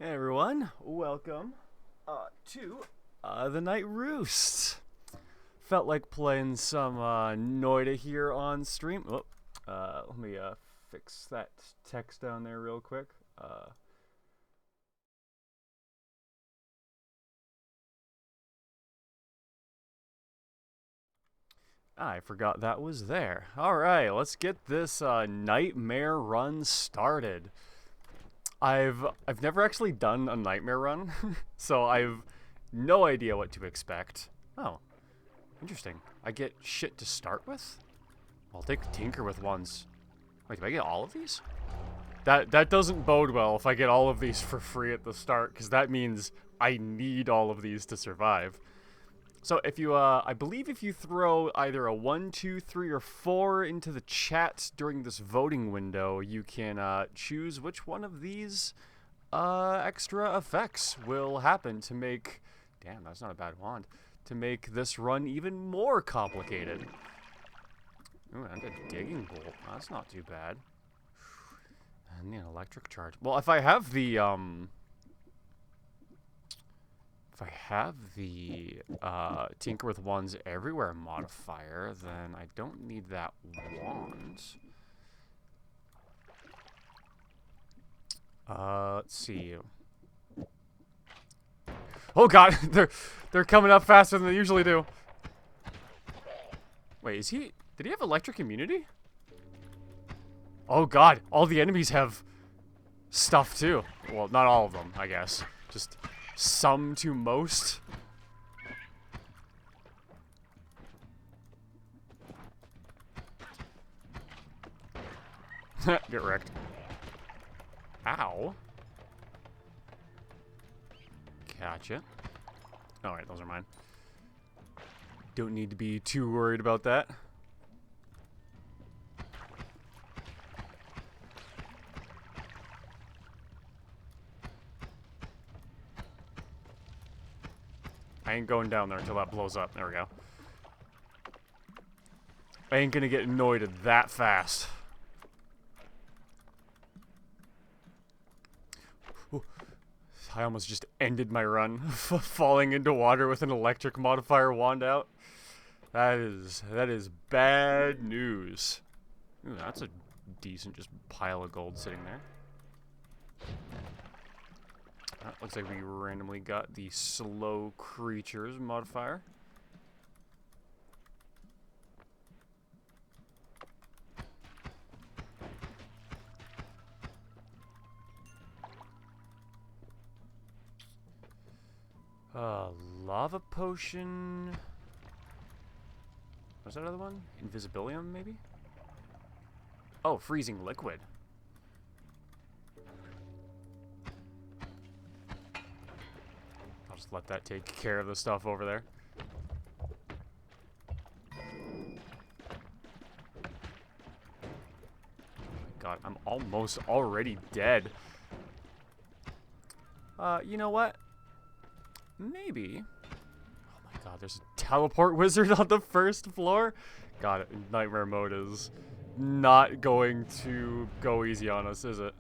Hey everyone, welcome to the Night Roost. Felt like playing some Noita here on stream. Oh, let me fix that text down there real quick. I forgot that was there. All right, let's get this nightmare run started. I've never actually done a nightmare run, so I've no idea what to expect. Oh, interesting. I get shit to start with? I'll take Tinker with ones. Wait, do I get all of these? That doesn't bode well if I get all of these for free at the start, because that means I need all of these to survive. So if you, I believe if you throw either a 1, 2, 3, or 4 into the chat during this voting window, you can choose which one of these extra effects will happen to make, damn, that's not a bad wand, to make this run even more complicated. Ooh, and a digging bolt. That's not too bad. And an electric charge. Well, if I have the Tinker with Wands Everywhere modifier, then I don't need that wand. Let's see. Oh god, they're coming up faster than they usually do. Wait, did he have electric immunity? Oh god, all the enemies have stuff too. Well, not all of them, I guess. Just some to most. Get wrecked. Ow. Gotcha. Alright, those are mine. Don't need to be too worried about that. I ain't going down there until that blows up. There we go. I ain't gonna get annoyed that fast. Ooh. I almost just ended my run, falling into water with an electric modifier wand out. That is bad news. Ooh, that's a decent just pile of gold sitting there. Looks like we randomly got the slow creatures modifier. Lava potion. What's that other one? Invisibilium, maybe? Oh, freezing liquid. I'll just let that take care of the stuff over there. God, I'm almost already dead. You know what? Maybe. Oh my god, there's a teleport wizard on the first floor? God, nightmare mode is not going to go easy on us, is it?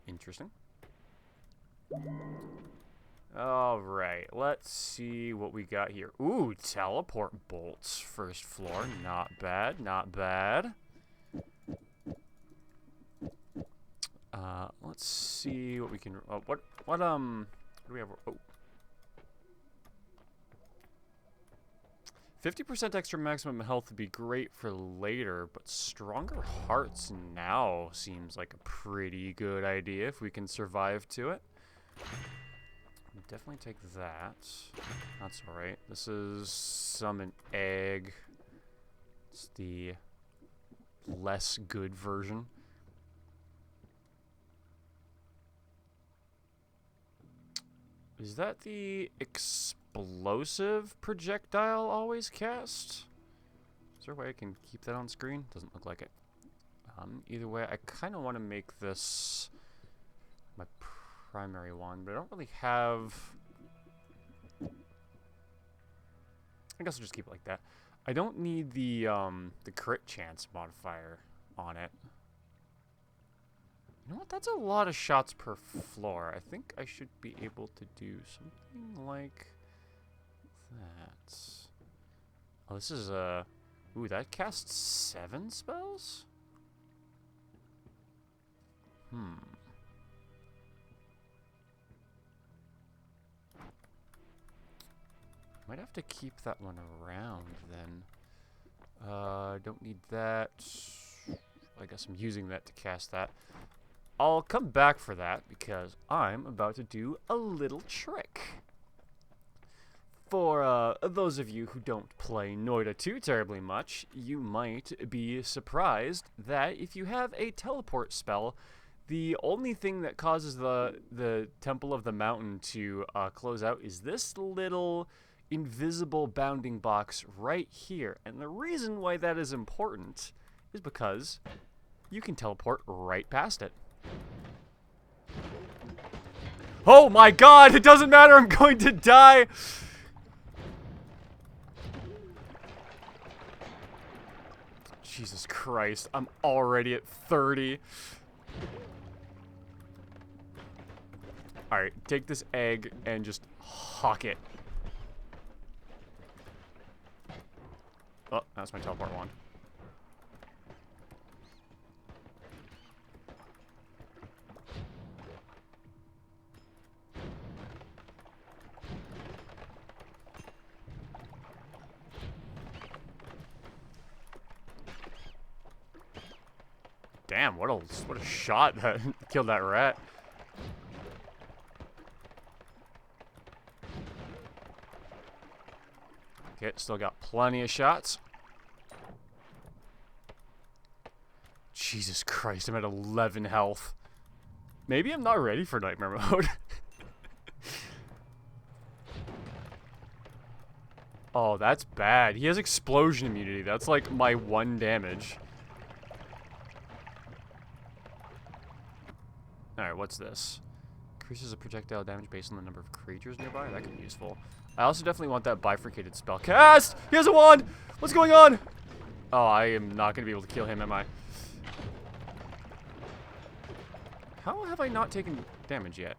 Interesting. Alright, let's see what we got here. Ooh, teleport bolts. First floor. Not bad, not bad. Let's see what we can... what do we have? Oh. 50% extra maximum health would be great for later, but stronger hearts now seems like a pretty good idea if we can survive to it. Definitely take that. That's alright. This is summon egg. It's the less good version. Is that the explosive projectile always cast? Is there a way I can keep that on screen? Doesn't look like it. Either way, I kind of want to make this my primary one, but I don't really have... I guess I'll just keep it like that. I don't need the crit chance modifier on it. You know That's a lot of shots per floor. I think I should be able to do something like that. Oh, this is a... Ooh, that casts 7 spells? Might have to keep that one around then. Don't need that. I guess I'm using that to cast that. I'll come back for that because I'm about to do a little trick. For those of you who don't play Noita too terribly much, you might be surprised that if you have a teleport spell, the only thing that causes the Temple of the Mountain to close out is this little invisible bounding box right here. And the reason why that is important is because you can teleport right past it. Oh my god, it doesn't matter, I'm going to die! Jesus Christ, I'm already at 30. Alright, take this egg and just hawk it. Oh, that's my teleport wand. Damn, what a shot that killed that rat. Okay, still got plenty of shots. Jesus Christ, I'm at 11 health. Maybe I'm not ready for nightmare mode. Oh, that's bad. He has explosion immunity. That's like my 1 damage. Alright, what's this? Increases the projectile damage based on the number of creatures nearby. That could be useful. I also definitely want that bifurcated spell cast! He has a wand! What's going on? Oh, I am not going to be able to kill him, am I? How have I not taken damage yet?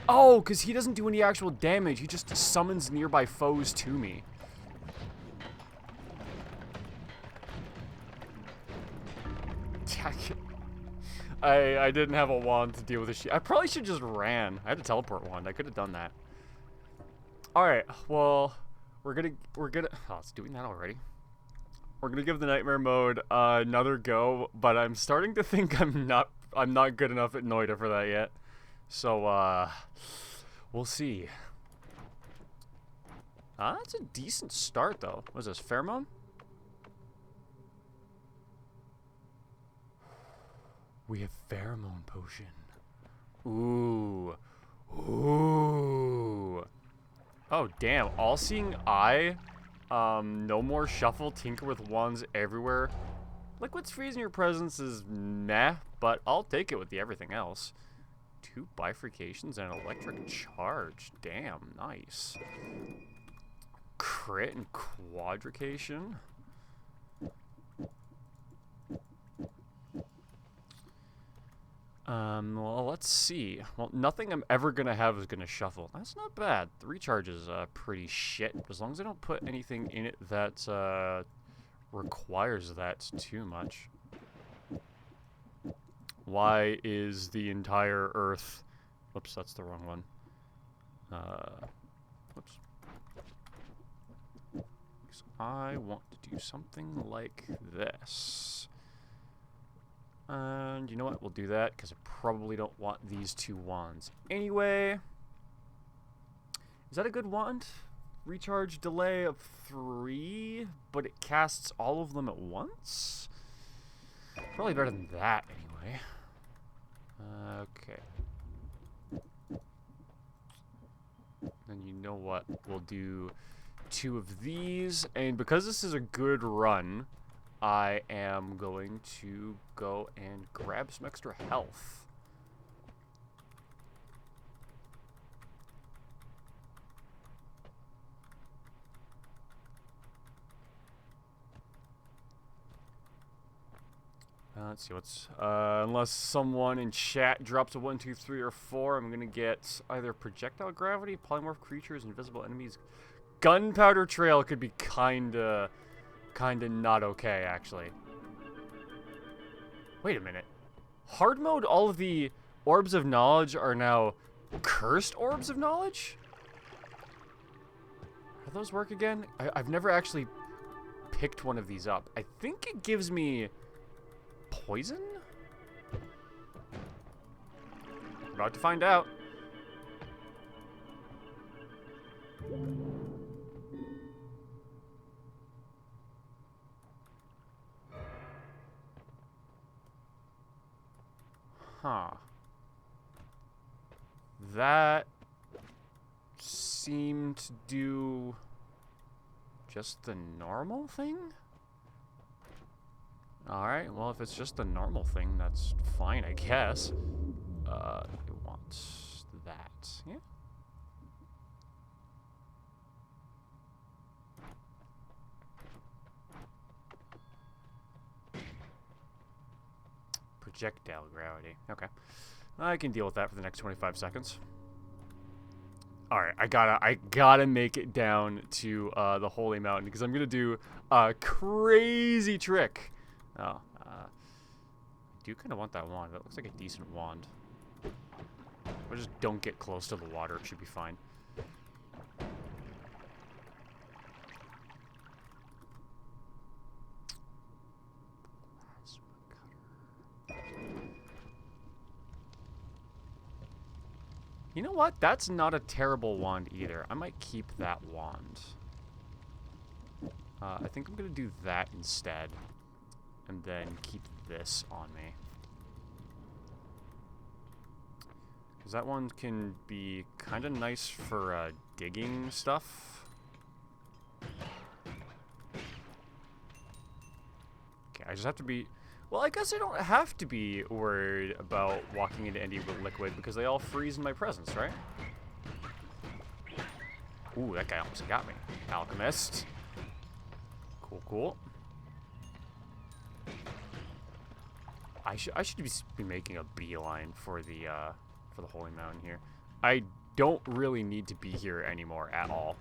Oh, because he doesn't do any actual damage. He just summons nearby foes to me. I didn't have a wand to deal with the shield. I probably should just ran. I had a teleport wand. I could have done that. Alright, well, we're gonna, oh, it's doing that already. We're gonna give the nightmare mode another go, but I'm starting to think I'm not good enough at Noita for that yet. So, we'll see. That's a decent start, though. What is this, pheromone? We have pheromone potion. Ooh. Ooh. Oh, damn. All-seeing eye. No more shuffle. Tinker with wands everywhere. Liquid's freezing your presence is meh, but I'll take it with the everything else. 2 bifurcations and an electric charge. Damn, nice. Crit and quadrication. Well, let's see. Well, nothing I'm ever gonna have is gonna shuffle. That's not bad. The recharge is pretty shit, as long as I don't put anything in it that requires that too much. Why is the entire Earth... Whoops, that's the wrong one. Whoops. So I want to do something like this. And you know what? We'll do that because I probably don't want these 2 wands. Anyway, is that a good wand? Recharge delay of 3, but it casts all of them at once? Probably better than that, anyway. Okay. Then you know what? We'll do 2 of these, and because this is a good run, I am going to go and grab some extra health. Let's see what's unless someone in chat drops a 1, 2, 3, or 4, I'm gonna get either projectile gravity, polymorph creatures, invisible enemies. Gunpowder trail could be kinda not okay, actually. Wait a minute. Hard mode, all of the orbs of knowledge are now cursed orbs of knowledge? How do those work again? I've never actually picked one of these up. I think it gives me poison? About to find out. Huh. That seemed to do just the normal thing? Alright, well, if it's just the normal thing, that's fine, I guess. It wants that. Yeah. Projectile gravity. Okay. I can deal with that for the next 25 seconds. Alright, I gotta make it down to the Holy Mountain because I'm gonna do a crazy trick. Oh, I do kind of want that wand. That looks like a decent wand. I just don't get close to the water. It should be fine. You know what? That's not a terrible wand either. I might keep that wand. I think I'm going to do that instead. And then keep this on me. Because that one can be kind of nice for digging stuff. Okay, I just have to be... Well, I guess I don't have to be worried about walking into any liquid because they all freeze in my presence, right? Ooh, that guy almost got me. Alchemist. Cool, cool. I should be making a beeline for the Holy Mountain here. I don't really need to be here anymore at all.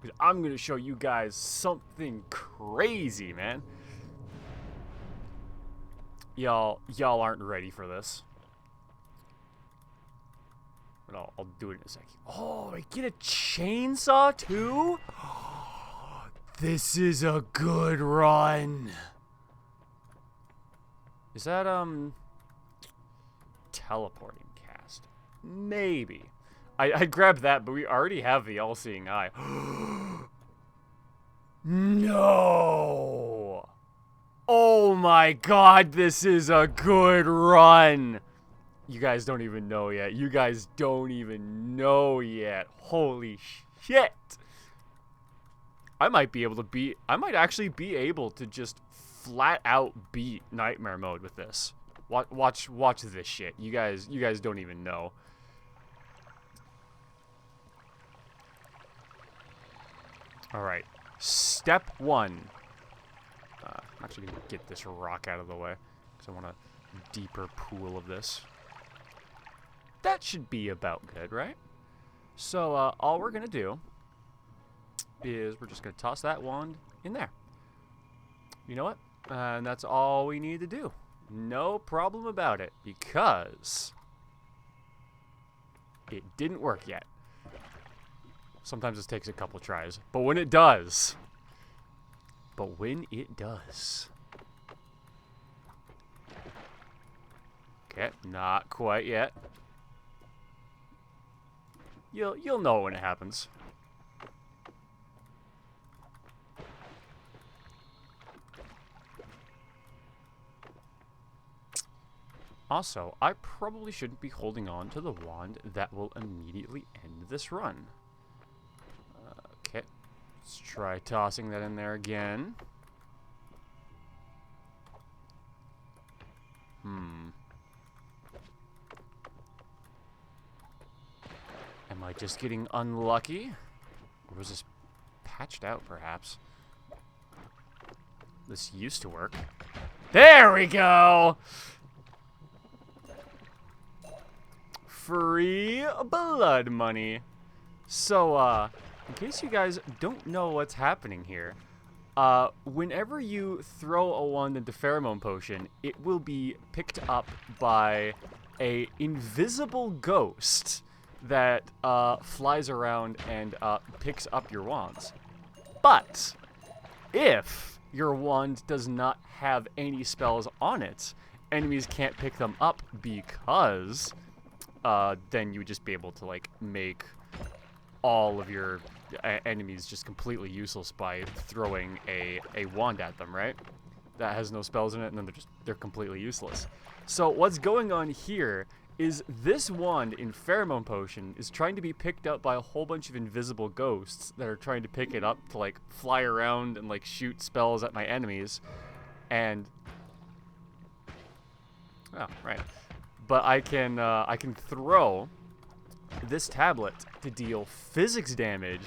Because I'm gonna show you guys something crazy, man. Y'all aren't ready for this. But I'll do it in a second. Oh, I get a chainsaw too? This is a good run. Is that, teleporting cast? Maybe. I'd grab that, but we already have the all-seeing eye. No! Oh my god, this is a good run! You guys don't even know yet. You guys don't even know yet. Holy shit! I might actually be able to just flat out beat Nightmare Mode with this. Watch this shit. You guys don't even know. Alright. Step 1. I'm actually going to get this rock out of the way, because I want a deeper pool of this. That should be about good, right? So, all we're going to do is we're just going to toss that wand in there. You know what? And that's all we need to do. No problem about it, because it didn't work yet. Sometimes this takes a couple tries, but when it does... Okay, not quite yet. You'll know when it happens. Also, I probably shouldn't be holding on to the wand that will immediately end this run. Okay, let's try tossing that in there again. Am I just getting unlucky? Or was this patched out, perhaps? This used to work. There we go! Free blood money. So, in case you guys don't know what's happening here, whenever you throw a wand into Pheromone Potion, it will be picked up by a invisible ghost that flies around and picks up your wands. But if your wand does not have any spells on it, enemies can't pick them up because then you would just be able to like make all of your enemies just completely useless by throwing a wand at them, right? That has no spells in it, and then they're completely useless. So what's going on here is this wand in Pheromone Potion is trying to be picked up by a whole bunch of invisible ghosts that are trying to pick it up to like fly around and like shoot spells at my enemies. And oh, right. But I can throw this tablet to deal physics damage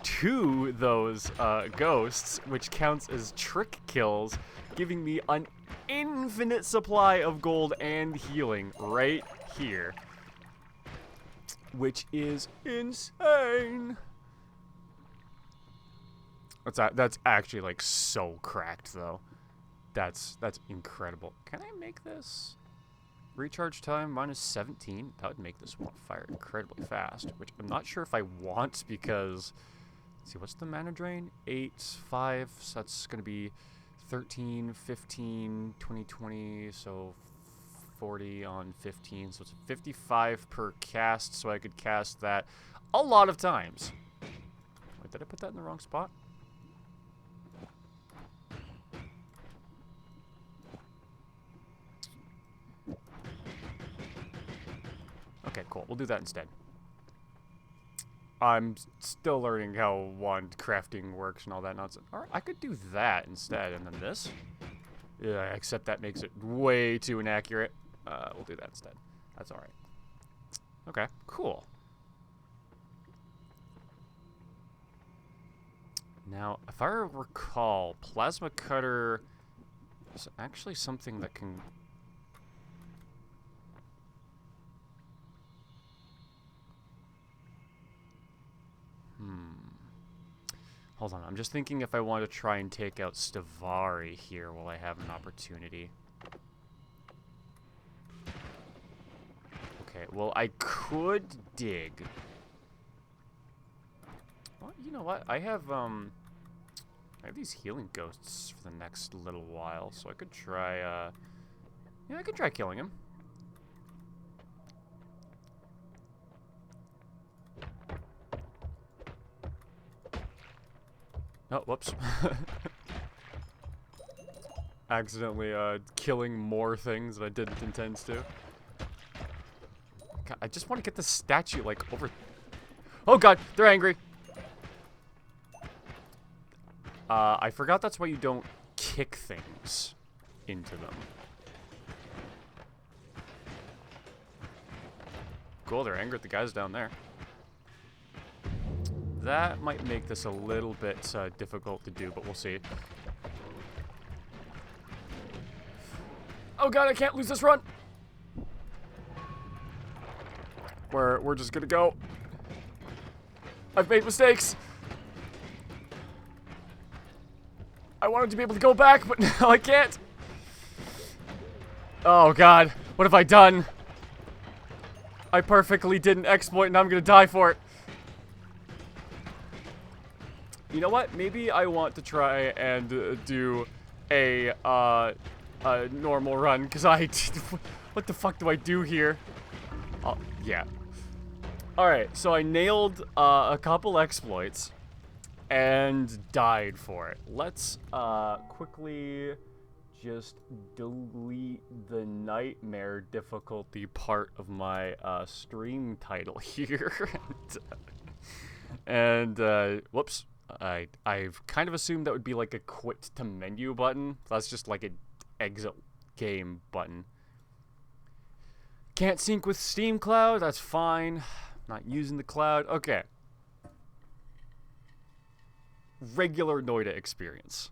to those ghosts, which counts as trick kills, giving me an infinite supply of gold and healing right here, which is insane. That's actually like so cracked though. That's incredible. Can I make this? Recharge time -17. That would make this one fire incredibly fast, which I'm not sure if I want because, let's see, what's the mana drain? 8, 5, so that's going to be 13, 15, 20, 20, so 40 on 15, so it's 55 per cast, so I could cast that a lot of times. Wait, did I put that in the wrong spot? Okay, cool. We'll do that instead. I'm still learning how wand crafting works and all that nonsense. Alright, I could do that instead, and then this. Yeah, except that makes it way too inaccurate. We'll do that instead. That's alright. Okay, cool. Now, if I recall, Plasma Cutter is actually something that can... Hold on, I'm just thinking if I want to try and take out Stavari here while I have an opportunity. Okay, well, I could dig. Well, you know what? I have these healing ghosts for the next little while, so I could try, yeah, I could try killing him. Oh, whoops. Accidentally, killing more things that I didn't intend to. God, I just want to get this statue, like, over... Oh god, they're angry! I forgot that's why you don't kick things into them. Cool, they're angry at the guys down there. That might make this a little bit difficult to do, but we'll see. Oh god, I can't lose this run! We're just gonna go. I've made mistakes! I wanted to be able to go back, but now I can't! Oh god, what have I done? I perfectly did an exploit and I'm gonna die for it. You know what? Maybe I want to try and do a normal run, because what the fuck do I do here? Oh, yeah. Alright, so I nailed a couple exploits and died for it. Let's quickly just delete the nightmare difficulty part of my stream title here. and whoops. I've kind of assumed that would be like a quit to menu button. That's just like an exit game button. Can't sync with Steam Cloud, that's fine. Not using the cloud, okay. Regular Noita experience.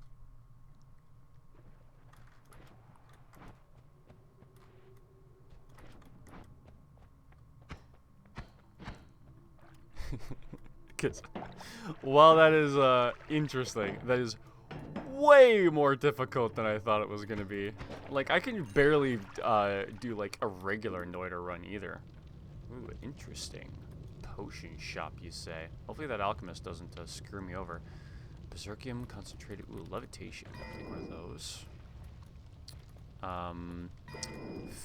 Because while that is interesting, that is way more difficult than I thought it was going to be. Like, I can barely do, like, a regular Noita run either. Ooh, interesting. Potion shop, you say. Hopefully that alchemist doesn't screw me over. Berserkium, concentrated, ooh, levitation. I'll take one of those.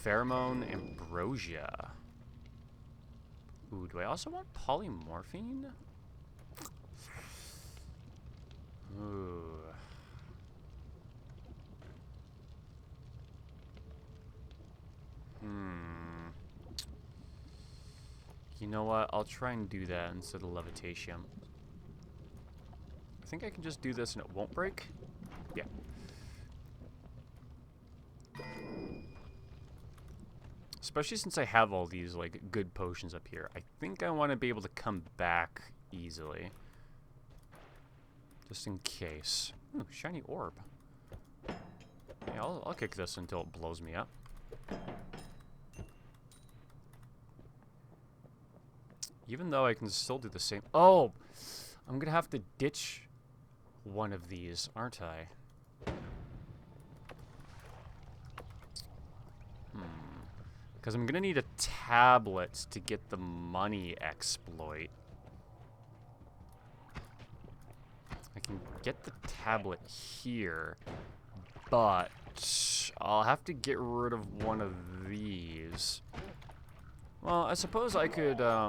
Pheromone, ambrosia. Ooh, do I also want polymorphine? Ooh. You know what? I'll try and do that instead of levitation. I think I can just do this and it won't break. Yeah. Especially since I have all these, like, good potions up here. I think I want to be able to come back easily. Just in case. Ooh, shiny orb. Yeah, I'll kick this until it blows me up. Even though I can still do the same... Oh! I'm gonna have to ditch one of these, aren't I? Because I'm gonna need a tablet to get the money exploit. I can get the tablet here, but I'll have to get rid of one of these. Well, I suppose I could, oh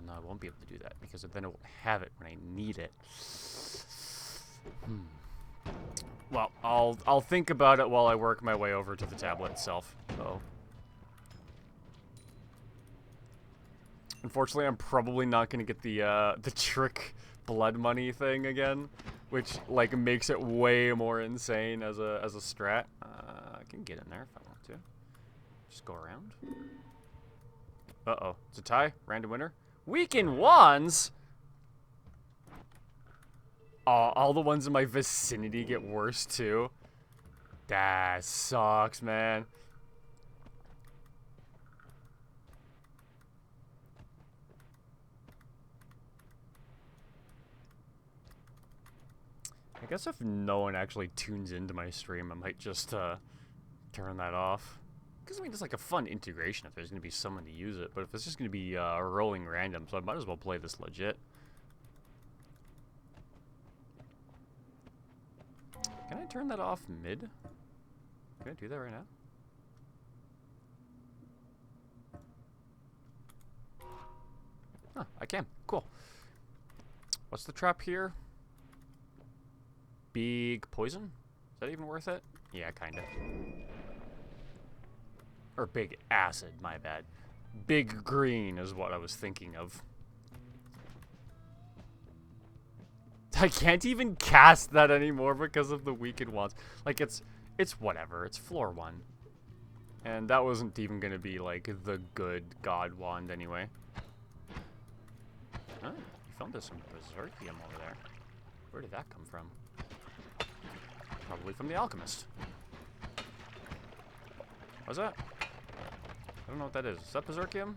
no, I won't be able to do that because then I won't have it when I need it. Well, I'll think about it while I work my way over to the tablet itself. Uh-oh. Unfortunately, I'm probably not gonna get the trick blood money thing again, which like makes it way more insane as a strat. I can get in there if I want to. Just go around. Uh-oh. It's a tie. Random winner. Weekend ones? Oh, all the ones in my vicinity get worse too. That sucks, man. I guess if no one actually tunes into my stream, I might just turn that off. Because, I mean, it's like a fun integration if there's going to be someone to use it. But if it's just going to be rolling random, so I might as well play this legit. Can I turn that off mid? Can I do that right now? Huh, I can. Cool. What's the trap here? Big poison? Is that even worth it? Yeah, kinda. Or big acid, my bad. Big green is what I was thinking of. I can't even cast that anymore because of the weakened wands. Like, it's whatever. It's floor 1. And that wasn't even gonna be, like, the good god wand anyway. Oh, you found us some berserkium over there. Where did that come from? Probably from the alchemist. What's that? I don't know what that is. Is that berserkium?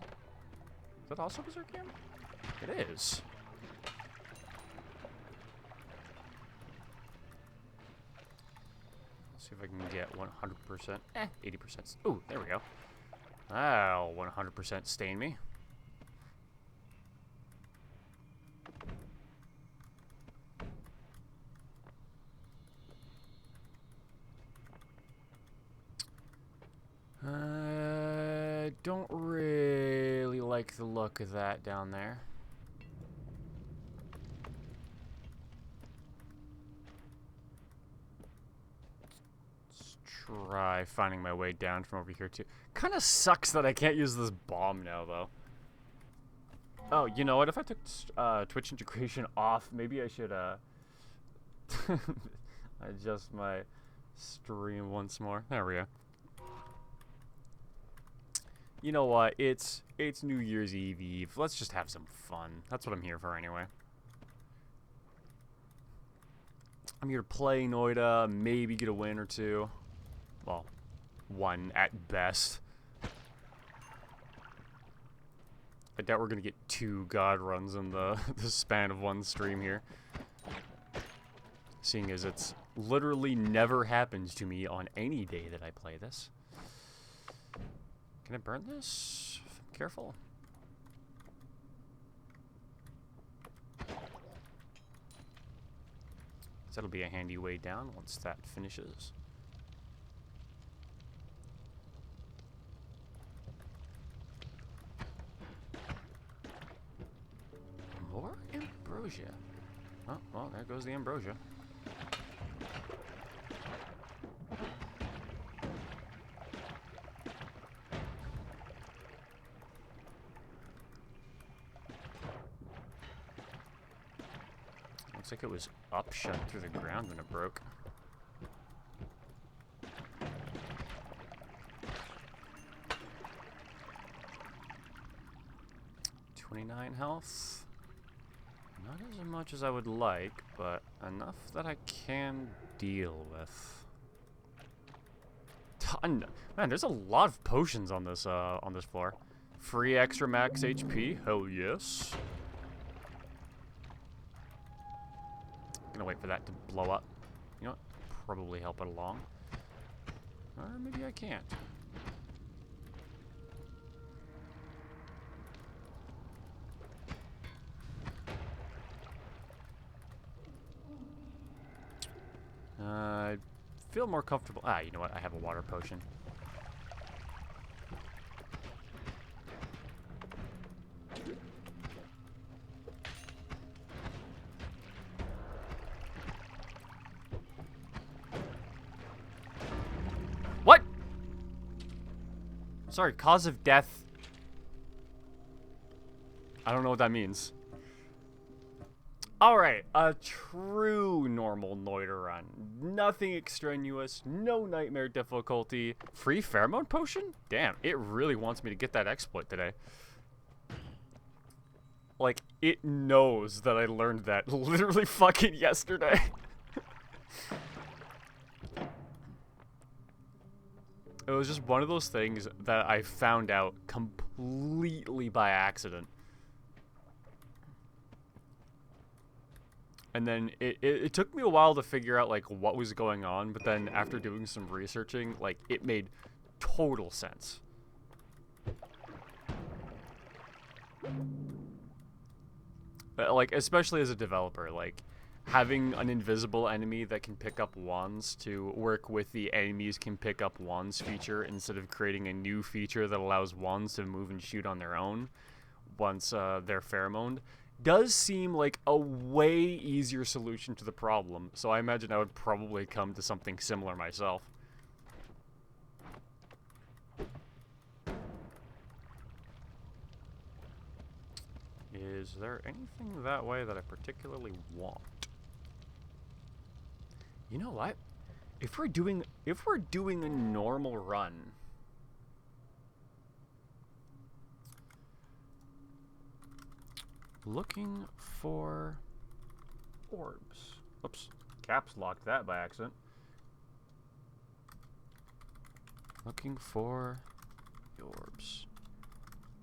Is that also berserkium? It is. Let's see if I can get 100%. 80%. Ooh, there we go. That'll 100% stain me. Don't really like the look of that down there. Let's try finding my way down from over here too. Kind of sucks that I can't use this bomb now though. Oh, you know what? If I took Twitch integration off, maybe I should adjust my stream once more. There we go. You know what? It's New Year's Eve. Let's just have some fun. That's what I'm here for anyway. I'm here to play Noita, maybe get a win or two. Well, one at best. I doubt we're gonna get 2 god runs in the, the span of one stream here. Seeing as it's literally never happens to me on any day that I play this. Can I burn this? Careful. That'll be a handy way down once that finishes. More ambrosia. Oh, well, there goes the ambrosia. Looks like it was upshot through the ground when it broke. $29 health. Not as much as I would like, but enough that I can deal with. Ton. Man, there's a lot of potions on this floor. Free extra max HP. Hell yes. Gonna wait for that to blow up. You know what? Probably help it along. Or maybe I can't. I feel more comfortable. Ah, you know what? I have a water potion. What? Sorry, cause of death. I don't know what that means. Alright, a true normal Noita run. Nothing extraneous, no nightmare difficulty. Free pheromone potion? Damn, it really wants me to get that exploit today. Like, it knows that I learned that literally fucking yesterday. It was just one of those things that I found out completely by accident. And then it took me a while to figure out, like, what was going on, but then after doing some researching, like, it made total sense. Like, especially as a developer, like, having an invisible enemy that can pick up wands to work with the enemies can pick up wands feature instead of creating a new feature that allows wands to move and shoot on their own once they're pheromoned. Does seem like a way easier solution to the problem, so I imagine I would probably come to something similar myself. Is there anything that way that I particularly want? You know what? If we're doing a normal run, looking for orbs. Oops, caps locked that by accident. Looking for the orbs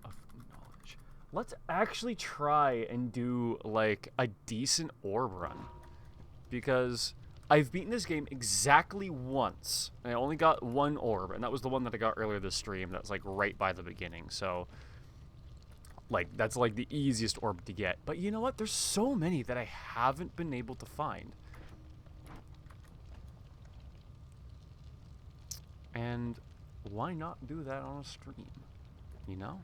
of knowledge. Let's actually try and do like a decent orb run, because I've beaten this game exactly once, and I only got 1 orb, and that was the one that I got earlier this stream. That's like right by the beginning, so like, that's like the easiest orb to get. But you know what? There's so many that I haven't been able to find. And why not do that on a stream? You know?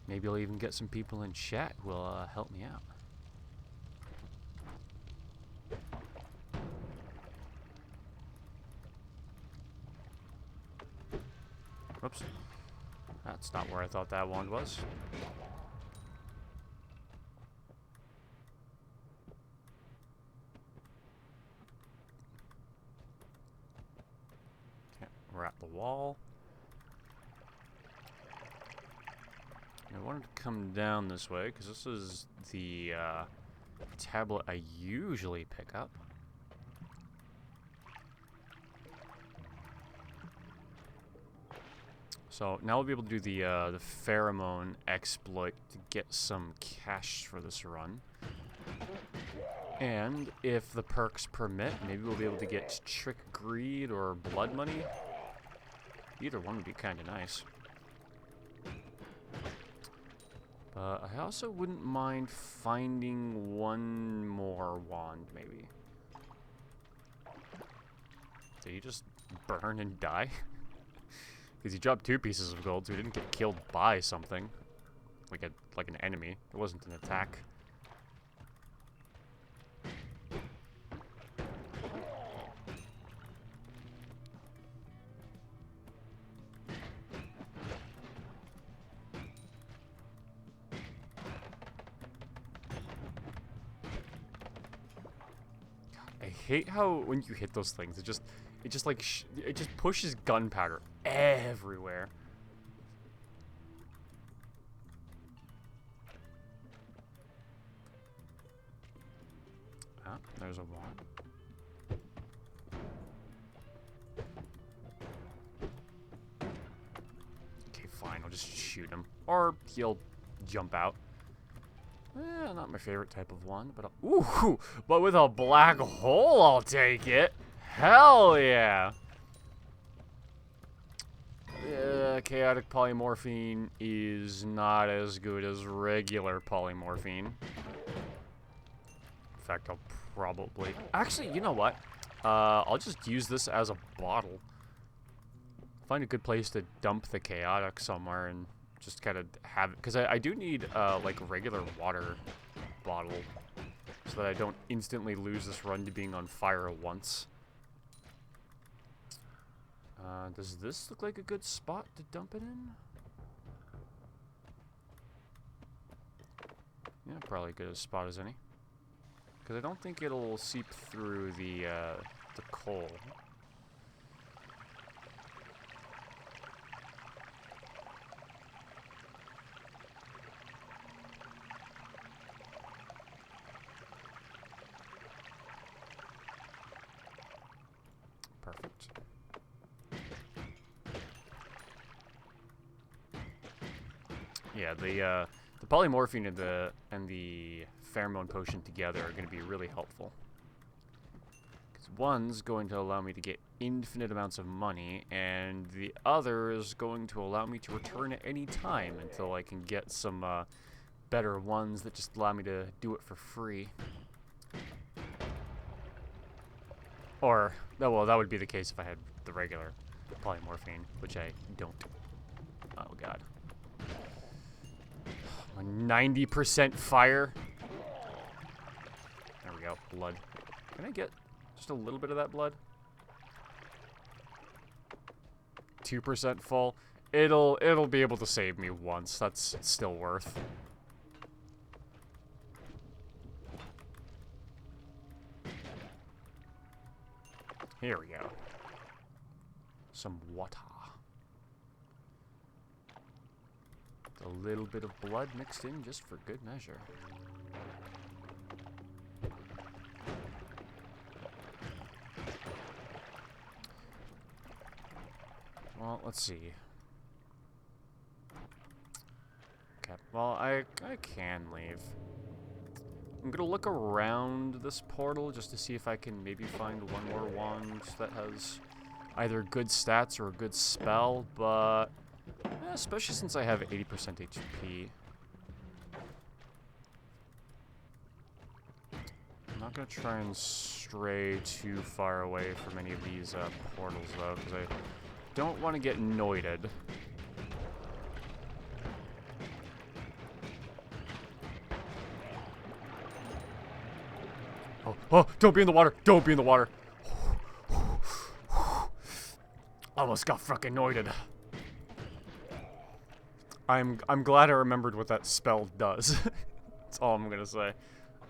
Maybe I'll even get some people in chat who will help me out. Whoops. That's not where I thought that wand was. Okay, we're at the wall. I wanted to come down this way because this is the tablet I usually pick up. So now we'll be able to do the pheromone exploit to get some cash for this run. And if the perks permit, maybe we'll be able to get Trick Greed or Blood Money. Either one would be kind of nice. But I also wouldn't mind finding one more wand, maybe. Did he just burn and die? Because he dropped 2 pieces of gold, so he didn't get killed by something. Like an enemy. It wasn't an attack. I hate how when you hit those things, it just pushes gunpowder everywhere. Ah, there's a wand. Okay, fine. I'll just shoot him, or he'll jump out. Not my favorite type of wand, but ooh, but with a black hole, I'll take it. Hell yeah! Chaotic polymorphine is not as good as regular polymorphine. In fact, I'll probably... Actually, you know what? I'll just use this as a bottle. Find a good place to dump the chaotic somewhere and just kind of have it. Because I do need, like, a regular water bottle so that I don't instantly lose this run to being on fire once. Does this look like a good spot to dump it in? Yeah, probably good a spot as any. Because I don't think it'll seep through the coal. Perfect. Yeah, the polymorphine and the pheromone potion together are going to be really helpful. Because one's going to allow me to get infinite amounts of money, and the other is going to allow me to return at any time until I can get some better ones that just allow me to do it for free. Or, oh, well, that would be the case if I had the regular polymorphine, which I don't. Oh, God. 90% fire. There we go. Blood. Can I get just a little bit of that blood? 2% full. It'll be able to save me once. That's still worth. Here we go. Some water. A little bit of blood mixed in just for good measure. Well, let's see. Okay, well, I can leave. I'm gonna look around this portal just to see if I can maybe find one more wand that has either good stats or a good spell, but especially since I have 80% HP. I'm not gonna try and stray too far away from any of these portals though, because I don't want to get noited. Oh, don't be in the water! Don't be in the water! Almost got fucking noited. I'm glad I remembered what that spell does. That's all I'm gonna say.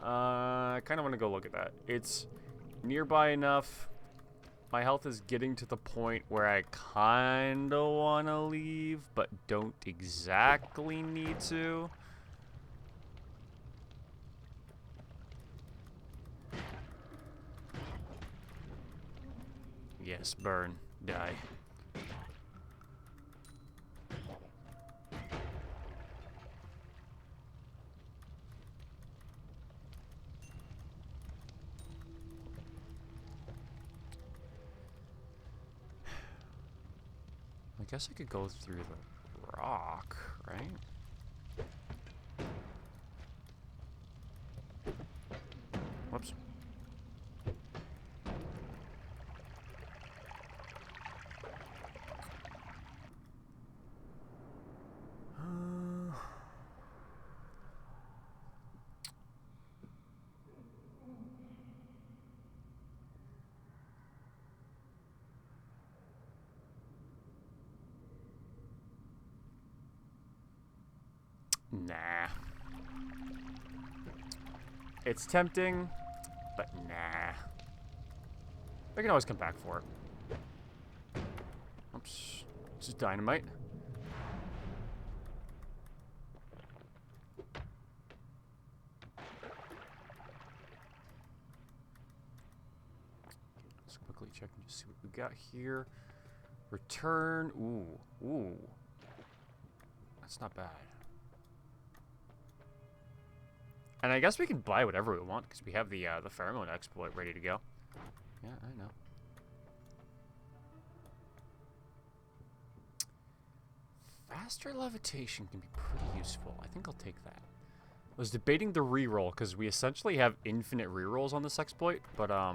I kind of want to go look at that. It's nearby enough. My health is getting to the point where I kind of want to leave, but don't exactly need to. Yes, burn. Die. guess I could go through the rock, right? Whoops. Nah. It's tempting, but nah. I can always come back for it. Oops. This is dynamite. Let's quickly check and just see what we got here. Return. Ooh. Ooh. That's not bad. And I guess we can buy whatever we want because we have the pheromone exploit ready to go. Yeah, I know. Faster levitation can be pretty useful. I think I'll take that. I was debating the reroll because we essentially have infinite rerolls on this exploit, but I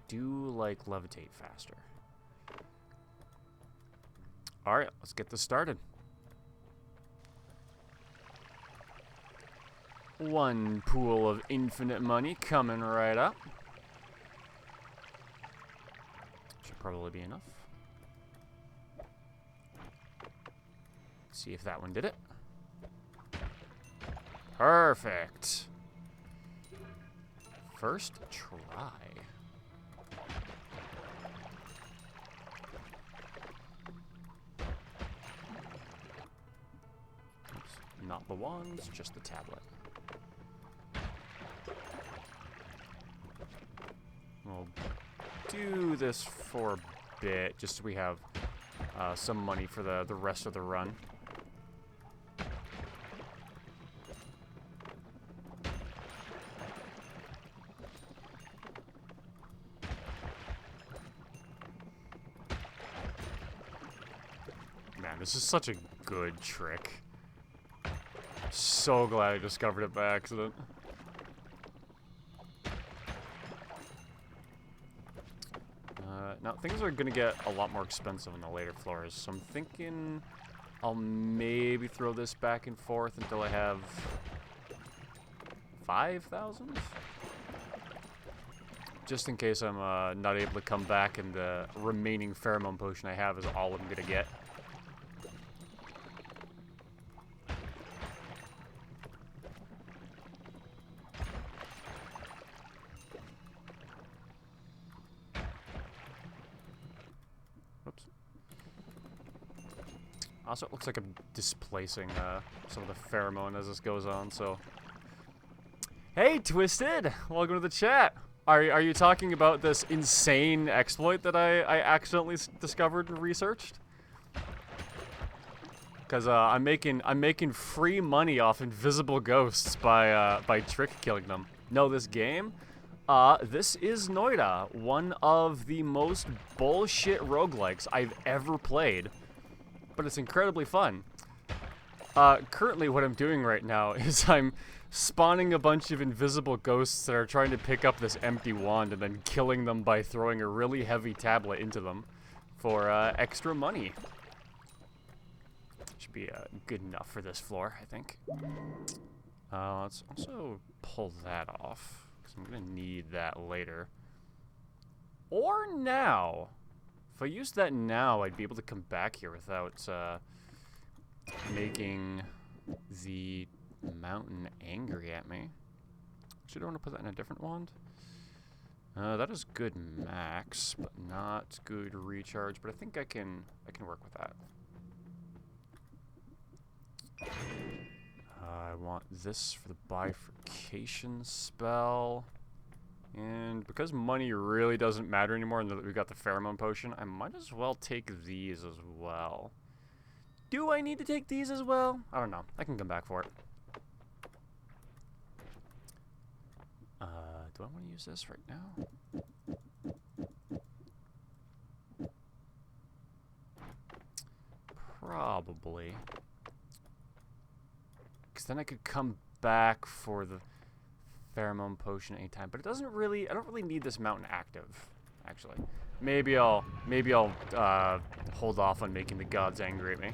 do like levitate faster. All right, let's get this started. One pool of infinite money coming right up. Should probably be enough. See if that one did it. Perfect. First try. Oops, not the wands, just the tablet. We'll do this for a bit, just so we have some money for the rest of the run. Man, this is such a good trick. So glad I discovered it by accident. Now, things are going to get a lot more expensive on the later floors, so I'm thinking I'll maybe throw this back and forth until I have 5,000? Just in case I'm not able to come back and the remaining pheromone potion I have is all I'm going to get. Also, it looks like I'm displacing some of the pheromone as this goes on, so... Hey, Twisted! Welcome to the chat! Are you talking about this insane exploit that I accidentally discovered and researched? Because I'm making free money off invisible ghosts by trick killing them. No, this game? This is Noita, one of the most bullshit roguelikes I've ever played. But it's incredibly fun. Currently what I'm doing right now is I'm spawning a bunch of invisible ghosts that are trying to pick up this empty wand and then killing them by throwing a really heavy tablet into them for extra money. Should be good enough for this floor, I think. Let's also pull that off, because I'm going to need that later. Or now. If I used that now, I'd be able to come back here without making the mountain angry at me. Actually, I don't want to put that in a different wand. That is good max, but not good recharge. But I think I can work with that. I want this for the bifurcation spell. And because money really doesn't matter anymore now that we've got the pheromone potion, I might as well take these as well. Do I need to take these as well? I don't know. I can come back for it. Do I want to use this right now? probably. Because then I could come back for the pheromone potion anytime. But it doesn't really, I don't really need this mountain active, actually. Maybe I'll hold off on making the gods angry at me.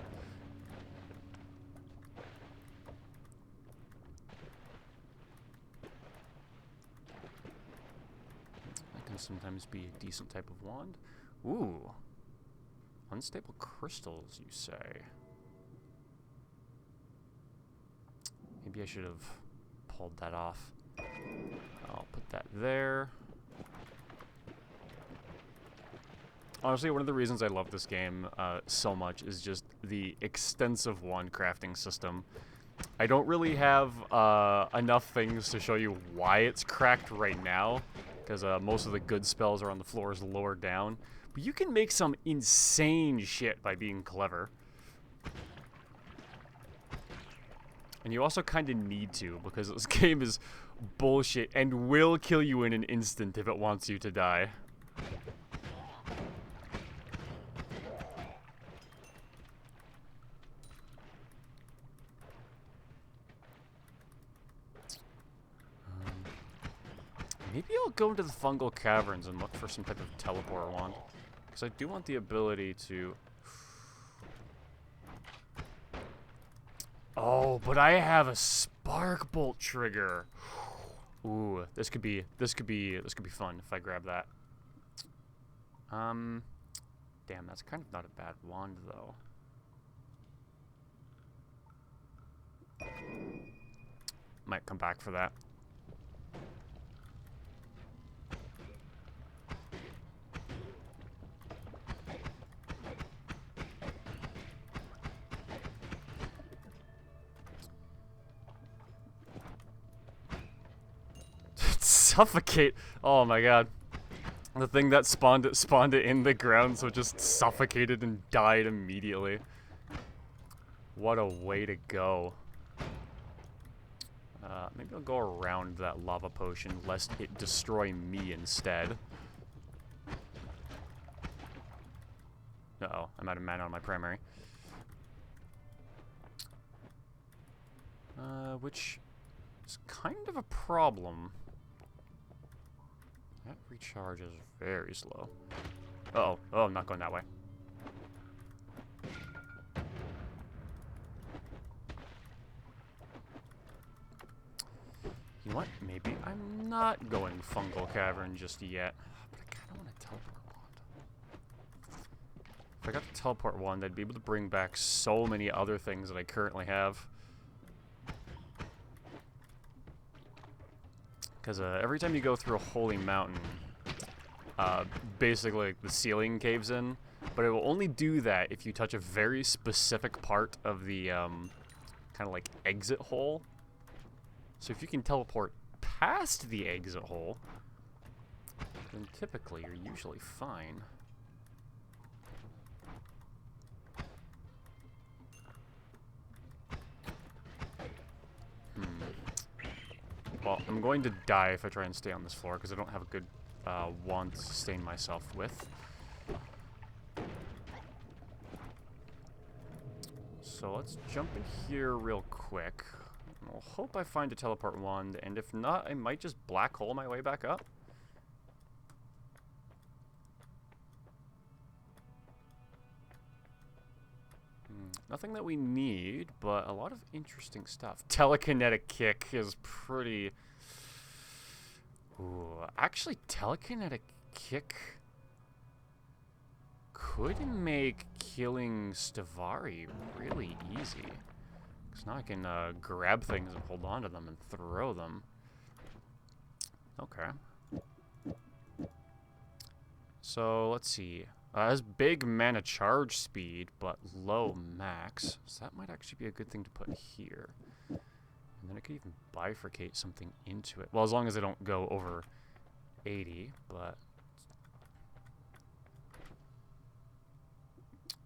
That can sometimes be a decent type of wand. Ooh. Unstable crystals, you say? Maybe I should have pulled that off. I'll put that there. Honestly, one of the reasons I love this game so much is just the extensive wand crafting system. I don't really have enough things to show you why it's cracked right now, because most of the good spells are on the floors lower down. But you can make some insane shit by being clever. And you also kind of need to, because this game is bullshit and will kill you in an instant if it wants you to die. Maybe I'll go into the fungal caverns and look for some type of teleport wand. Because I do want the ability to... Oh, but I have a spark bolt trigger. Ooh, this could be fun if I grab that. Damn, that's kind of not a bad wand though. Might come back for that. Suffocate! Oh my god. The thing that spawned it in the ground, so it just suffocated and died immediately. What a way to go. Maybe I'll go around that lava potion, lest it destroy me instead. Uh-oh, I'm out of mana on my primary. Which is kind of a problem. That recharge is very slow. Uh-oh. Oh, I'm not going that way. You know what? Maybe I'm not going fungal cavern just yet. But I kind of want a teleport wand. If I got the teleport wand, I'd be able to bring back so many other things that I currently have. Because every time you go through a holy mountain, basically the ceiling caves in, but it will only do that if you touch a very specific part of the kind of like exit hole. So if you can teleport past the exit hole, then typically you're usually fine. Well, I'm going to die if I try and stay on this floor, because I don't have a good wand to sustain myself with. So let's jump in here real quick. I'll hope I find a teleport wand, and if not, I might just black hole my way back up. Nothing that we need, but a lot of interesting stuff. Telekinetic kick is pretty... Ooh, actually, telekinetic kick could make killing Stavari really easy. Because now I can grab things and hold on to them and throw them. Okay. So, let's see. It has big mana charge speed, but low max. So that might actually be a good thing to put here. And then I could even bifurcate something into it. Well, as long as I don't go over 80, but...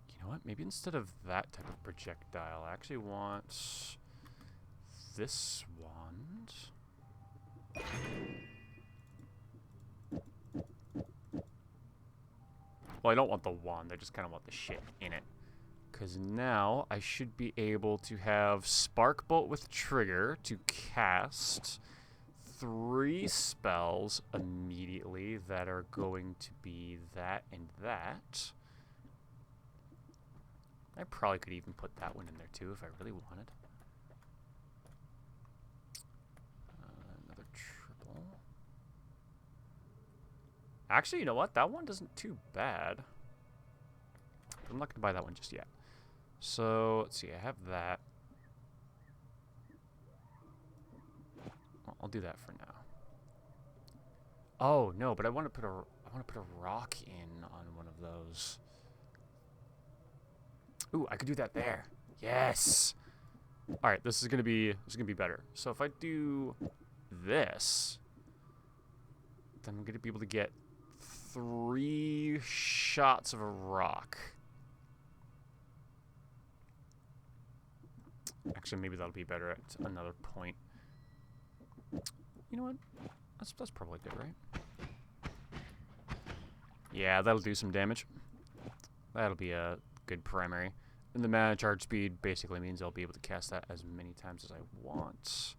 You know what? Maybe instead of that type of projectile, I actually want this wand. Well, I don't want the wand, I just kind of want the shit in it. Because now I should be able to have Spark Bolt with Trigger to cast 3 spells immediately that are going to be that and that. I probably could even put that one in there too if I really wanted. Another triple. Actually, you know what? That one isn't too bad. I'm not going to buy that one just yet. So, let's see. I have that. I'll do that for now. Oh, no, but I want to put a rock in on one of those. Ooh, I could do that there. Yes. All right, this is going to be better. So, if I do this, then I'm going to be able to get 3 shots of a rock. Actually, maybe that'll be better at another point. You know what? That's probably good, right? Yeah, that'll do some damage. That'll be a good primary. And the mana charge speed basically means I'll be able to cast that as many times as I want.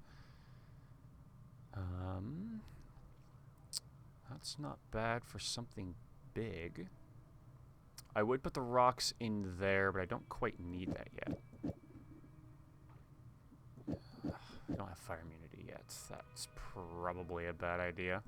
That's not bad for something big. I would put the rocks in there, but I don't quite need that yet. I don't have fire immunity yet. That's probably a bad idea.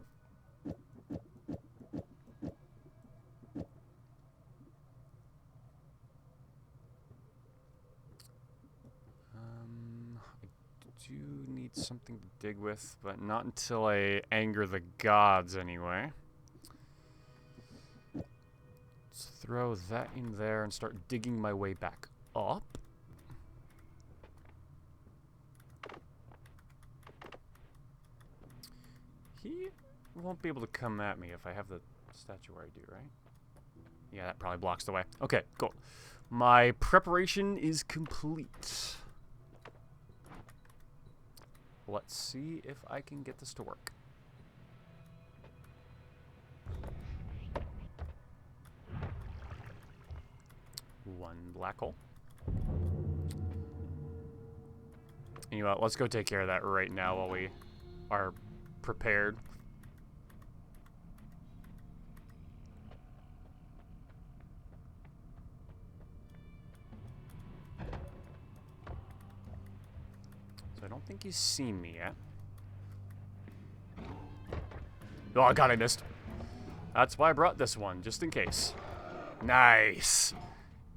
I do need something to dig with, but not until I anger the gods anyway. Let's throw that in there and start digging my way back up. He won't be able to come at me if I have the statue where I do, right? Yeah, that probably blocks the way. Okay, cool. My preparation is complete. Let's see if I can get this to work. One black hole. You know what, let's go take care of that right now while we are prepared. So I don't think he's seen me yet. Oh god, I missed. That's why I brought this one, just in case. Nice.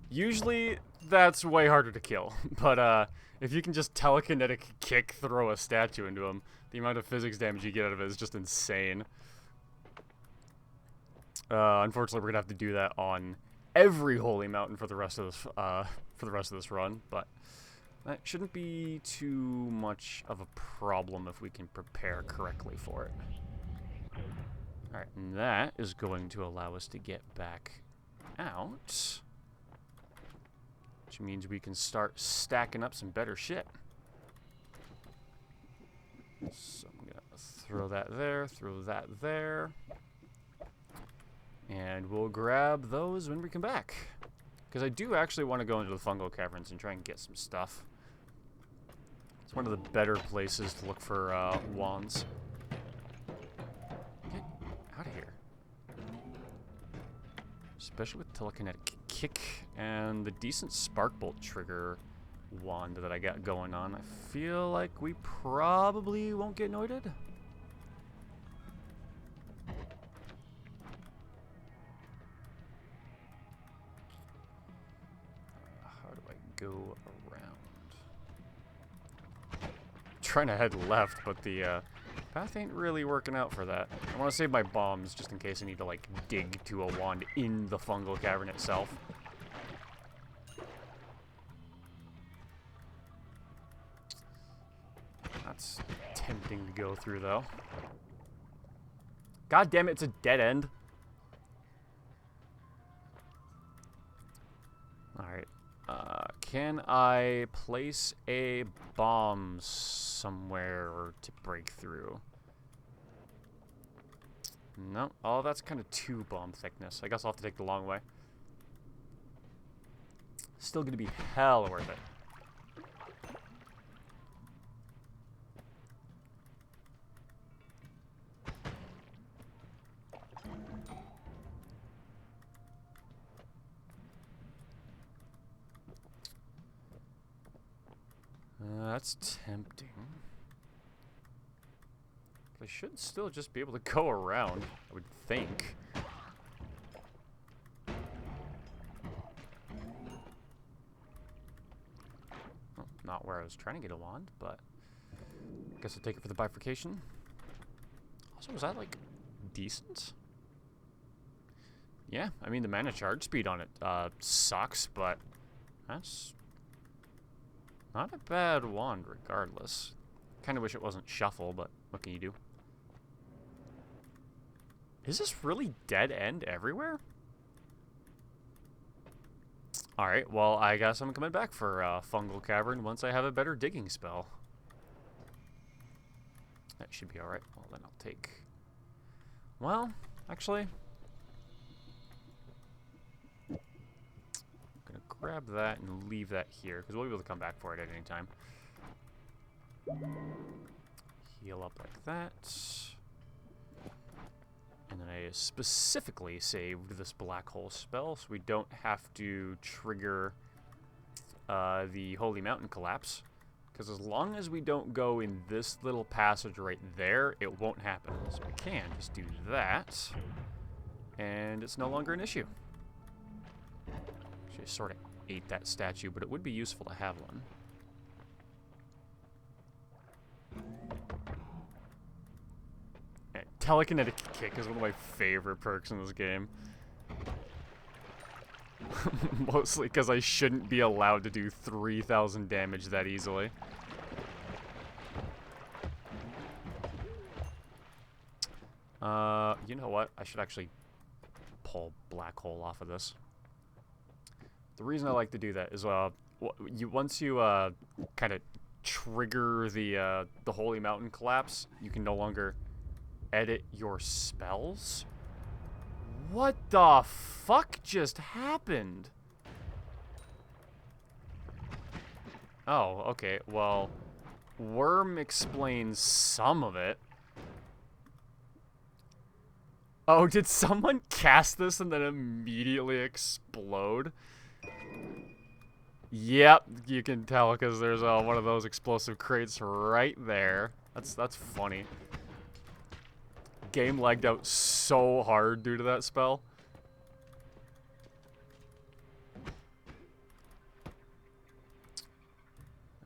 Usually that's way harder to kill, but if you can just telekinetic kick throw a statue into him, the amount of physics damage you get out of it is just insane. Unfortunately, we're gonna have to do that on every holy mountain for the rest of this run, but that shouldn't be too much of a problem if we can prepare correctly for it. All right, and that is going to allow us to get back out, which means we can start stacking up some better shit. So I'm gonna throw that there, and we'll grab those when we come back. Because I do actually want to go into the fungal caverns and try and get some stuff. It's one of the better places to look for wands. Get out of here. Especially with telekinetic kick and the decent spark bolt trigger wand that I got going on. I feel like we probably won't get noited. How do I go around? Trying to head left, but the path ain't really working out for that. I want to save my bombs just in case I need to like dig to a wand in the fungal cavern itself. That's tempting to go through, though. God damn it, it's a dead end. Alright. Can I place a bomb somewhere to break through? No. Oh, that's kind of too bomb thickness. I guess I'll have to take the long way. Still gonna be hell worth it. That's tempting. I should still just be able to go around, I would think. Well, not where I was trying to get a wand, but I guess I'll take it for the bifurcation. Also, was that, like, decent? Yeah, I mean, the mana charge speed on it sucks, but that's not a bad wand regardless. Kind of wish it wasn't shuffle, but what can you do? Is this really dead end everywhere? Alright, well, I guess I'm coming back for Fungal Cavern once I have a better digging spell. That should be alright. Well, then I'll take... Well, actually... I'm gonna grab that and leave that here, because we'll be able to come back for it at any time. Heal up like that. And then I specifically saved this black hole spell, so we don't have to trigger the Holy Mountain collapse. Because as long as we don't go in this little passage right there, it won't happen. So we can just do that, and it's no longer an issue. Actually, I sort of ate that statue, but it would be useful to have one. Telekinetic Kick is one of my favorite perks in this game. Mostly because I shouldn't be allowed to do 3,000 damage that easily. You know what? I should actually pull Black Hole off of this. The reason I like to do that is, once you kind of trigger the Holy Mountain collapse, you can no longer edit your spells? What the fuck just happened? Oh, okay, well, Worm explains some of it. Oh, did someone cast this and then immediately explode? Yep, you can tell because there's one of those explosive crates right there. That's funny. Game lagged out so hard due to that spell.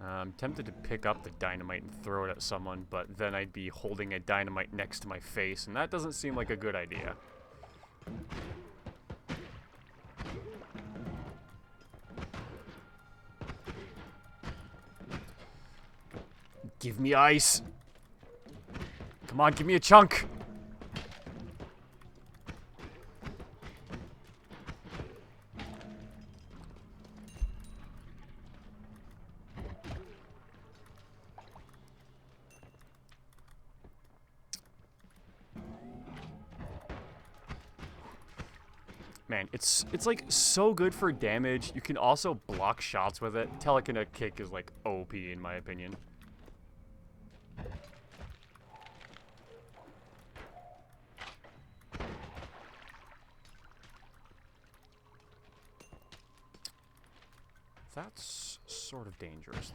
I'm tempted to pick up the dynamite and throw it at someone, but then I'd be holding a dynamite next to my face, and that doesn't seem like a good idea. Give me ice. Come on, give me a chunk. Man, it's like so good for damage. You can also block shots with it. Telekinetic Kick is like OP in my opinion. That's sort of dangerous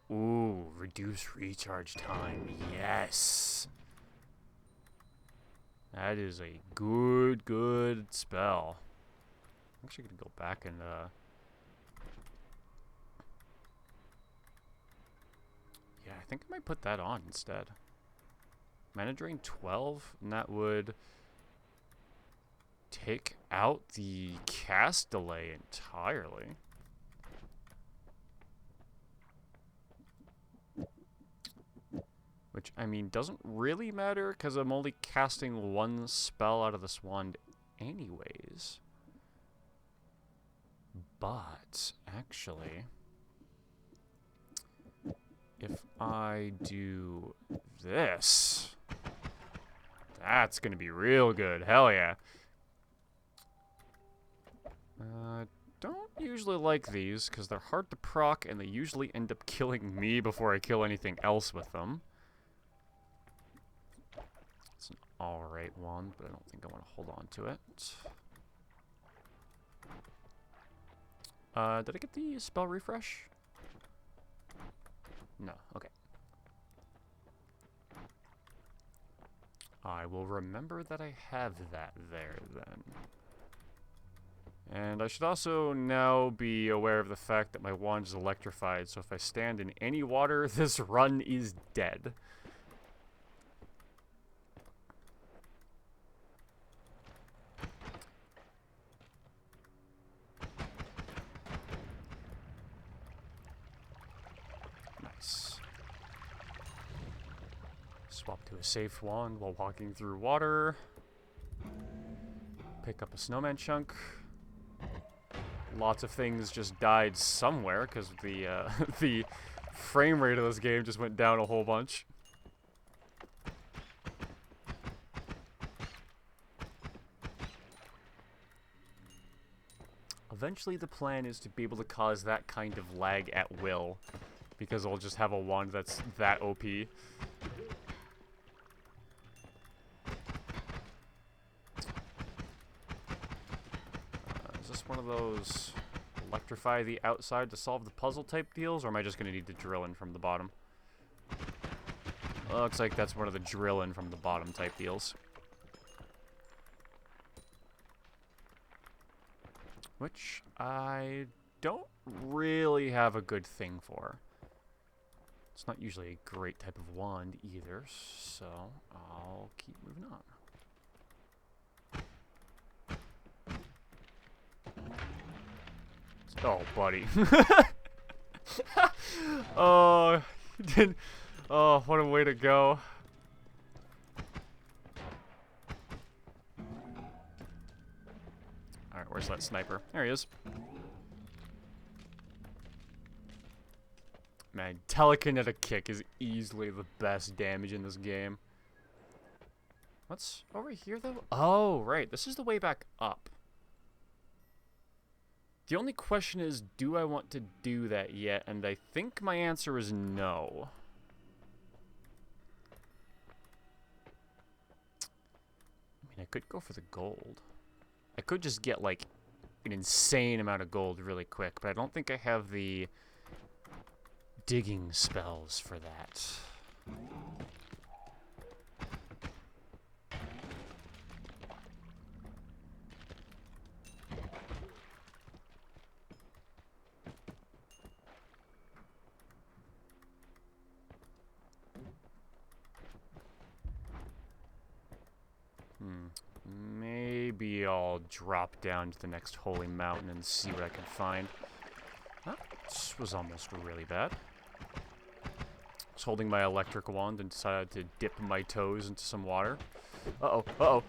though. Ooh, reduce recharge time. Yes. That is a good spell. I'm actually gonna go back and yeah, I think I might put that on instead. Mana drain 12, and that would take out the cast delay entirely. Which, I mean, doesn't really matter, because I'm only casting one spell out of this wand anyways. But, actually, if I do this, that's going to be real good. Hell yeah. Don't usually like these, because they're hard to proc, and they usually end up killing me before I kill anything else with them. It's an alright one, but I don't think I want to hold on to it. Did I get the spell refresh? No, okay. I will remember that I have that there, then. And I should also now be aware of the fact that my wand is electrified, so if I stand in any water, this run is dead. Nice. Swap to a safe wand while walking through water. Pick up a snowman chunk. Lots of things just died somewhere because the the frame rate of this game just went down a whole bunch. Eventually the plan is to be able to cause that kind of lag at will, because I'll just have a wand that's that OP. Is this one of those electrify the outside to solve the puzzle type deals, or am I just going to need to drill in from the bottom? Looks like that's one of the drill in from the bottom type deals. Which I don't really have a good thing for. It's not usually a great type of wand either, so I'll keep moving on. Oh, buddy. Oh, did. Oh, what a way to go. Alright, where's that sniper? There he is. Man, telekinetic kick is easily the best damage in this game. What's over here, though? Oh, right. This is the way back up. The only question is, do I want to do that yet? And I think my answer is no. I mean, I could go for the gold. I could just get, like, an insane amount of gold really quick, but I don't think I have the digging spells for that. Maybe I'll drop down to the next holy mountain and see what I can find. This was almost really bad. I was holding my electric wand and decided to dip my toes into some water. Uh-oh, uh-oh.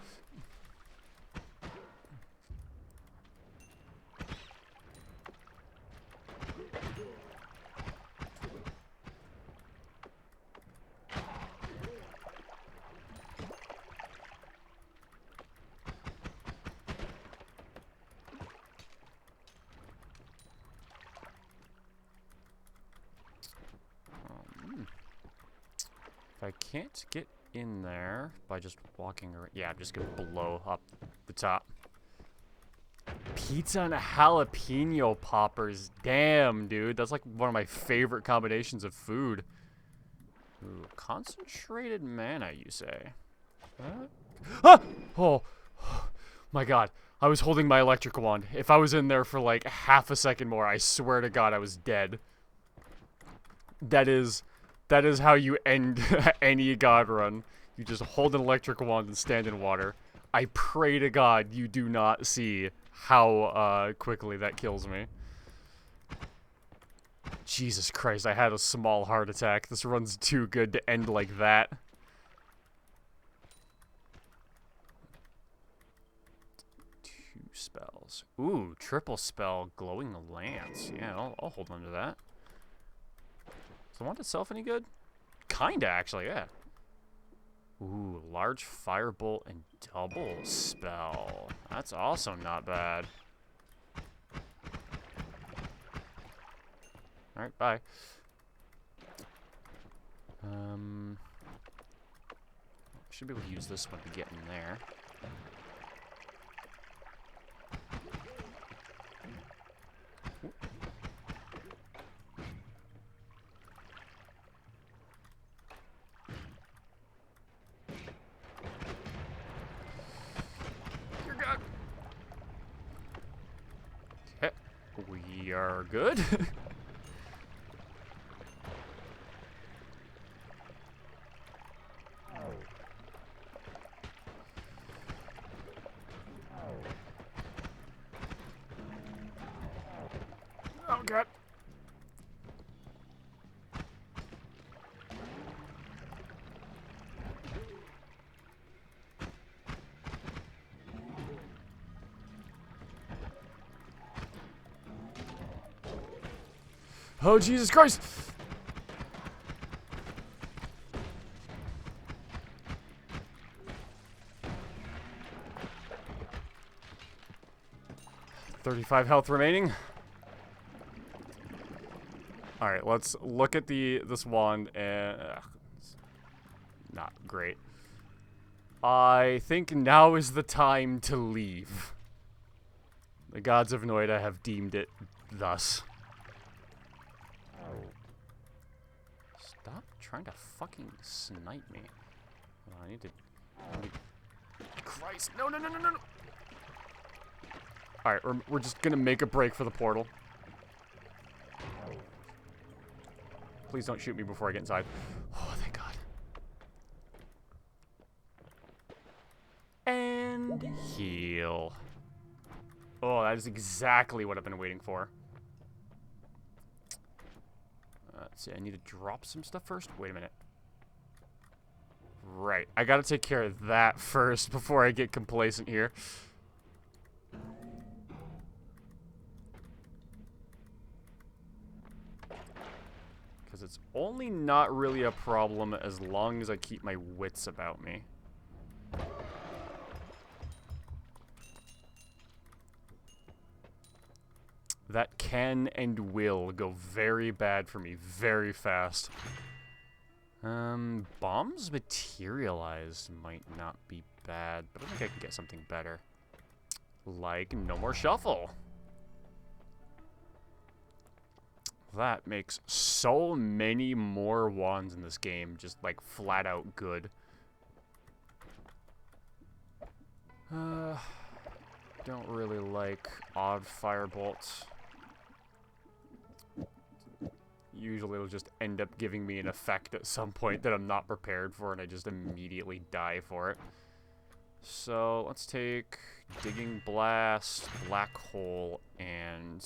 If I can't get in there by just walking around, yeah, I'm just gonna blow up the top. Pizza and jalapeno poppers. Damn, dude. That's like one of my favorite combinations of food. Ooh, concentrated mana, you say? Ah! Oh, my God. I was holding my electric wand. If I was in there for like half a second more, I swear to God I was dead. That is how you end any god run. You just hold an electric wand and stand in water. I pray to God you do not see how quickly that kills me. Jesus Christ, I had a small heart attack. This run's too good to end like that. Two spells. Ooh, triple spell, glowing lance. Yeah, I'll hold on to that. Is the wand itself any good? Kinda, actually, yeah. Ooh, large firebolt and double spell. That's also not bad. Alright, bye. Should be able to use this one to get in there. You're good. Okay, we are good. Oh god. Oh Jesus Christ! $35 health remaining. Alright, let's look at this wand and... not great. I think now is the time to leave. The gods of Noita have deemed it thus. Stop trying to fucking snipe me. Oh, I need to... Christ, no, no, no, no, no, no! Alright, we're just gonna make a break for the portal. Please don't shoot me before I get inside. Oh, thank God. And heal. Oh, that is exactly what I've been waiting for. Let's see, I need to drop some stuff first. Wait a minute. Right, I gotta take care of that first before I get complacent here. Because it's only not really a problem as long as I keep my wits about me. That can and will go very bad for me very fast. Bombs materialized might not be bad, but I think I can get something better. Like no more shuffle. That makes so many more wands in this game, just like flat out good. Don't really like odd firebolts. Usually it'll just end up giving me an effect at some point that I'm not prepared for, and I just immediately die for it. So let's take Digging Blast, Black Hole, and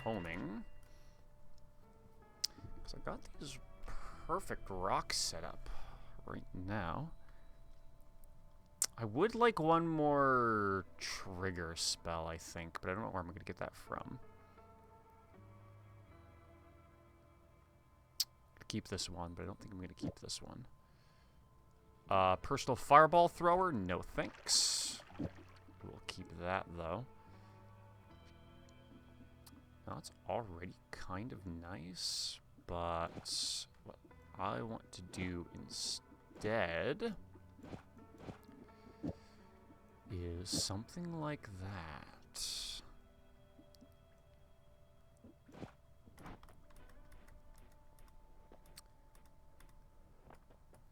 Homing. Because I got these perfect rocks set up right now. I would like one more trigger spell, I think, but I don't know where I'm going to get that from. Keep this one, but I don't think I'm going to keep this one. Personal Fireball Thrower, no thanks. We'll keep that, though. Now, it's already kind of nice, but what I want to do instead is something like that.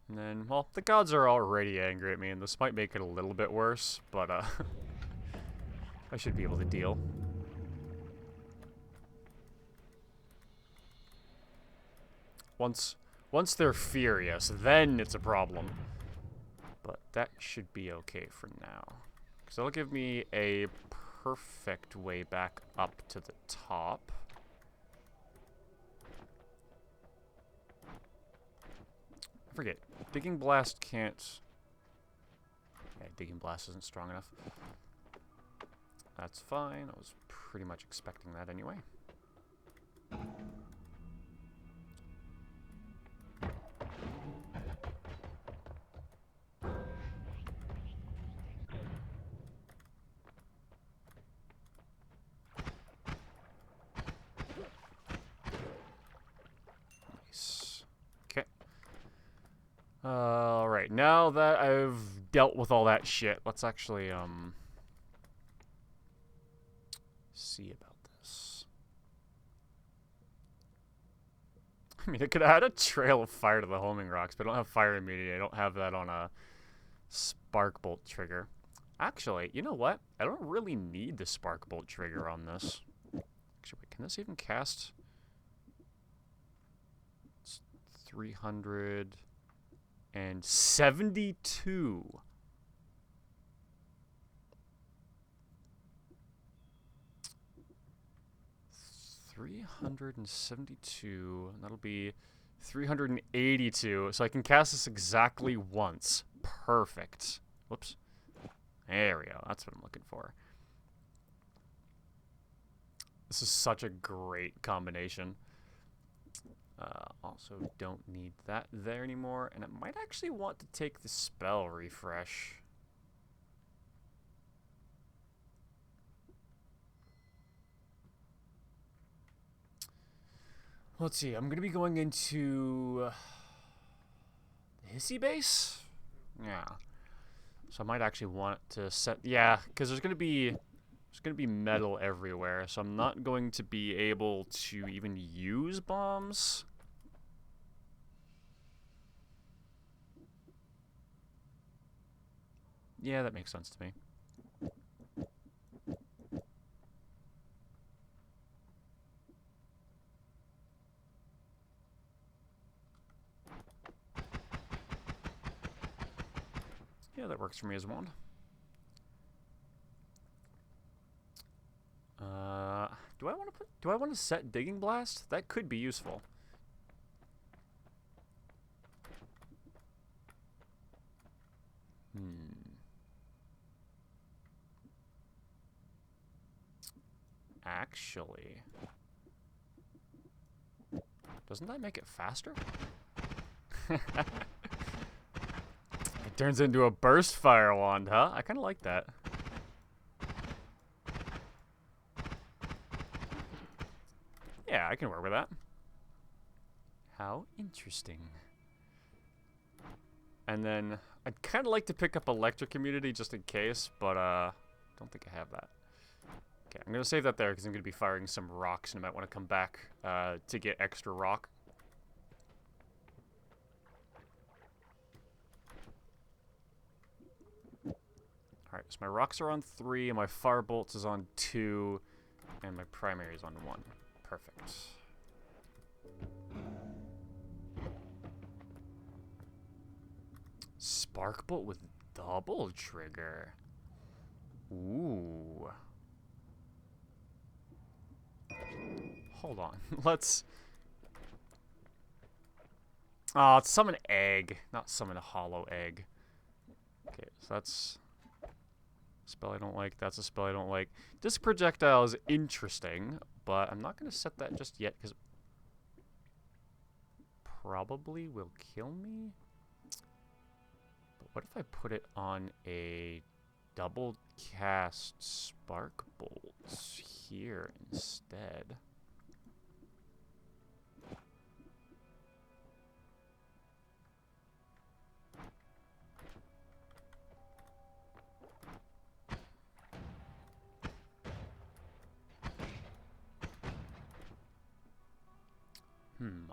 And then, well, the gods are already angry at me, and this might make it a little bit worse, but, I should be able to deal. Once they're furious, then it's a problem. But that should be okay for now. Because that'll give me a perfect way back up to the top. I forget. Digging Blast can't... Yeah, Digging Blast isn't strong enough. That's fine. I was pretty much expecting that anyway. Alright, now that I've dealt with all that shit, let's actually, see about this. I mean, it could add a trail of fire to the homing rocks, but I don't have fire immunity. I don't have that on a spark bolt trigger. Actually, you know what? I don't really need the spark bolt trigger on this. Actually, wait, can this even cast? It's 372. That'll be 382. So I can cast this exactly once. Perfect. Whoops. There we go. That's what I'm looking for. This is such a great combination. Also, don't need that there anymore. And I might actually want to take the spell refresh. Let's see. I'm going to be going into Hissy base? Yeah. So I might actually want to set... Yeah, because there's going to be metal everywhere, so I'm not going to be able to even use bombs. Yeah, that makes sense to me. Yeah, that works for me as a wand. Do I want to set Digging Blast? That could be useful. Actually, doesn't that make it faster? It turns into a burst fire wand, huh? I kind of like that. Yeah, I can work with that. How interesting. And then I'd kind of like to pick up Electric Immunity just in case, but don't think I have that. Okay, I'm going to save that there because I'm going to be firing some rocks and I might want to come back to get extra rock. Alright, so my rocks are on 3, and my fire bolts is on 2, and my primary is on 1. Perfect. Spark bolt with double trigger. Ooh. Hold on. Let's... let's summon egg, not summon a hollow egg. Okay, so that's... spell I don't like. That's a spell I don't like. Disc projectile is interesting, but I'm not going to set that just yet because probably will kill me. But what if I put it on a double cast spark bolts here instead?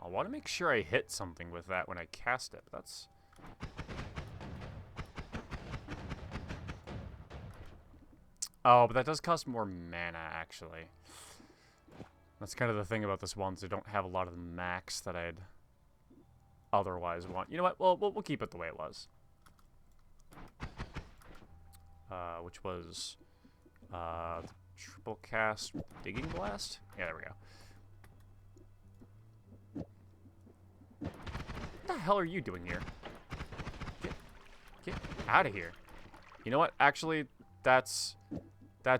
I want to make sure I hit something with that when I cast it. That's... Oh, but that does cost more mana, actually. That's kind of the thing about this one, is I don't have a lot of the max that I'd otherwise want. You know what? Well, we'll keep it the way it was. Which was... triple cast Digging Blast? Yeah, there we go. What the hell are you doing here? Get out of here. You know what? Actually, that's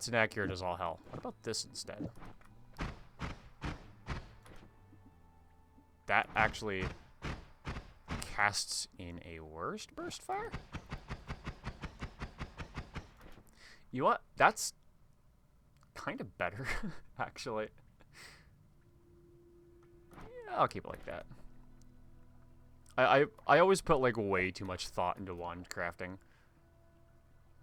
inaccurate as all hell. What about this instead? That actually casts in a worst burst fire? You know what? That's kind of better, actually. Yeah, I'll keep it like that. I always put like way too much thought into wand crafting.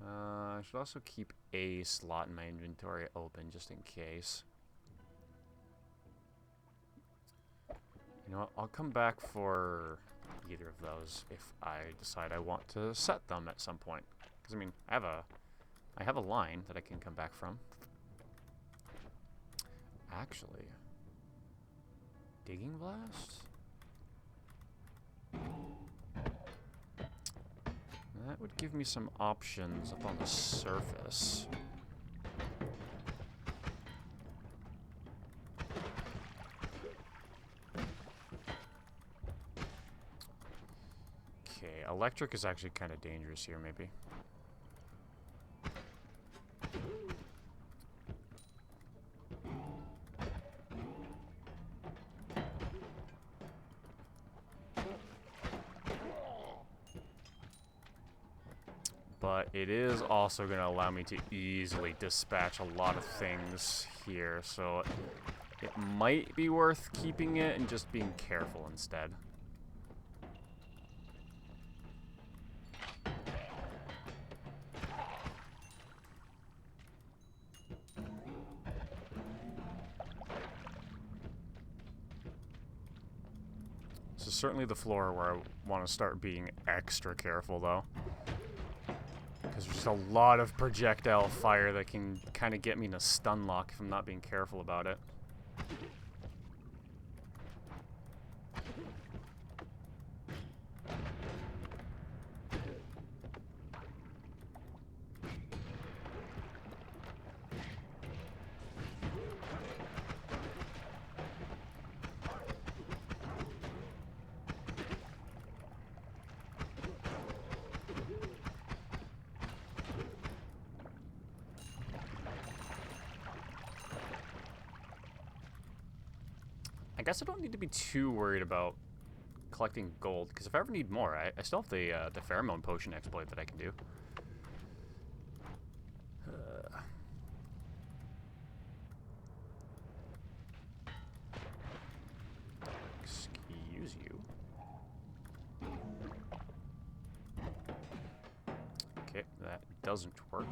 I should also keep a slot in my inventory open just in case. You know what? I'll come back for either of those if I decide I want to set them at some point. Because I mean, I have a line that I can come back from. Actually, digging blast. That would give me some options up on the surface. Okay, electric is actually kind of dangerous here, maybe. But it is also going to allow me to easily dispatch a lot of things here, so it might be worth keeping it and just being careful instead. This is certainly the floor where I want to start being extra careful, though. Because there's just a lot of projectile fire that can kind of get me in a stun lock if I'm not being careful about it. I guess I don't need to be too worried about collecting gold, because if I ever need more, I still have the pheromone potion exploit that I can do. Excuse you. Okay, that doesn't work.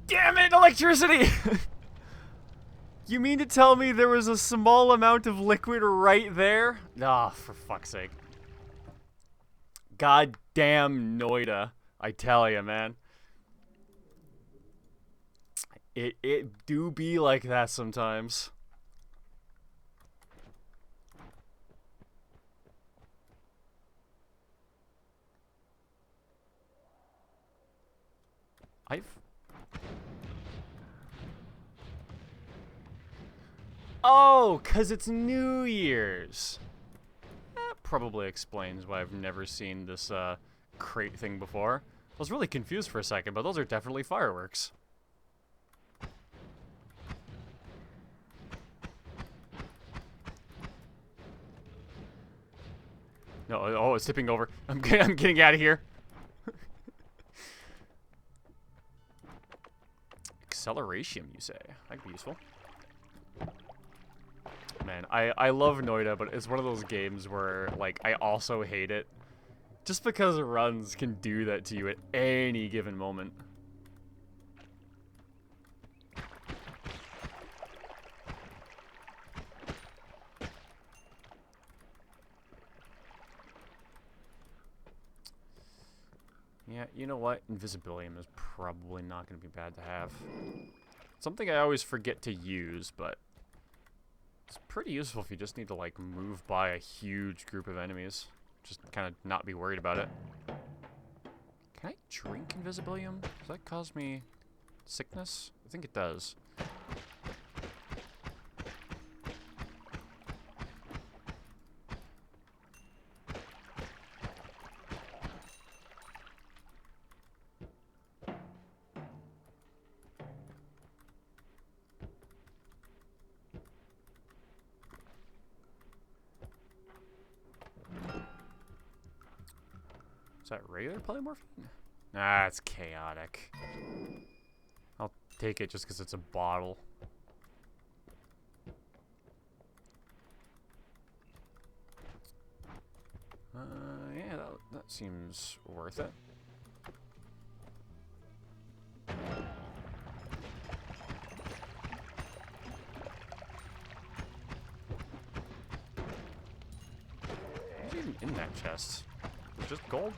Damn it, electricity! You mean to tell me there was a small amount of liquid right there? Ah, for fuck's sake. God damn Noita, I tell ya, man. It do be like that sometimes. Oh, 'cause it's New Year's. That probably explains why I've never seen this crate thing before. I was really confused for a second, but those are definitely fireworks. No, oh, it's tipping over. I'm getting out of here. Acceleration, you say? That could be useful. Man, I love Noita, but it's one of those games where, like, I also hate it. Just because runs can do that to you at any given moment. Yeah, you know what? Invisibilium is probably not going to be bad to have. Something I always forget to use, but it's pretty useful if you just need to, like, move by a huge group of enemies. Just kind of not be worried about it. Can I drink Invisibilium? Does that cause me sickness? I think it does. Is that regular polymorphine? Nah, it's chaotic. I'll take it just because it's a bottle. Yeah, that seems worth it. What's even in that chest? It's just gold?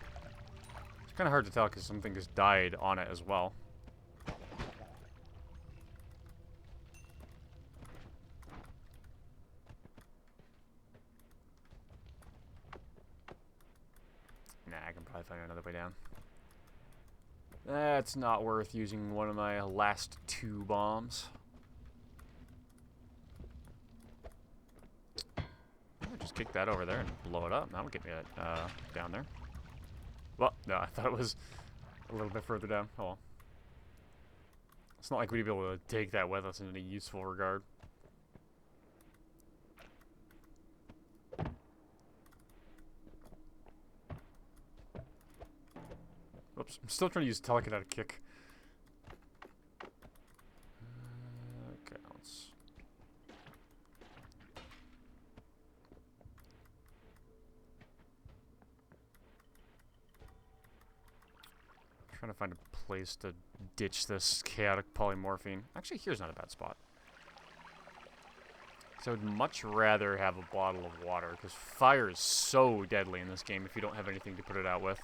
It's kind of hard to tell because something has died on it as well. Nah, I can probably find another way down. That's not worth using one of my last 2 bombs. I'll just kick that over there and blow it up. That'll get me down there. Well, no, I thought it was a little bit further down. Oh well. It's not like we'd be able to take that with us in any useful regard. Oops, I'm still trying to use telekinetic kick. Okay, let's... I'm trying to find a place to ditch this chaotic polymorphine. Actually, here's not a bad spot. So I'd much rather have a bottle of water, because fire is so deadly in this game if you don't have anything to put it out with.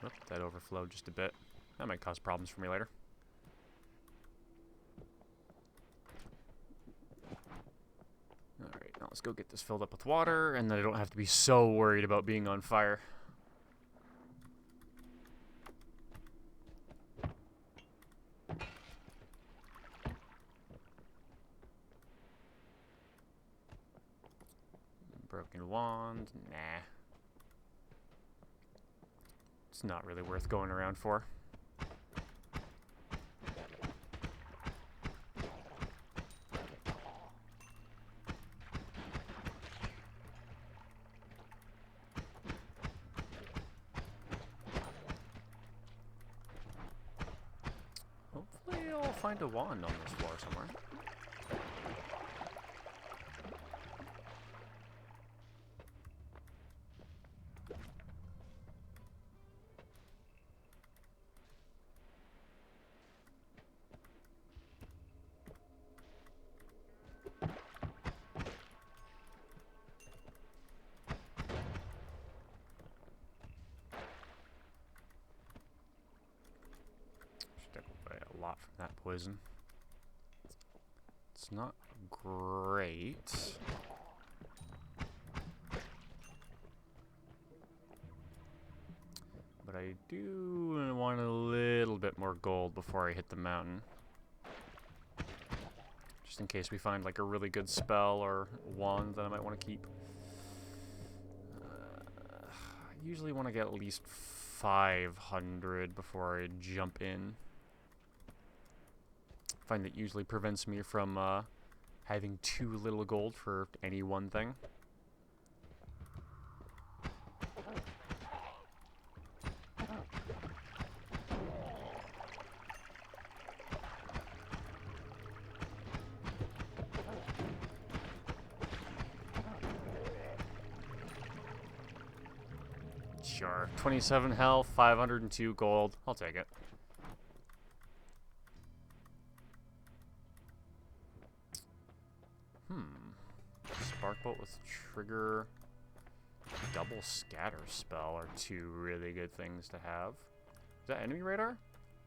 Oop, that overflowed just a bit. That might cause problems for me later. Alright, now let's go get this filled up with water, and then I don't have to be so worried about being on fire. Broken wand, nah. It's not really worth going around for. Hopefully I'll find a wand on this floor somewhere. A lot from that poison. It's not great. But I do want a little bit more gold before I hit the mountain. Just in case we find like a really good spell or wand that I might want to keep. I usually want to get at least 500 before I jump in. I find that usually prevents me from having too little gold for any one thing. Sure. 27 health, 502 gold. I'll take it. Sparkbolt with trigger, double scatter spell are 2 really good things to have. Is that enemy radar?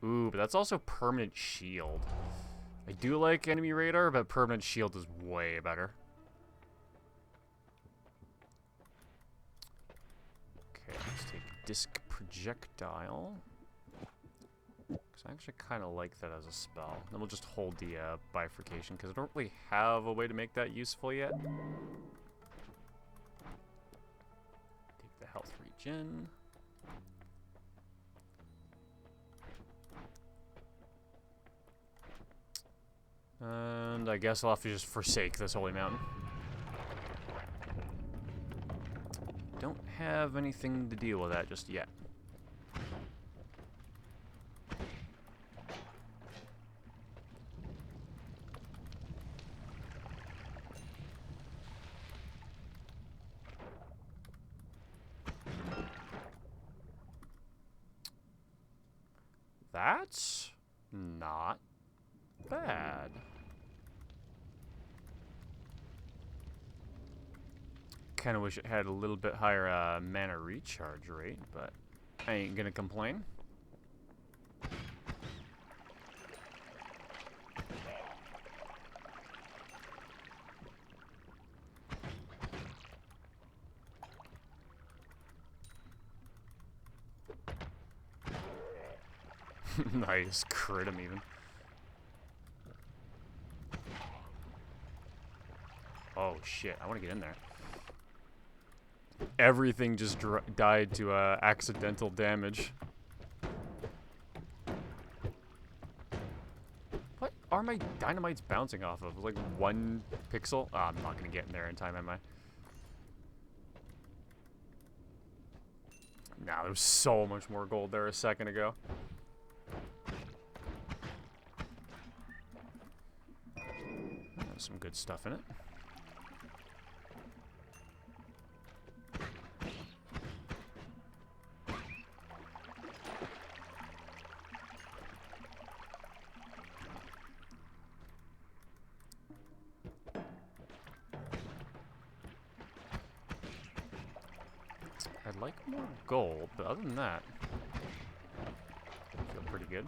Ooh, but that's also permanent shield. I do like enemy radar, but permanent shield is way better. Okay, let's take disc projectile. Because I actually kind of like that as a spell. Then we'll just hold the bifurcation, because I don't really have a way to make that useful yet. Take the health regen. And And I guess I'll have to just forsake this holy mountain. Don't have anything to deal with that just yet. That's not bad. Kind of wish it had a little bit higher mana recharge rate, but I ain't gonna complain. Nice, crit him even. Oh shit, I want to get in there. Everything just died to accidental damage. What are my dynamites bouncing off of? Like 1 pixel? Oh, I'm not going to get in there in time, am I? Nah, there was so much more gold there a second ago. There's some good stuff in it. I'd like more gold, but other than that, I feel pretty good.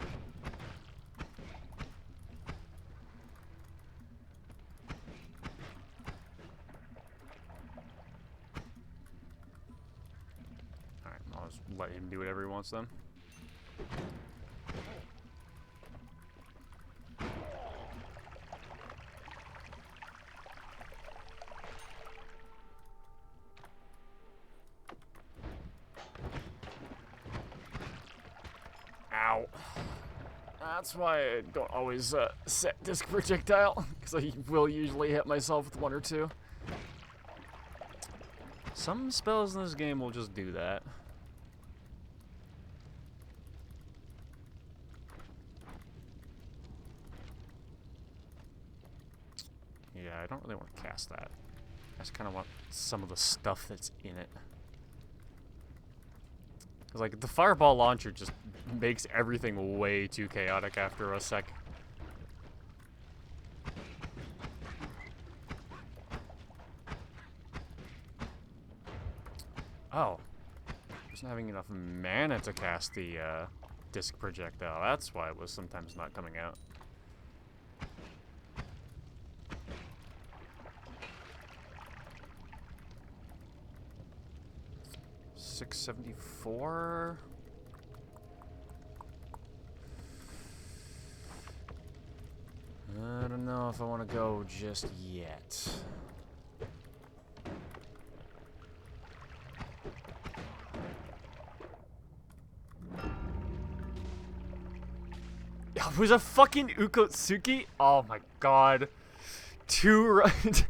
Alright, I'll just let him do whatever he wants then. Ow. That's why I don't always set disc projectile, because I will usually hit myself with 1 or 2. Some spells in this game will just do that. Yeah, I don't really want to cast that. I just kind of want some of the stuff that's in it. Because, like, the fireball launcher just makes everything way too chaotic after a sec. Oh. I wasn't having enough mana to cast the disc projectile. That's why it was sometimes not coming out. $674. I don't know if I want to go just yet. Was a fucking Ukotsuki? Oh my god. 2 right.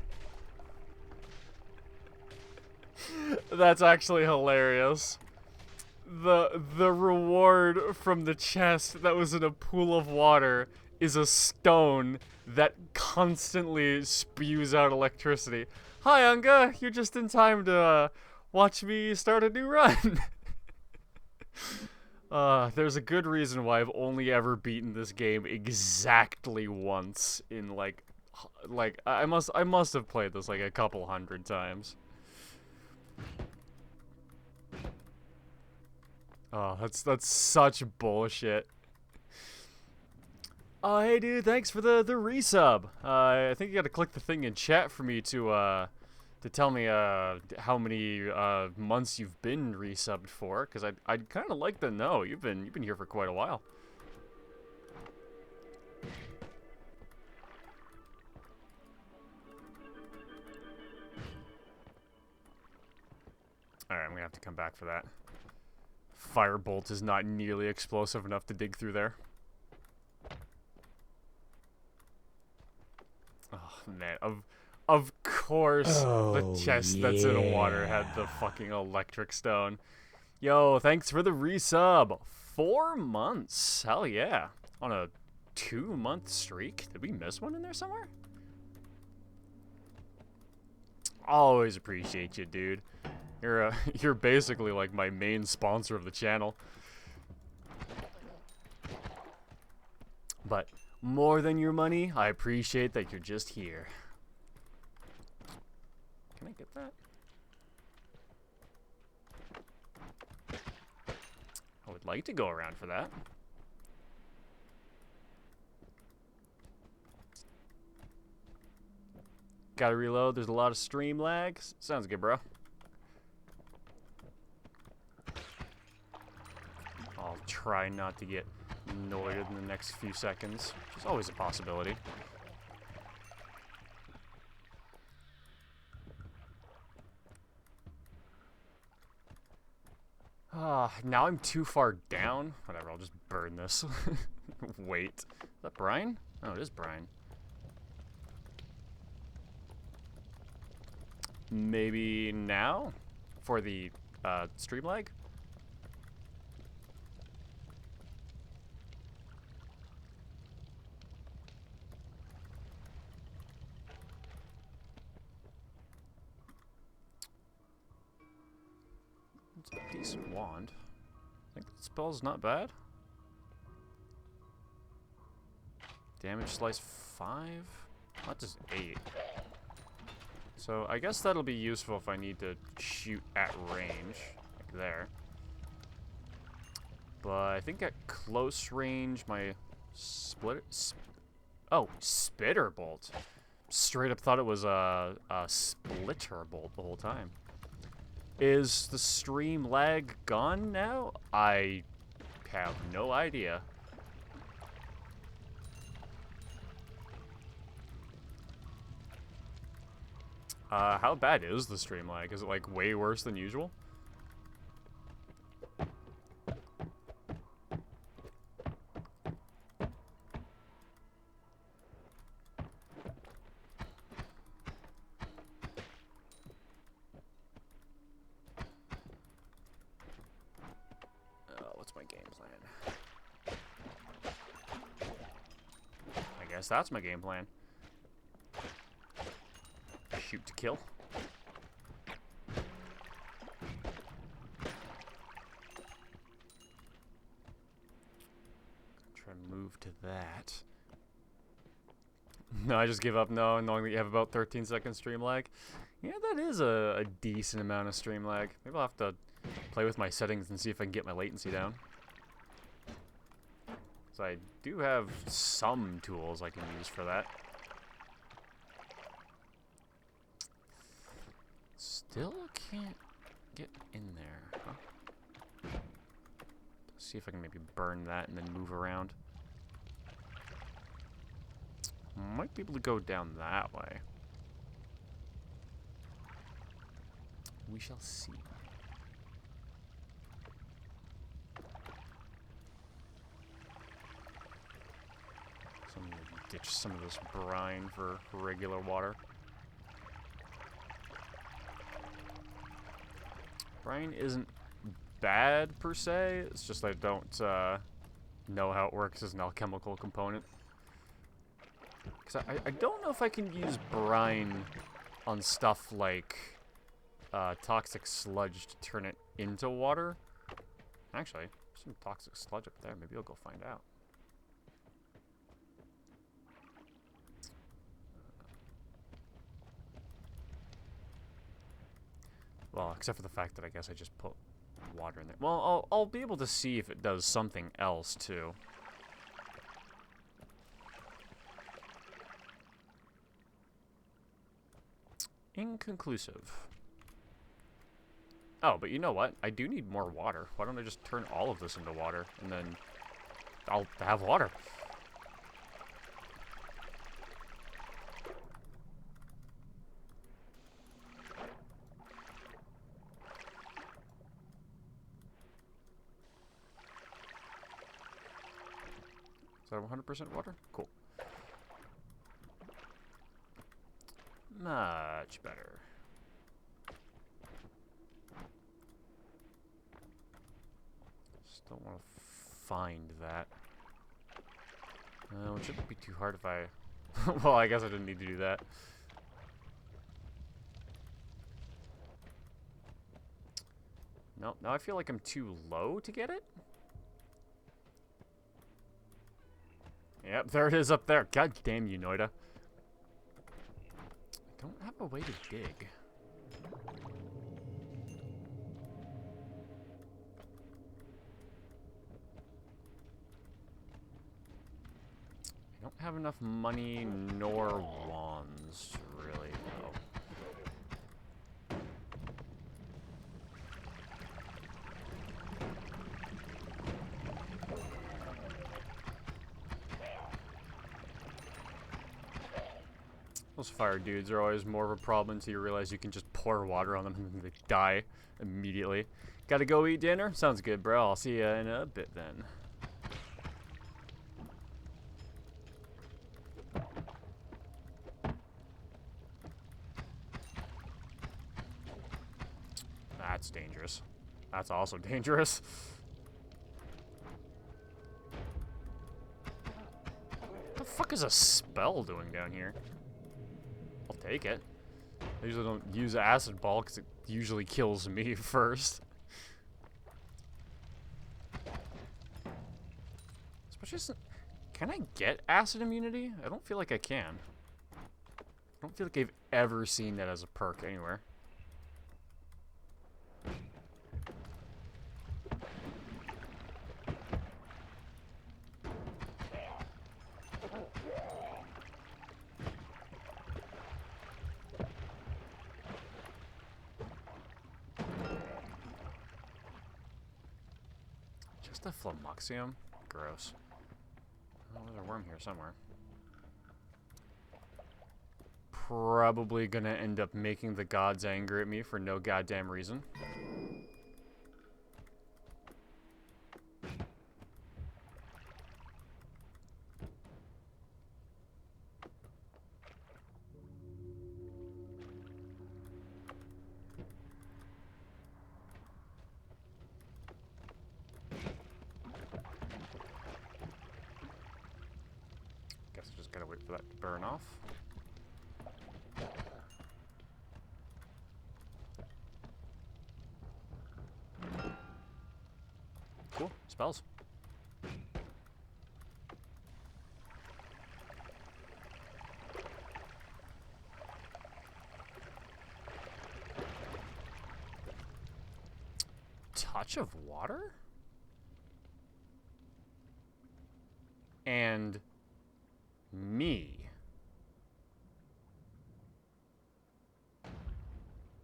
That's actually hilarious. The reward from the chest that was in a pool of water is a stone that constantly spews out electricity. Hi, Unga. You're just in time to watch me start a new run. There's a good reason why I've only ever beaten this game exactly once in like I must have played this like a couple hundred times. Oh, that's such bullshit. Oh, hey dude, thanks for the resub. I think you gotta click the thing in chat for me to tell me how many months you've been resubbed for, because I'd kind of like to know. You've been here for quite a while. Alright, I'm gonna have to come back for that. Firebolt is not nearly explosive enough to dig through there. man, of course the Oh, chest that's in water had the yeah. fucking electric stone. Yo, thanks for the resub. 4 months. Hell yeah. On a 2-month streak? Did we miss one in there somewhere? Always appreciate you, dude. You're you're basically like my main sponsor of the channel. But more than your money, I appreciate that you're just here. Can I get that? I would like to go around for that. Gotta reload. There's a lot of stream lag. Sounds good, bro. I'll try not to get noited in the next few seconds, which is always a possibility. Now I'm too far down. Whatever, I'll just burn this. Wait. Is that brine? Oh, it is brine. Maybe now? For the stream lag? It's a decent wand. I think the spell's not bad. Damage slice 5? Not just 8. So I guess that'll be useful if I need to shoot at range, like there. But I think at close range, my spitter bolt. Straight up thought it was a splitter bolt the whole time. Is the stream lag gone now? I have no idea. How bad is the stream lag? Is it like way worse than usual? What's my game plan? I guess that's my game plan. Shoot to kill. Try and move to that. No, I just give up knowing that you have about 13 seconds stream lag. Yeah, that is a decent amount of stream lag. Maybe I'll have to play with my settings and see if I can get my latency down. So I do have some tools I can use for that. Still can't get in there, huh? See if I can maybe burn that and then move around. Might be able to go down that way. We shall see. So I'm gonna ditch some of this brine for regular water. Brine isn't bad per se, it's just I don't know how it works as an alchemical component. Because I don't know if I can use brine on stuff like toxic sludge to turn it into water. Actually, there's some toxic sludge up there. Maybe I'll go find out. Well, except for the fact that I guess I just put water in there. Well, I'll be able to see if it does something else, too. Inconclusive. Oh, but you know what? I do need more water. Why don't I just turn all of this into water, and then I'll have water. Is that 100% water? Cool. Much better. Just don't want to find that. It shouldn't be too hard if I... well, I guess I didn't need to do that. Nope, now I feel like I'm too low to get it. Yep, there it is up there. God damn you, Noita. I don't have a way to dig. I don't have enough money nor wands, really, though. Those fire dudes are always more of a problem until you realize you can just pour water on them and they die immediately. Gotta go eat dinner? Sounds good, bro. I'll see you in a bit then. That's dangerous. That's also dangerous. What the fuck is a spell doing down here? I'll take it. I usually don't use acid ball because it usually kills me first. Especially since, can I get acid immunity? I don't feel like I can. I don't feel like I've ever seen that as a perk anywhere. Just a Flummoxium? Gross. Oh, there's a worm here somewhere. Probably gonna end up making the gods angry at me for no goddamn reason. Guess I just gotta wait for that to burn off. Cool. Spells. Touch of water? And me.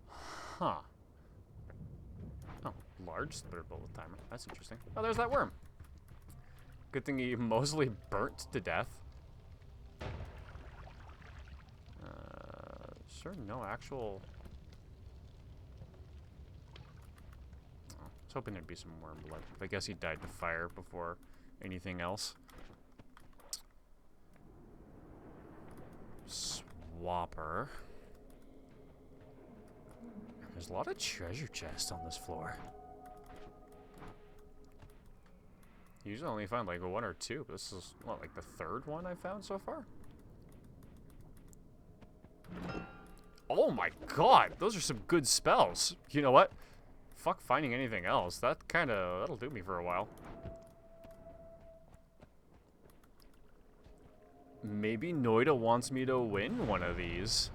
Huh. Oh, large splitter bullet timer. That's interesting. Oh, there's that worm. Good thing he mostly burnt to death. Sure, no actual... Oh, I was hoping there'd be some worm blood. But I guess he died to fire before anything else. Swapper. There's a lot of treasure chests on this floor. Usually only find like one or two, but this is, what, like the third one I've found so far? Oh my god, those are some good spells. You know what? Fuck finding anything else. That'll do me for a while. Maybe Noita wants me to win one of these.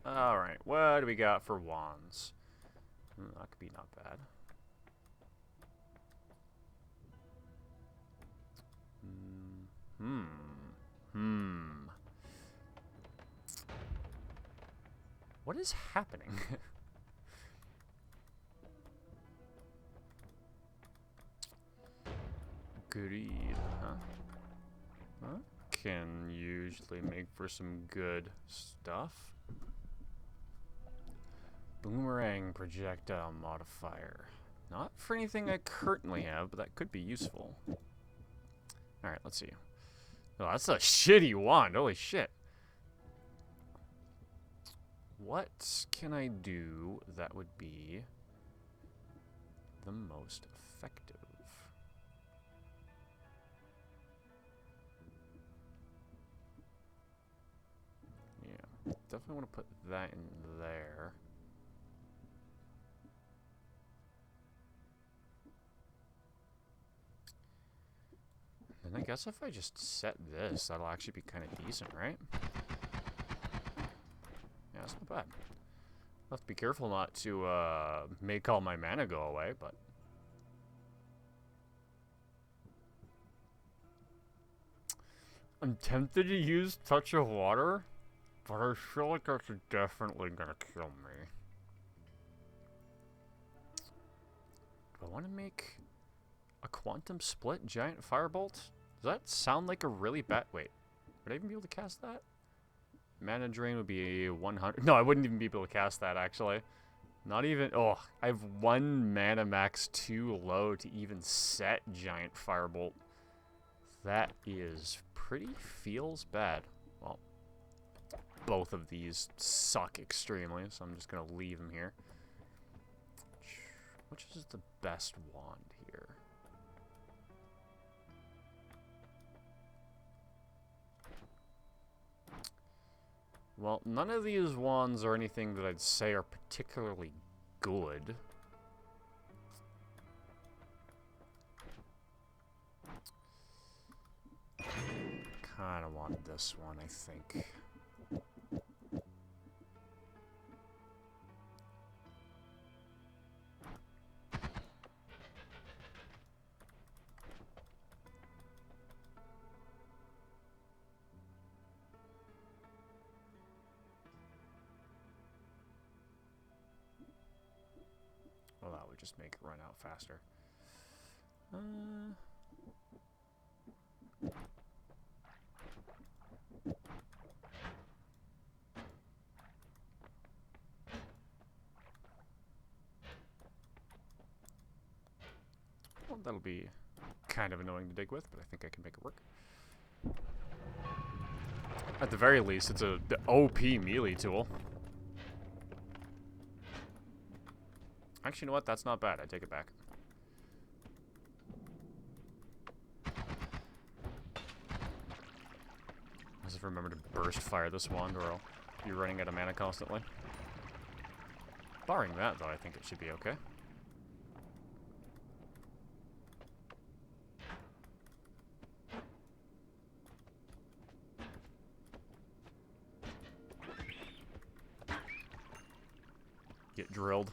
Alright, what do we got for wands? That could be not bad. What is happening? Greed, huh? That can usually make for some good stuff. Boomerang projectile modifier. Not for anything I currently have, but that could be useful. Alright, let's see. Oh, that's a shitty wand. Holy shit. What can I do that would be the most effective? Yeah, definitely want to put that in there. And I guess if I just set this, that'll actually be kind of decent, right? Yeah, that's not bad. I'll have to be careful not to make all my mana go away, but... I'm tempted to use Touch of Water, but I feel like that's definitely gonna kill me. Do I want to make a Quantum Split Giant Firebolt? Does that sound like a really bad... Wait, would I even be able to cast that? Mana Drain would be 100... No, I wouldn't even be able to cast that, actually. Not even... Oh, I have 1 mana max too low to even set Giant Firebolt. That is feels bad. Well, both of these suck extremely, so I'm just going to leave them here. Which is the best wand here? Well, none of these wands are anything that I'd say are particularly good. Kind of want this one, I think. Well, that would just make it run out faster. Well, that'll be kind of annoying to dig with, but I think I can make it work. At the very least, it's the OP melee tool. Actually, you know what? That's not bad. I take it back. Just remember to burst fire this wand, or I'll be running out of mana constantly. Barring that, though, I think it should be okay. Get drilled.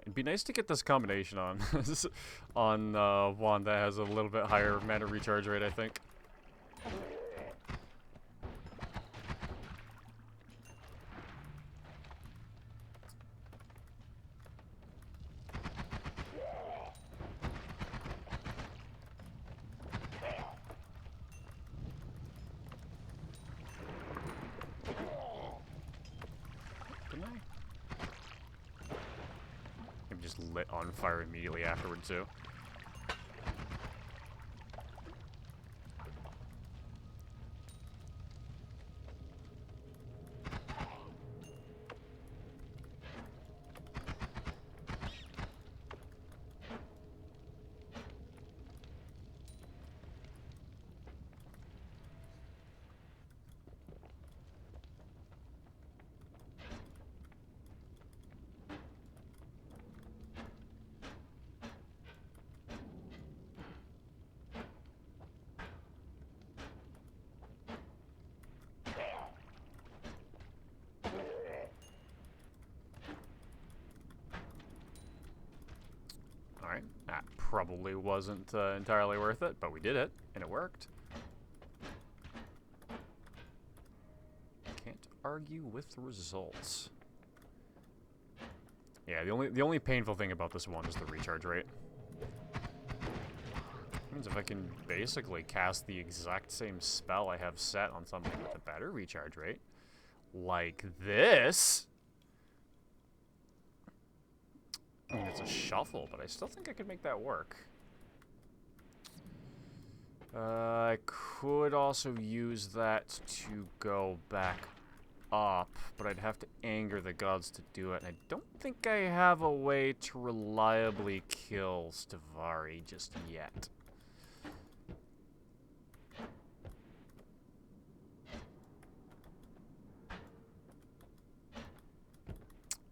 It'd be nice to get this combination on on one that has a little bit higher mana recharge rate, I think. Just lit on fire immediately afterward, too. That probably wasn't entirely worth it, but we did it, and it worked. Can't argue with the results. Yeah, the only painful thing about this one is the recharge rate. Means if I can basically cast the exact same spell I have set on something with a better recharge rate, like this. I mean, it's a shuffle, but I still think I could make that work. I could also use that to go back up, but I'd have to anger the gods to do it, and I don't think I have a way to reliably kill Stavari just yet.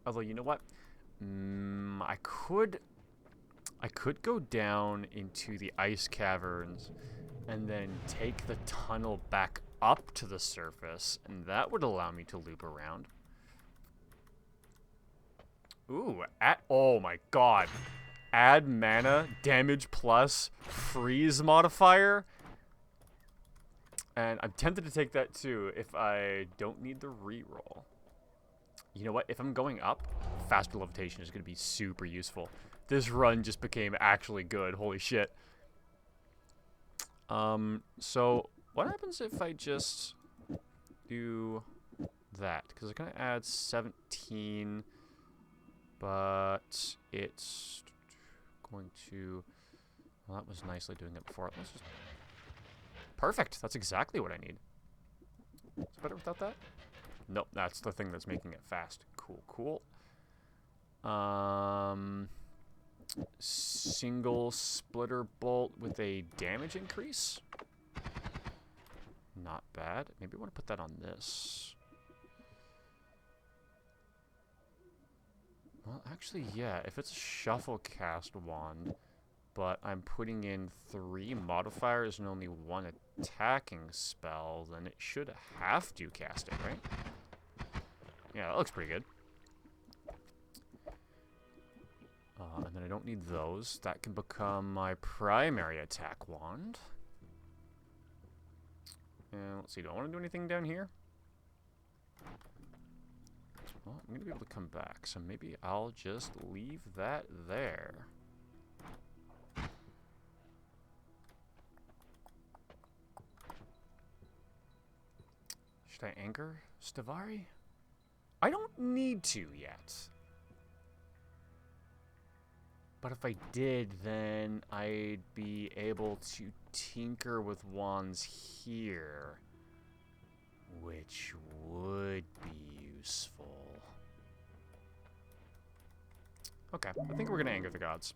Although, you know what? I could go down into the ice caverns and then take the tunnel back up to the surface, and that would allow me to loop around. Ooh, oh my god. Add mana, damage plus, freeze modifier. And I'm tempted to take that too if I don't need the reroll. You know what? If I'm going up, faster levitation is going to be super useful. This run just became actually good. Holy shit. So what happens if I just do that? Because it's going to add 17, but it's going to... Well, that was nicely doing it before. Let's just... Perfect. That's exactly what I need. It's better without that? Nope, that's the thing that's making it fast. Cool, cool. Single splitter bolt with a damage increase. Not bad. Maybe I want to put that on this. Well, actually, yeah. If it's a shuffle cast wand, but I'm putting in 3 modifiers and only 1 attacking spell, then it should have to cast it, right? Yeah, that looks pretty good. And then I don't need those. That can become my primary attack wand. And let's see, do I want to do anything down here? Well, I'm going to be able to come back, so maybe I'll just leave that there. Should I anchor Stavari? I don't need to yet. But if I did, then I'd be able to tinker with wands here, which would be useful. Okay, I think we're going to anger the gods.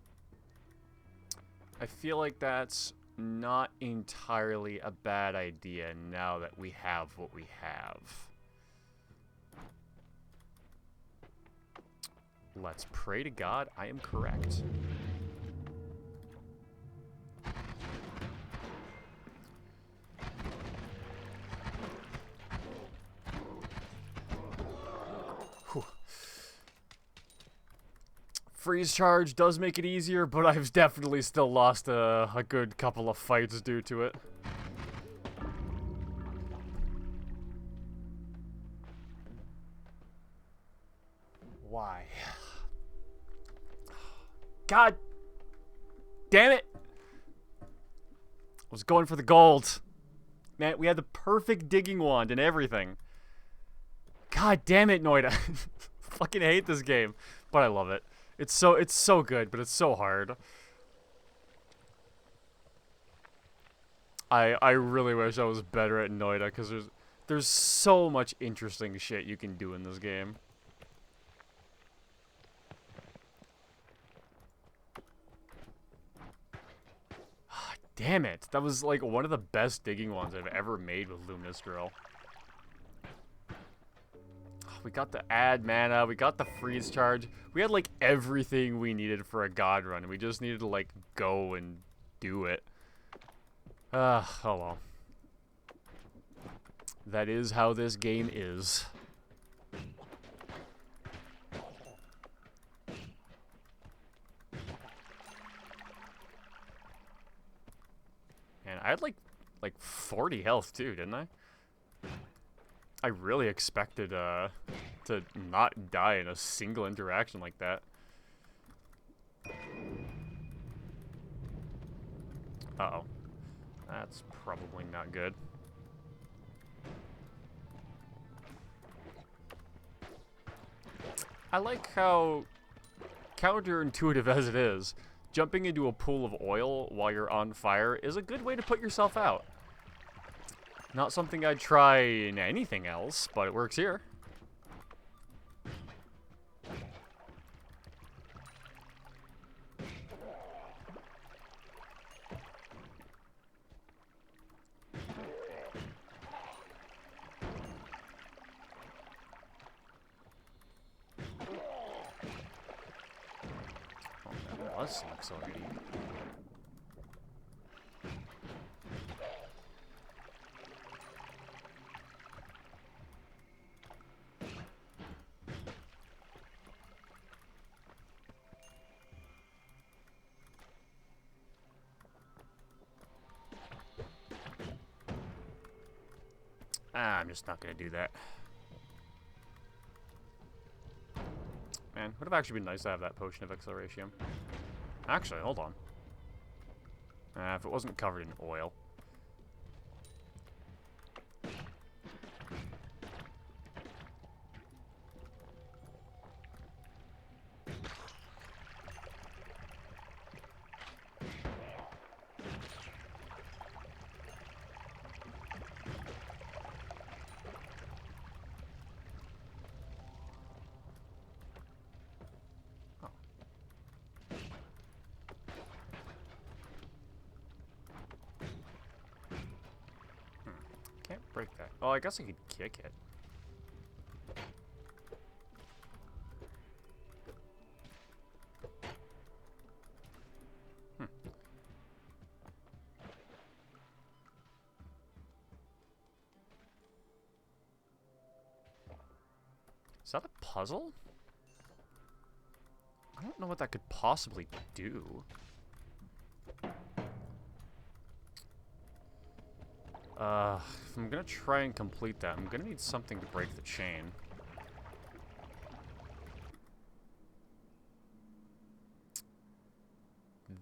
I feel like that's not entirely a bad idea now that we have what we have. Let's pray to God I am correct. Whew. Freeze charge does make it easier, but I've definitely still lost a good couple of fights due to it. Why? God damn it! I was going for the gold. Man, we had the perfect digging wand and everything. God damn it, Noita. Fucking hate this game, but I love it. It's so good, but it's so hard. I really wish I was better at Noita, because there's so much interesting shit you can do in this game. Damn it. That was like one of the best digging ones I've ever made with Luminous Drill. We got the add mana, we got the freeze charge. We had like everything we needed for a god run, and we just needed to like go and do it. Oh well. That is how this game is. man. I had like 40 health too, didn't I? I really expected to not die in a single interaction like that. Uh-oh. That's probably not good. I like how counterintuitive as it is, jumping into a pool of oil while you're on fire is a good way to put yourself out. Not something I'd try in anything else, but it works here. Oh, that was some accelerating. I'm just not going to do that. Man, would have actually been nice to have that potion of acceleration. Actually, hold on. If it wasn't covered in oil. Can't break that. Oh, I guess I could kick it. Is that a puzzle? I don't know what that could possibly do. If I'm gonna try and complete that, I'm gonna need something to break the chain.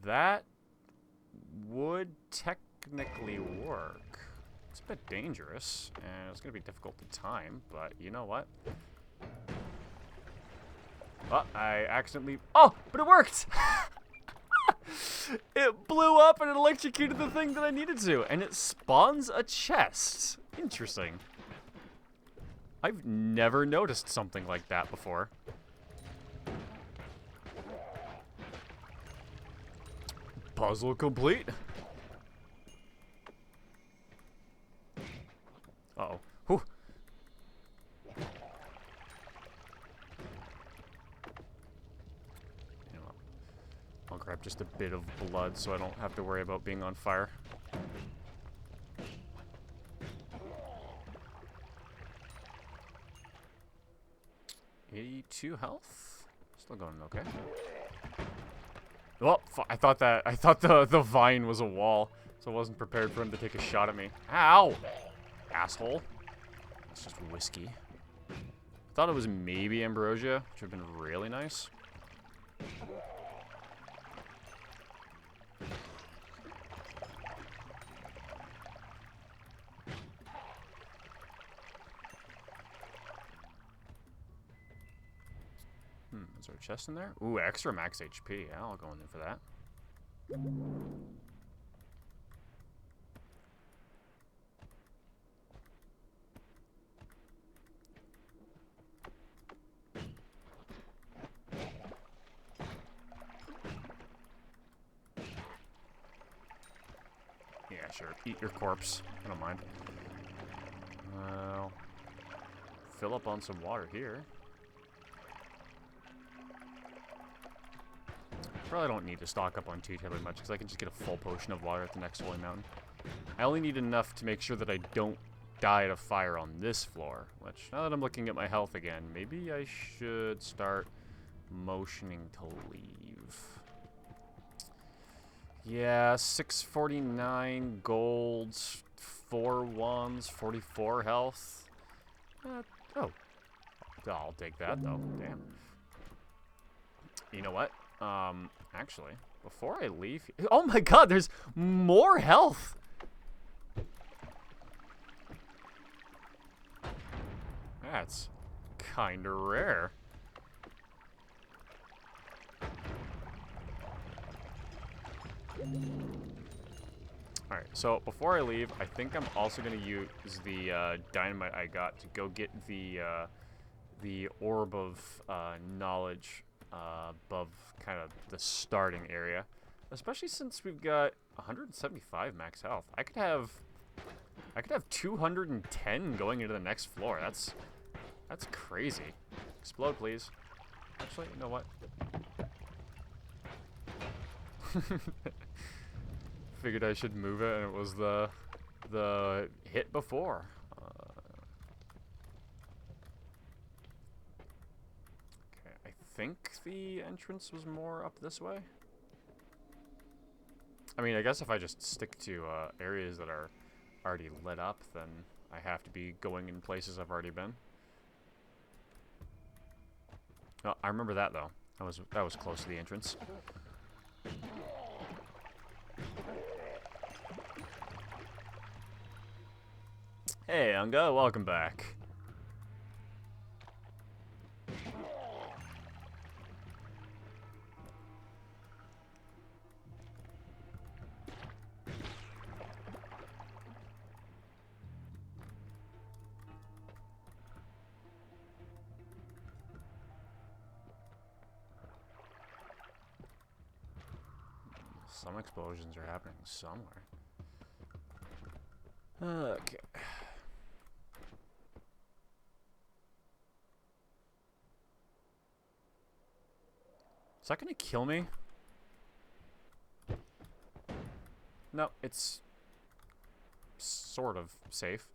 That would technically work. It's a bit dangerous, and it's gonna be difficult to time, but you know what? Oh, I accidentally... Oh, but it worked! It blew up and it electrocuted the thing that I needed to, and it spawns a chest. Interesting. I've never noticed something like that before. Puzzle complete. Uh-oh. Whew. I'll grab just a bit of blood so I don't have to worry about being on fire. $82 health? Still going okay. Oh, I thought the vine was a wall, so I wasn't prepared for him to take a shot at me. Ow! Asshole. It's just whiskey. I thought it was maybe ambrosia, which would have been really nice. Is there a chest in there? Ooh, extra max HP. Yeah, I'll go in there for that. Yeah, sure. Eat your corpse. I don't mind. Fill up on some water here. Probably don't need to stock up on too terribly much, because I can just get a full potion of water at the next holy mountain. I only need enough to make sure that I don't die of fire on this floor, which, now that I'm looking at my health again, maybe I should start motioning to leave. Yeah, 649 gold, 4 wands, 44 health. Oh, I'll take that though. Damn. You know what? Actually, before I leave, oh my God, there's more health. That's kinda rare. Alright, so before I leave, I think I'm also going to use the dynamite I got to go get the orb of knowledge above kind of the starting area. Especially since we've got 175 max health. I could have 210 going into the next floor. That's crazy. Explode, please. Actually, you know what? Figured I should move it, and it was the hit before. Okay, I think the entrance was more up this way. I mean, I guess if I just stick to areas that are already lit up, then I have to be going in places I've already been. Oh, I remember that though. That was close to the entrance. Hey, Unga, welcome back. Some explosions are happening somewhere. Okay. Is that gonna kill me? No, it's sort of safe.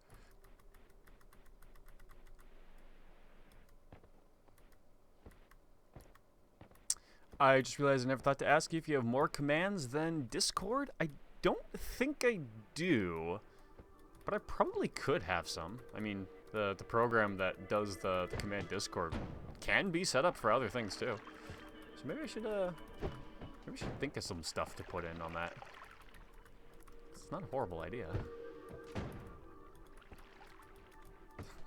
I just realized I never thought to ask you if you have more commands than Discord. I don't think I do, but I probably could have some. I mean, the program that does the command Discord can be set up for other things too. So maybe I should think of some stuff to put in on that. It's not a horrible idea.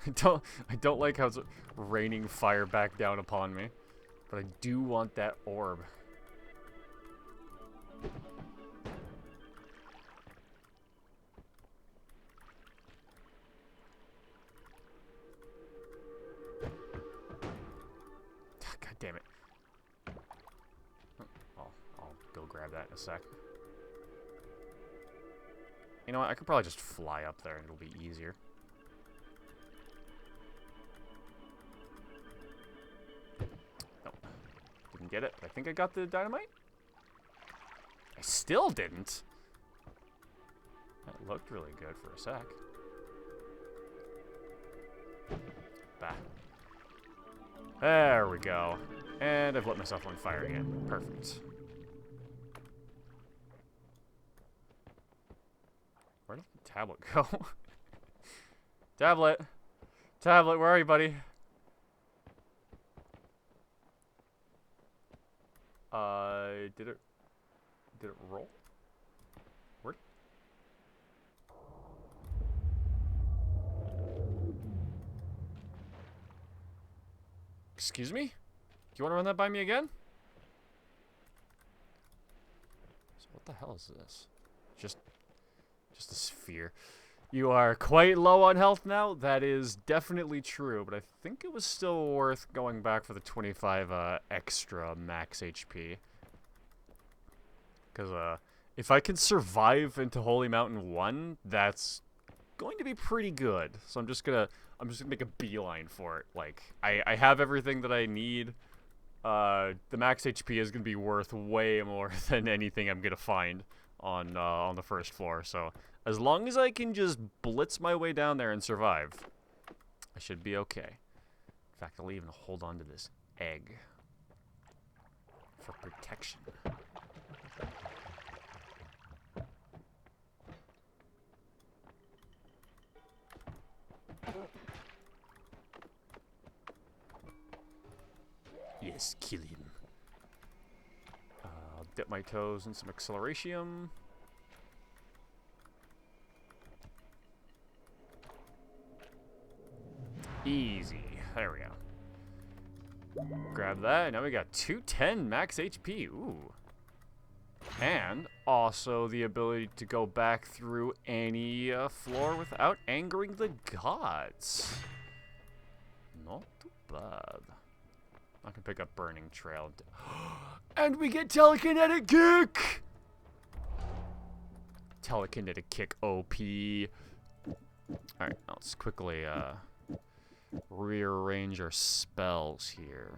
I don't like how it's raining fire back down upon me. But I do want that orb. God damn it. Oh, I'll go grab that in a sec. You know what? I could probably just fly up there and it'll be easier. Didn't get it. I think I got the dynamite. I still didn't. That looked really good for a sec. Bah. There we go. And I've lit myself on fire again. Perfect. Where did the tablet go? Tablet! Tablet, where are you, buddy? Did it roll? Where? Excuse me? Do you want to run that by me again? So what the hell is this? Just a sphere. You are quite low on health now. That is definitely true, but I think it was still worth going back for the 25 extra max HP. Because if I can survive into Holy Mountain 1, that's going to be pretty good. So I'm just gonna make a beeline for it. Like I have everything that I need. The max HP is gonna be worth way more than anything I'm gonna find on the first floor. So as long as I can just blitz my way down there and survive, I should be okay. In fact, I'll even hold on to this egg for protection. Yes, kill him. I'll dip my toes in some acceleration. Easy. There we go. Grab that. Now we got 210 max HP. Ooh. And also the ability to go back through any floor without angering the gods. Not too bad. I can pick up Burning Trail. And we get Telekinetic Kick! Telekinetic Kick OP. Alright, let's quickly rearrange our spells here.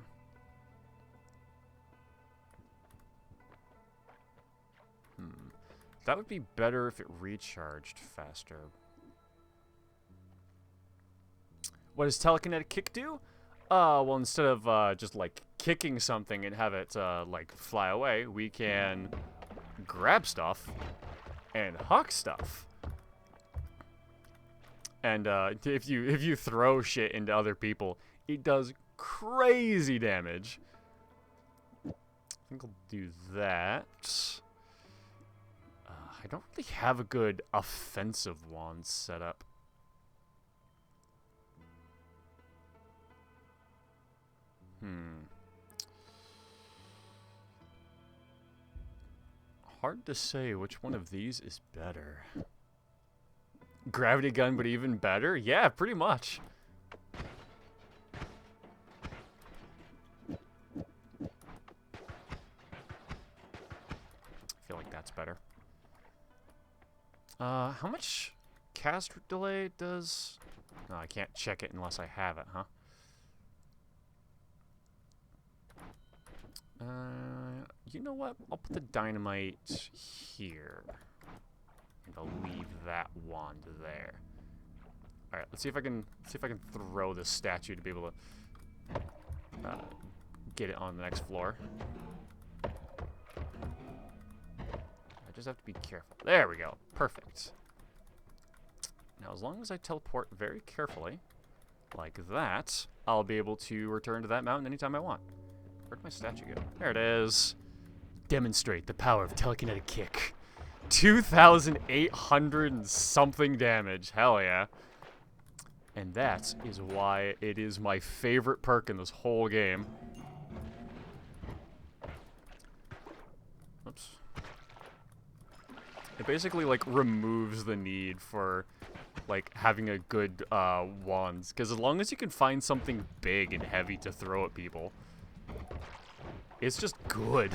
That would be better if it recharged faster. What does Telekinetic Kick do? Well, instead of just like kicking something and have it like fly away, we can grab stuff and huck stuff. And if you throw shit into other people, it does crazy damage. I think I'll do that. I don't really have a good offensive wand set up. Hard to say which one of these is better. Gravity gun, but even better? Yeah, pretty much. I feel like that's better. How much cast delay does... No, I can't check it unless I have it, huh? You know what? I'll put the dynamite here. And I'll leave that wand there. Alright, let's see if I can throw this statue to be able to get it on the next floor. I just have to be careful. There we go. Perfect. Now, as long as I teleport very carefully, like that, I'll be able to return to that mountain anytime I want. Where'd my statue go? There it is. Demonstrate the power of Telekinetic Kick. 2,800 and something damage. Hell yeah. And that is why it is my favorite perk in this whole game. Oops. It basically, like, removes the need for, like, having a good wands. Because as long as you can find something big and heavy to throw at people, it's just good.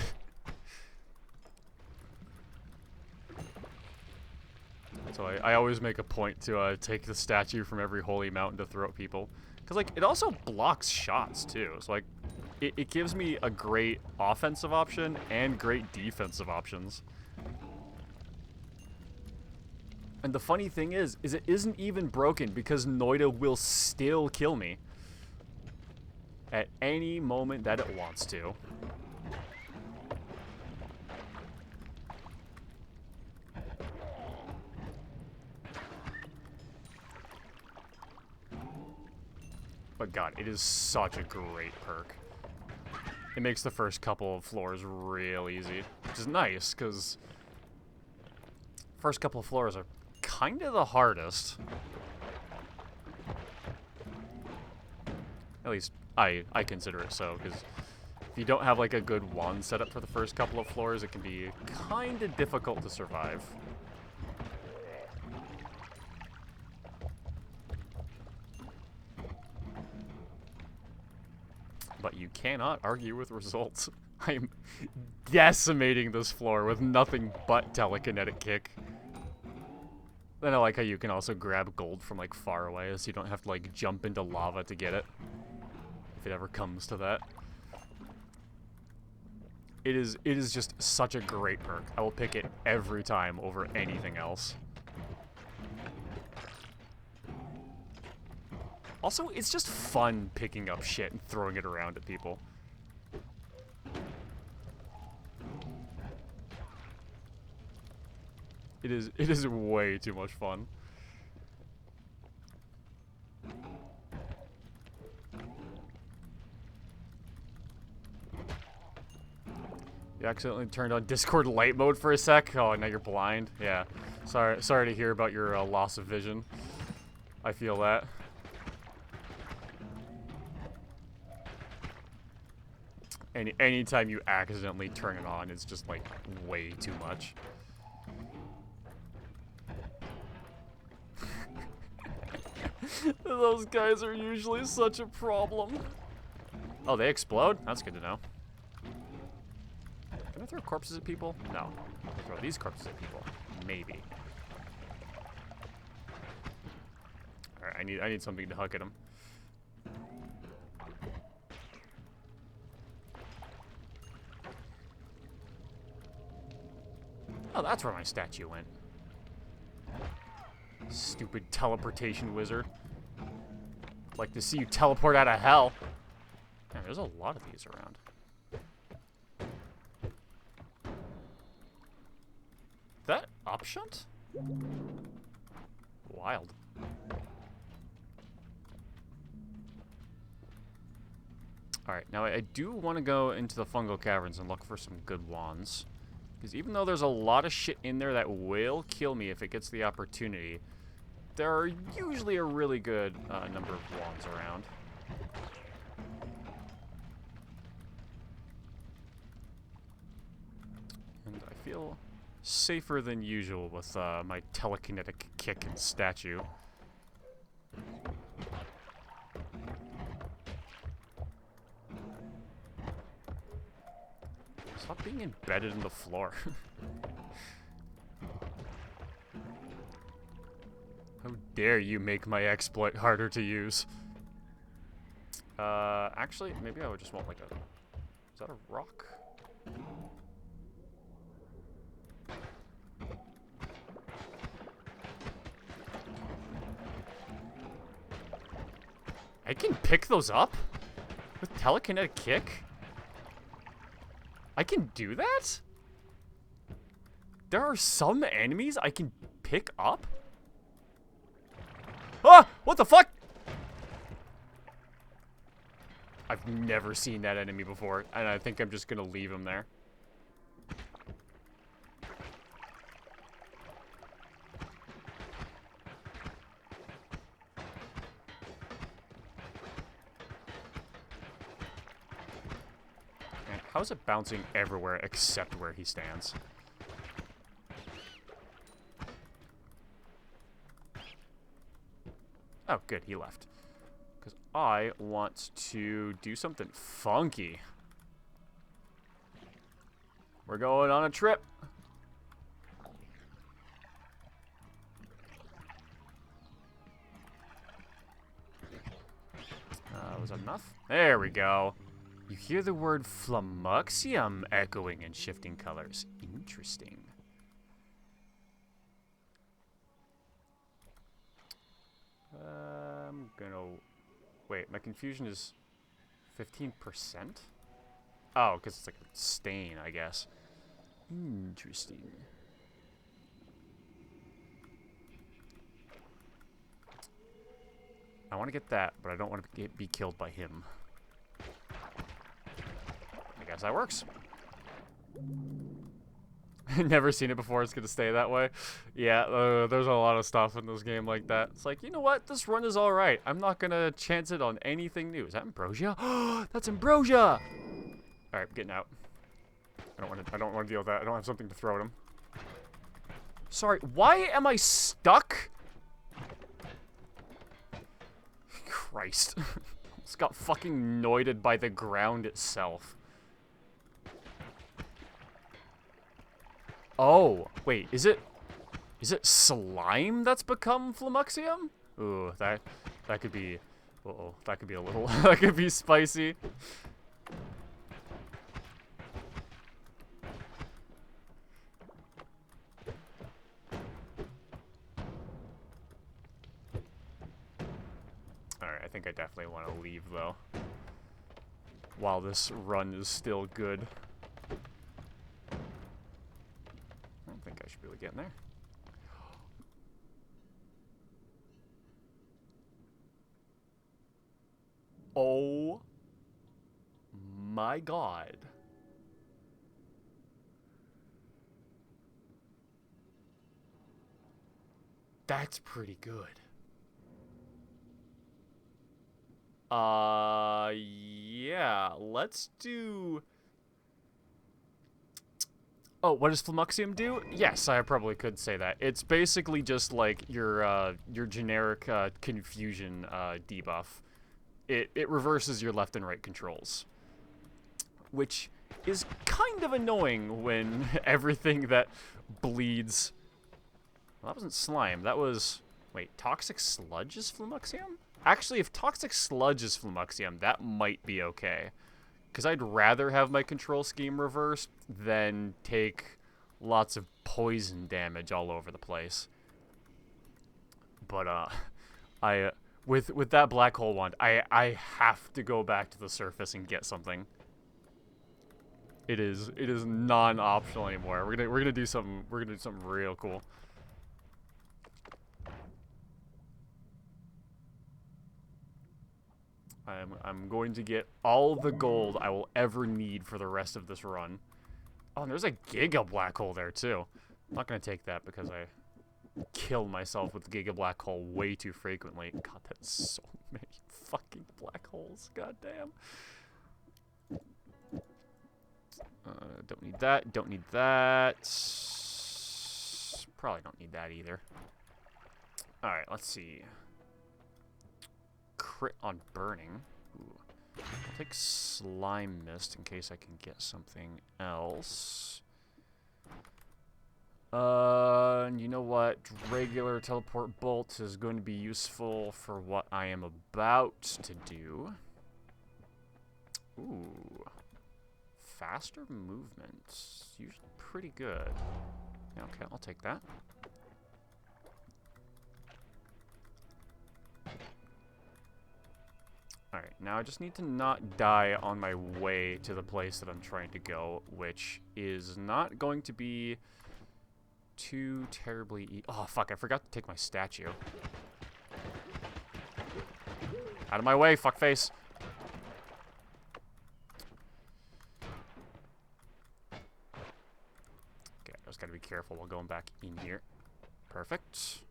So I always make a point to take the statue from every holy mountain to throw at people. Because, like, it also blocks shots, too. So, like, it gives me a great offensive option and great defensive options. And the funny thing is it isn't even broken because Noita will still kill me at any moment that it wants to. But God, it is such a great perk. It makes the first couple of floors real easy, which is nice, because first couple of floors are kind of the hardest. At least I consider it so, because if you don't have like a good wand set up for the first couple of floors, it can be kind of difficult to survive. But you cannot argue with results. I am decimating this floor with nothing but Telekinetic Kick. Then I like how you can also grab gold from like far away, so you don't have to like jump into lava to get it. If it ever comes to that. It is just such a great perk. I will pick it every time over anything else. Also, it's just fun picking up shit and throwing it around at people. It is way too much fun. accidentally turned on Discord light mode for a sec. Oh, now you're blind. Yeah. Sorry to hear about your loss of vision. I feel that. Anytime you accidentally turn it on, it's just like way too much. Those guys are usually such a problem. Oh, they explode? That's good to know. Can I throw corpses at people? No. I can throw these corpses at people. Maybe. Alright, I need something to huck at them. Oh, that's where my statue went. Stupid teleportation wizard. Like to see you teleport out of hell. Man, there's a lot of these around. That upshunt? Wild. Alright, now I do want to go into the fungal caverns and look for some good wands. Because even though there's a lot of shit in there that will kill me if it gets the opportunity, there are usually a really good number of wands around. And I feel safer than usual with my telekinetic kick and statue. Stop being embedded in the floor. How dare you make my exploit harder to use? Actually, maybe I would just want like a... Is that a rock? I can pick those up? With telekinetic kick? I can do that? There are some enemies I can pick up? Ah! What the fuck? I've never seen that enemy before, and I think I'm just gonna leave him there. Man, how is it bouncing everywhere except where he stands? Oh, good, he left. Because I want to do something funky. We're going on a trip. Was that enough? There we go. You hear the word flummoxium echoing in shifting colors. Interesting. I'm gonna... Wait, my confusion is 15%? Oh, because it's like a stain, I guess. Interesting. I want to get that, but I don't want to be killed by him. I guess that works. Never seen it before, it's gonna stay that way. Yeah, there's a lot of stuff in this game like that. It's like, you know what? This run is alright. I'm not gonna chance it on anything new. Is that ambrosia? That's ambrosia! Alright, I'm getting out. I don't want to deal with that. I don't have something to throw at him. Sorry, why am I stuck? Christ. It's got fucking noited by the ground itself. Oh, wait, is it slime that's become flummoxium? Ooh, that could be, uh-oh, that could be a little, that could be spicy. Alright, I think I definitely want to leave, though. While this run is still good. I don't think I should be able to get in there. Oh my god. That's pretty good. Yeah, let's do... Oh, what does Flumoxium do? Yes, I probably could say that. It's basically just like your generic confusion debuff. It reverses your left and right controls, which is kind of annoying when everything that bleeds... Well, that wasn't slime. That was... Wait, Toxic Sludge is Flumoxium? Actually, if Toxic Sludge is Flumoxium, that might be okay. Because I'd rather have my control scheme reversed than take lots of poison damage all over the place. But, with that black hole wand, I have to go back to the surface and get something. It is non-optional anymore. We're gonna do something real cool. I'm going to get all the gold I will ever need for the rest of this run. Oh, and there's a Giga Black Hole there, too. I'm not going to take that because I kill myself with Giga Black Hole way too frequently. God, that's so many fucking black holes. God damn. Don't need that. Don't need that. Probably don't need that either. Alright, let's see. Crit on burning. Ooh. I'll take slime mist in case I can get something else. And you know what? Regular teleport bolt is going to be useful for what I am about to do. Ooh. Faster movement. Usually pretty good. Yeah, okay, I'll take that. Alright, now I just need to not die on my way to the place that I'm trying to go, which is not going to be too terribly oh, fuck, I forgot to take my statue. Out of my way, fuckface. Okay, I just gotta be careful while going back in here. Perfect.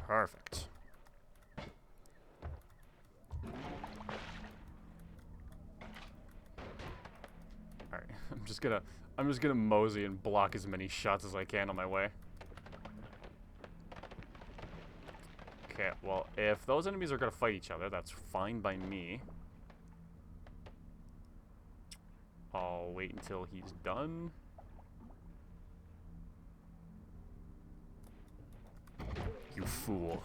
Perfect. Alright, I'm just gonna mosey and block as many shots as I can on my way. Okay, well, if those enemies are gonna fight each other, that's fine by me. I'll wait until he's done. You fool.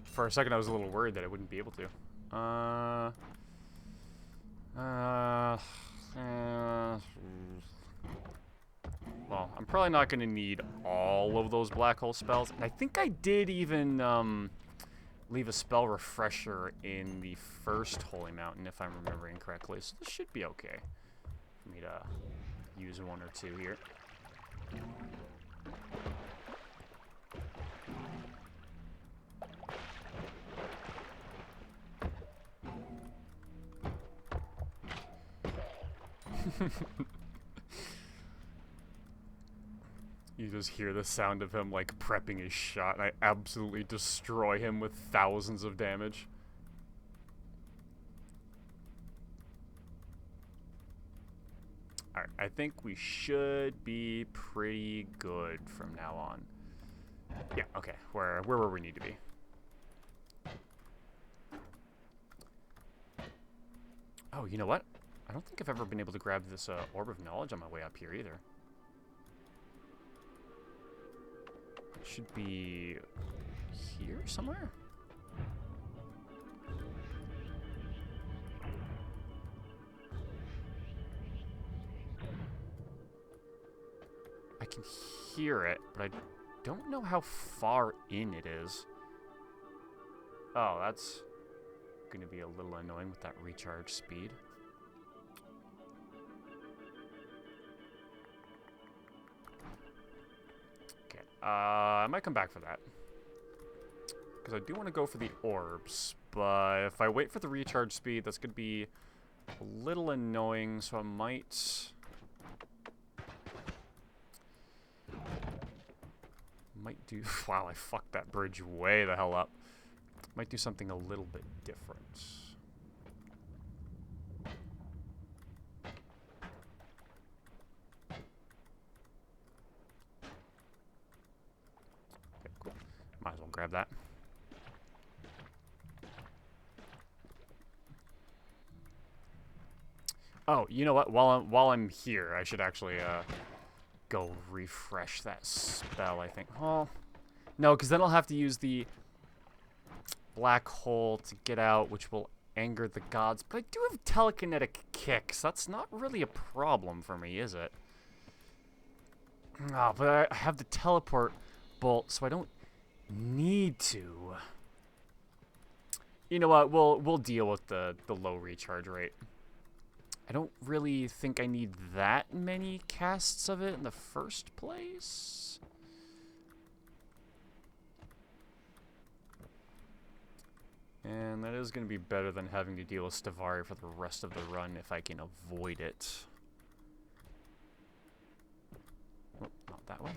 For a second, I was a little worried that I wouldn't be able to. Well, I'm probably not going to need all of those black hole spells. And I think I did even leave a spell refresher in the first Holy Mountain, if I'm remembering correctly. So this should be okay for me to use one or two here. You just hear the sound of him, like, prepping his shot, and I absolutely destroy him with thousands of damage. Alright, I think we should be pretty good from now on. Yeah, okay, where we need to be. Oh, you know what? I don't think I've ever been able to grab this Orb of Knowledge on my way up here either. It should be here somewhere? I can hear it, but I don't know how far in it is. Oh, that's going to be a little annoying with that recharge speed. Okay, I might come back for that. Because I do want to go for the orbs, but if I wait for the recharge speed, that's going to be a little annoying, so I might do... Wow, I fucked that bridge way the hell up. Might do something a little bit different. Okay, cool. Might as well grab that. Oh, you know what? While I'm here, I should actually go refresh that spell, I think. Oh, no, because then I'll have to use the black hole to get out, which will anger the gods. But I do have telekinetic kicks. That's not really a problem for me, is it? Oh, but I have the teleport bolt, so I don't need to. You know what? We'll deal with the low recharge rate. I don't really think I need that many casts of it in the first place. And that is going to be better than having to deal with Stavari for the rest of the run if I can avoid it. Oh, not that way.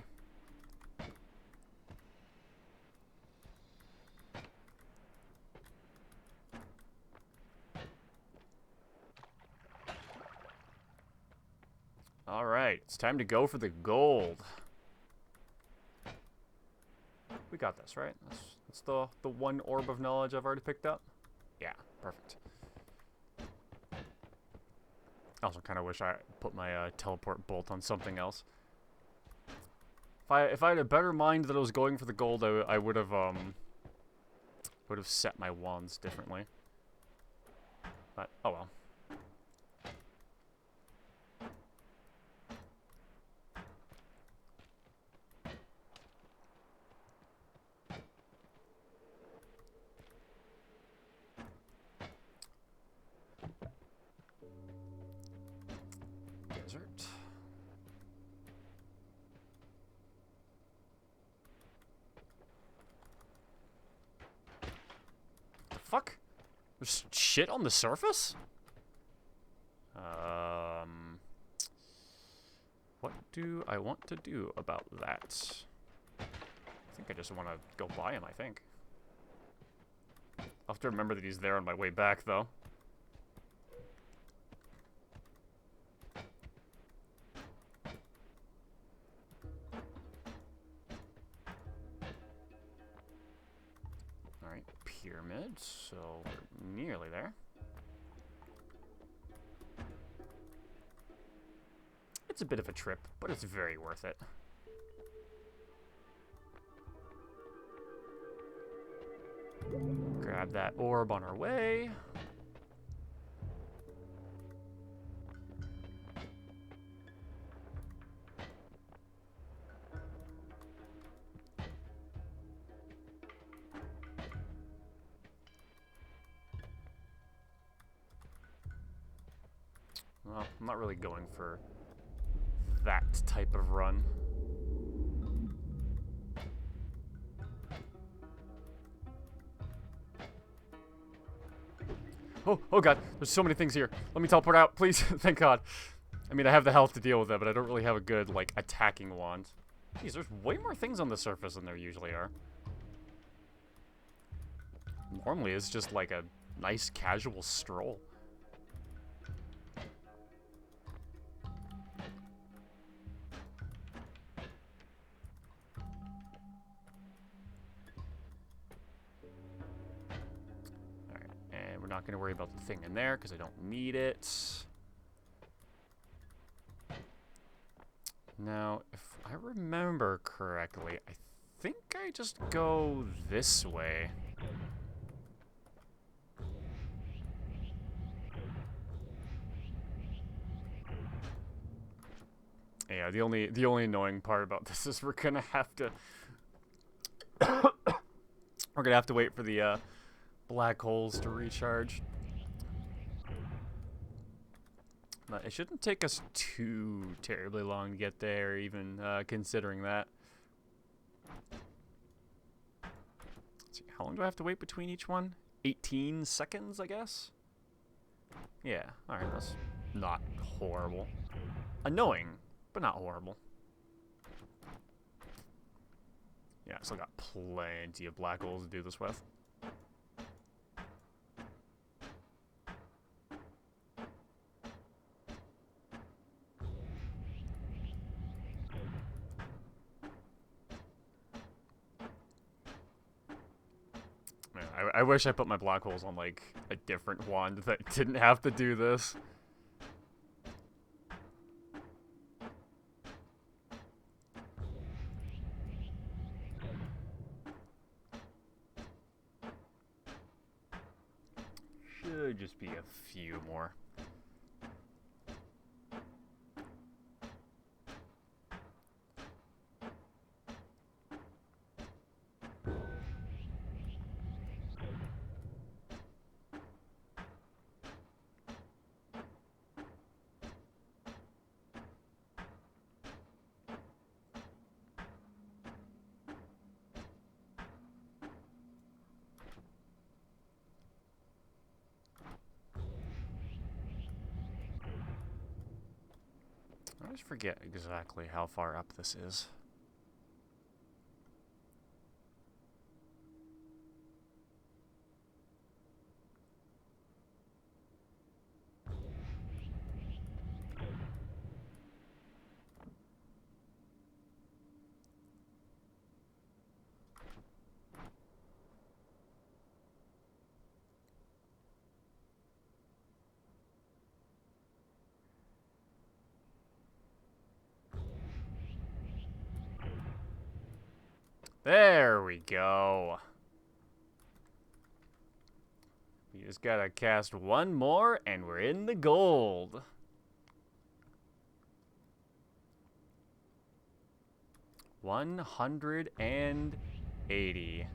Alright, it's time to go for the gold. We got this, right? That's the one orb of knowledge I've already picked up? Yeah, perfect. I also kind of wish I put my teleport bolt on something else. If I had a better mind that I was going for the gold, I would have set my wands differently. But oh well. Desert. The fuck? There's shit on the surface? What do I want to do about that? I think I just want to go buy him, I think. I'll have to remember that he's there on my way back, though. Alright, pyramid, so we're nearly there. It's a bit of a trip, but it's very worth it. Grab that orb on our way. Well, I'm not really going for that type of run. Oh god, there's so many things here. Let me teleport out, please. Thank god. I mean, I have the health to deal with it, but I don't really have a good, like, attacking wand. Jeez, there's way more things on the surface than there usually are. Normally, it's just like a nice casual stroll. We're not going to worry about the thing in there because I don't need it. Now, if I remember correctly, I think I just go this way. Yeah, the only annoying part about this is we're gonna have to we're gonna have to wait for the black holes to recharge. But it shouldn't take us too terribly long to get there, even considering that. Let's see, how long do I have to wait between each one? 18 seconds, I guess? Yeah, alright, that's not horrible. Annoying, but not horrible. Yeah, I still got plenty of black holes to do this with. Man, I wish I put my black holes on, like, a different wand that didn't have to do this. Should just be a few more. I always forget exactly how far up this is. There we go. We just gotta cast one more and we're in the gold. $180.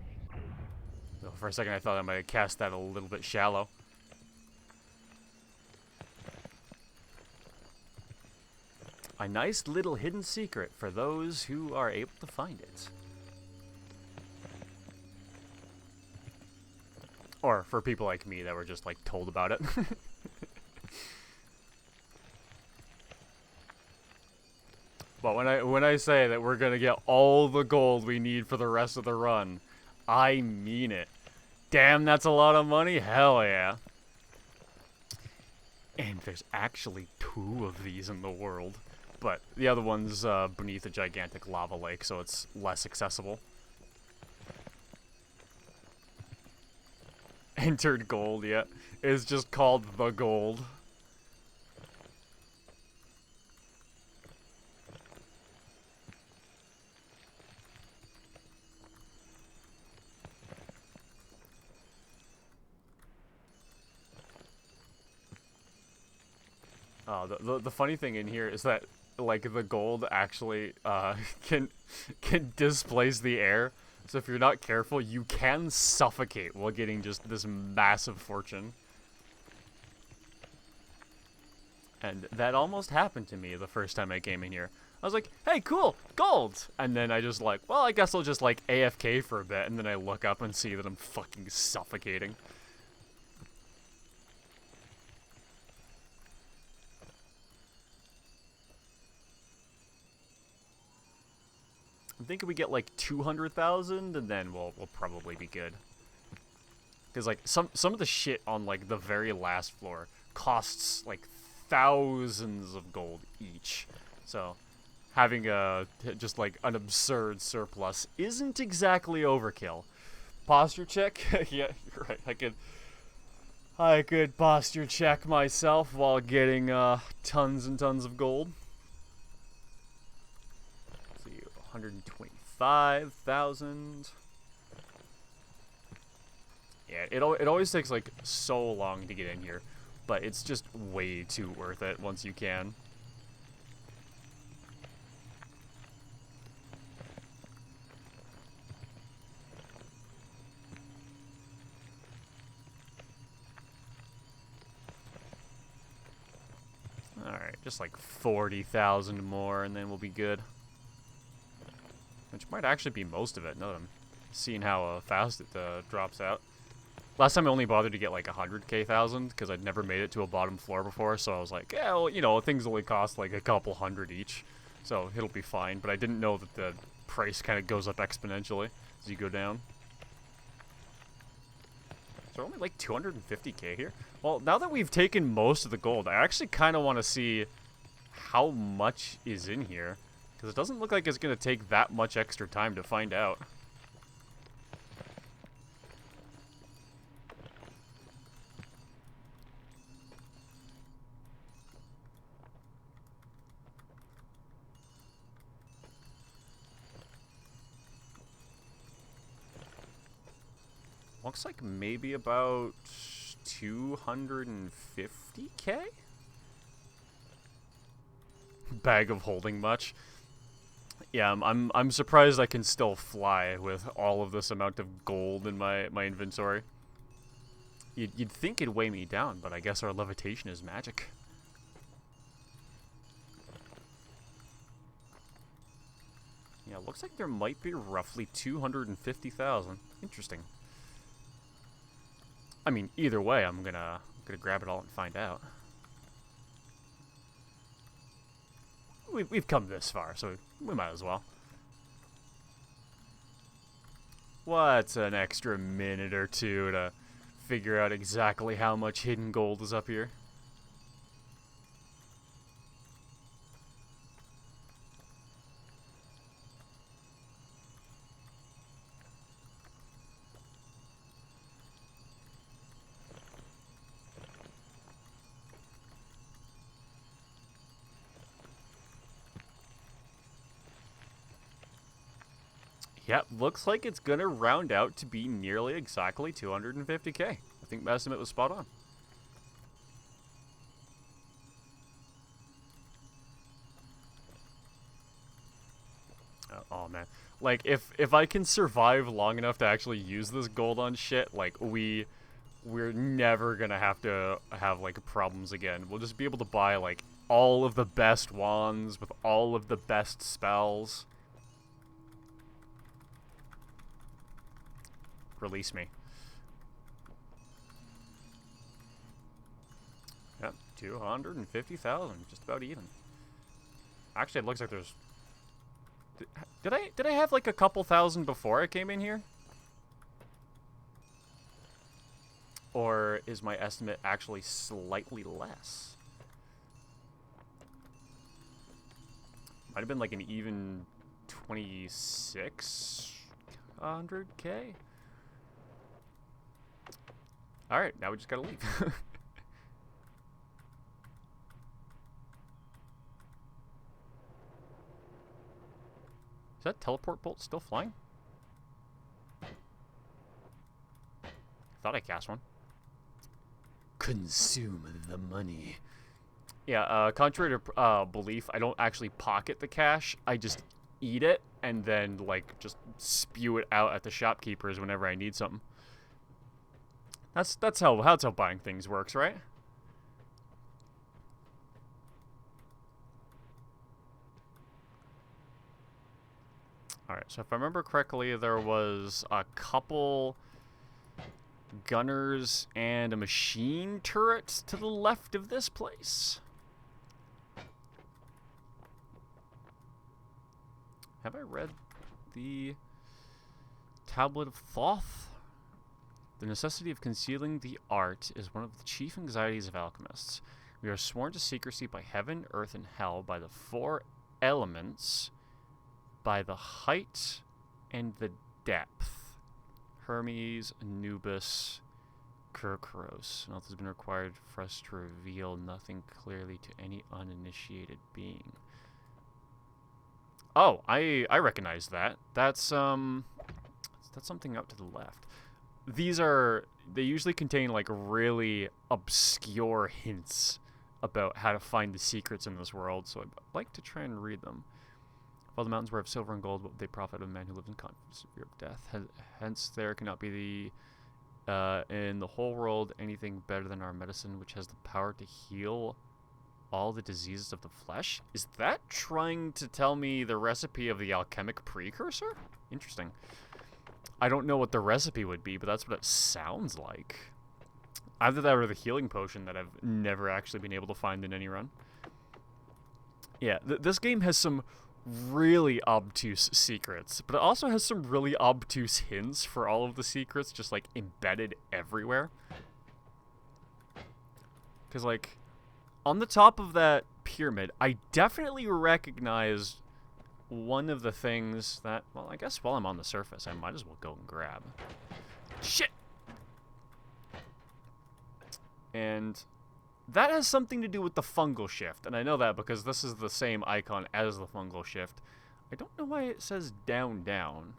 So for a second I thought I might have cast that a little bit shallow. A nice little hidden secret for those who are able to find it. Or for people like me that were just, like, told about it. But when I say that we're gonna get all the gold we need for the rest of the run, I mean it. Damn, that's a lot of money? Hell yeah. And there's actually 2 of these in the world. But the other one's beneath a gigantic lava lake, so it's less accessible. Entered gold, yeah. It's just called the gold. The funny thing in here is that, like, the gold actually can displace the air. So if you're not careful, you can suffocate while getting just this massive fortune. And that almost happened to me the first time I came in here. I was like, hey, cool, gold! And then I just like, well, I guess I'll just like AFK for a bit, and then I look up and see that I'm fucking suffocating. I'm thinking we get like 200,000 and then we'll probably be good. Because like some of the shit on like the very last floor costs like thousands of gold each. So having just like an absurd surplus isn't exactly overkill. Posture check? Yeah, you're right. I could posture check myself while getting tons and tons of gold. 125,000. Yeah, it always takes like so long to get in here, but it's just way too worth it once you can. Just like 40,000 more, and then we'll be good. Which might actually be most of it, now that I'm seeing how fast it drops out. Last time I only bothered to get like 100k thousand, because I'd never made it to a bottom floor before, so I was like, yeah, well, you know, things only cost like a couple hundred each, so it'll be fine. But I didn't know that the price kind of goes up exponentially as you go down. Is there only like 250k here? Well, now that we've taken most of the gold, I actually kind of want to see how much is in here, because it doesn't look like it's going to take that much extra time to find out. Looks like maybe about 250k? Bag of holding much. Yeah, I'm surprised I can still fly with all of this amount of gold in my inventory. You'd think it'd weigh me down, but I guess our levitation is magic. Yeah, looks like there might be roughly 250,000. Interesting. I mean, either way, I'm gonna grab it all and find out. We've come this far, so we might as well. What's an extra minute or two to figure out exactly how much hidden gold is up here? Yep, looks like it's gonna round out to be nearly exactly 250k. I think my estimate was spot on. Oh man, like if I can survive long enough to actually use this gold on shit, like we're never gonna have to have like problems again. We'll just be able to buy like all of the best wands with all of the best spells. Release me. Yep, 250,000, just about even. Actually, it looks like there's... Did I have like a couple thousand before I came in here? Or is my estimate actually slightly less? Might have been like an even 2,600k? Alright, now we just gotta leave. Is that teleport bolt still flying? Thought I cast one. Consume the money. Yeah, contrary to belief, I don't actually pocket the cash. I just eat it and then, like, just spew it out at the shopkeepers whenever I need something. That's how buying things works, right? Alright, so if I remember correctly, there was a couple gunners and a machine turret to the left of this place. Have I read the Tablet of Thoth? The necessity of concealing the art is one of the chief anxieties of alchemists. We are sworn to secrecy by heaven, earth, and hell, by the four elements, by the height and the depth. Hermes, Anubis, Kerberos. An oath has been required for us to reveal nothing clearly to any uninitiated being. Oh, I recognize that. That's something up to the left. They usually contain like really obscure hints about how to find the secrets in this world, so I'd like to try and read them. If all the mountains were of silver and gold, what would they profit of a man who lives in constant fear of death? Hence there cannot be in the whole world anything better than our medicine, which has the power to heal all the diseases of the flesh. Is that trying to tell me the recipe of the alchemic precursor? Interesting. I don't know what the recipe would be, but that's what it sounds like. Either that or the healing potion that I've never actually been able to find in any run. Yeah, this game has some really obtuse secrets, but it also has some really obtuse hints for all of the secrets just, like, embedded everywhere. Because, like, on the top of that pyramid, I definitely recognize one of the things that, well, I guess while I'm on the surface, I might as well go and grab. Shit! And that has something to do with the fungal shift, and I know that because this is the same icon as the fungal shift. I don't know why it says down, down.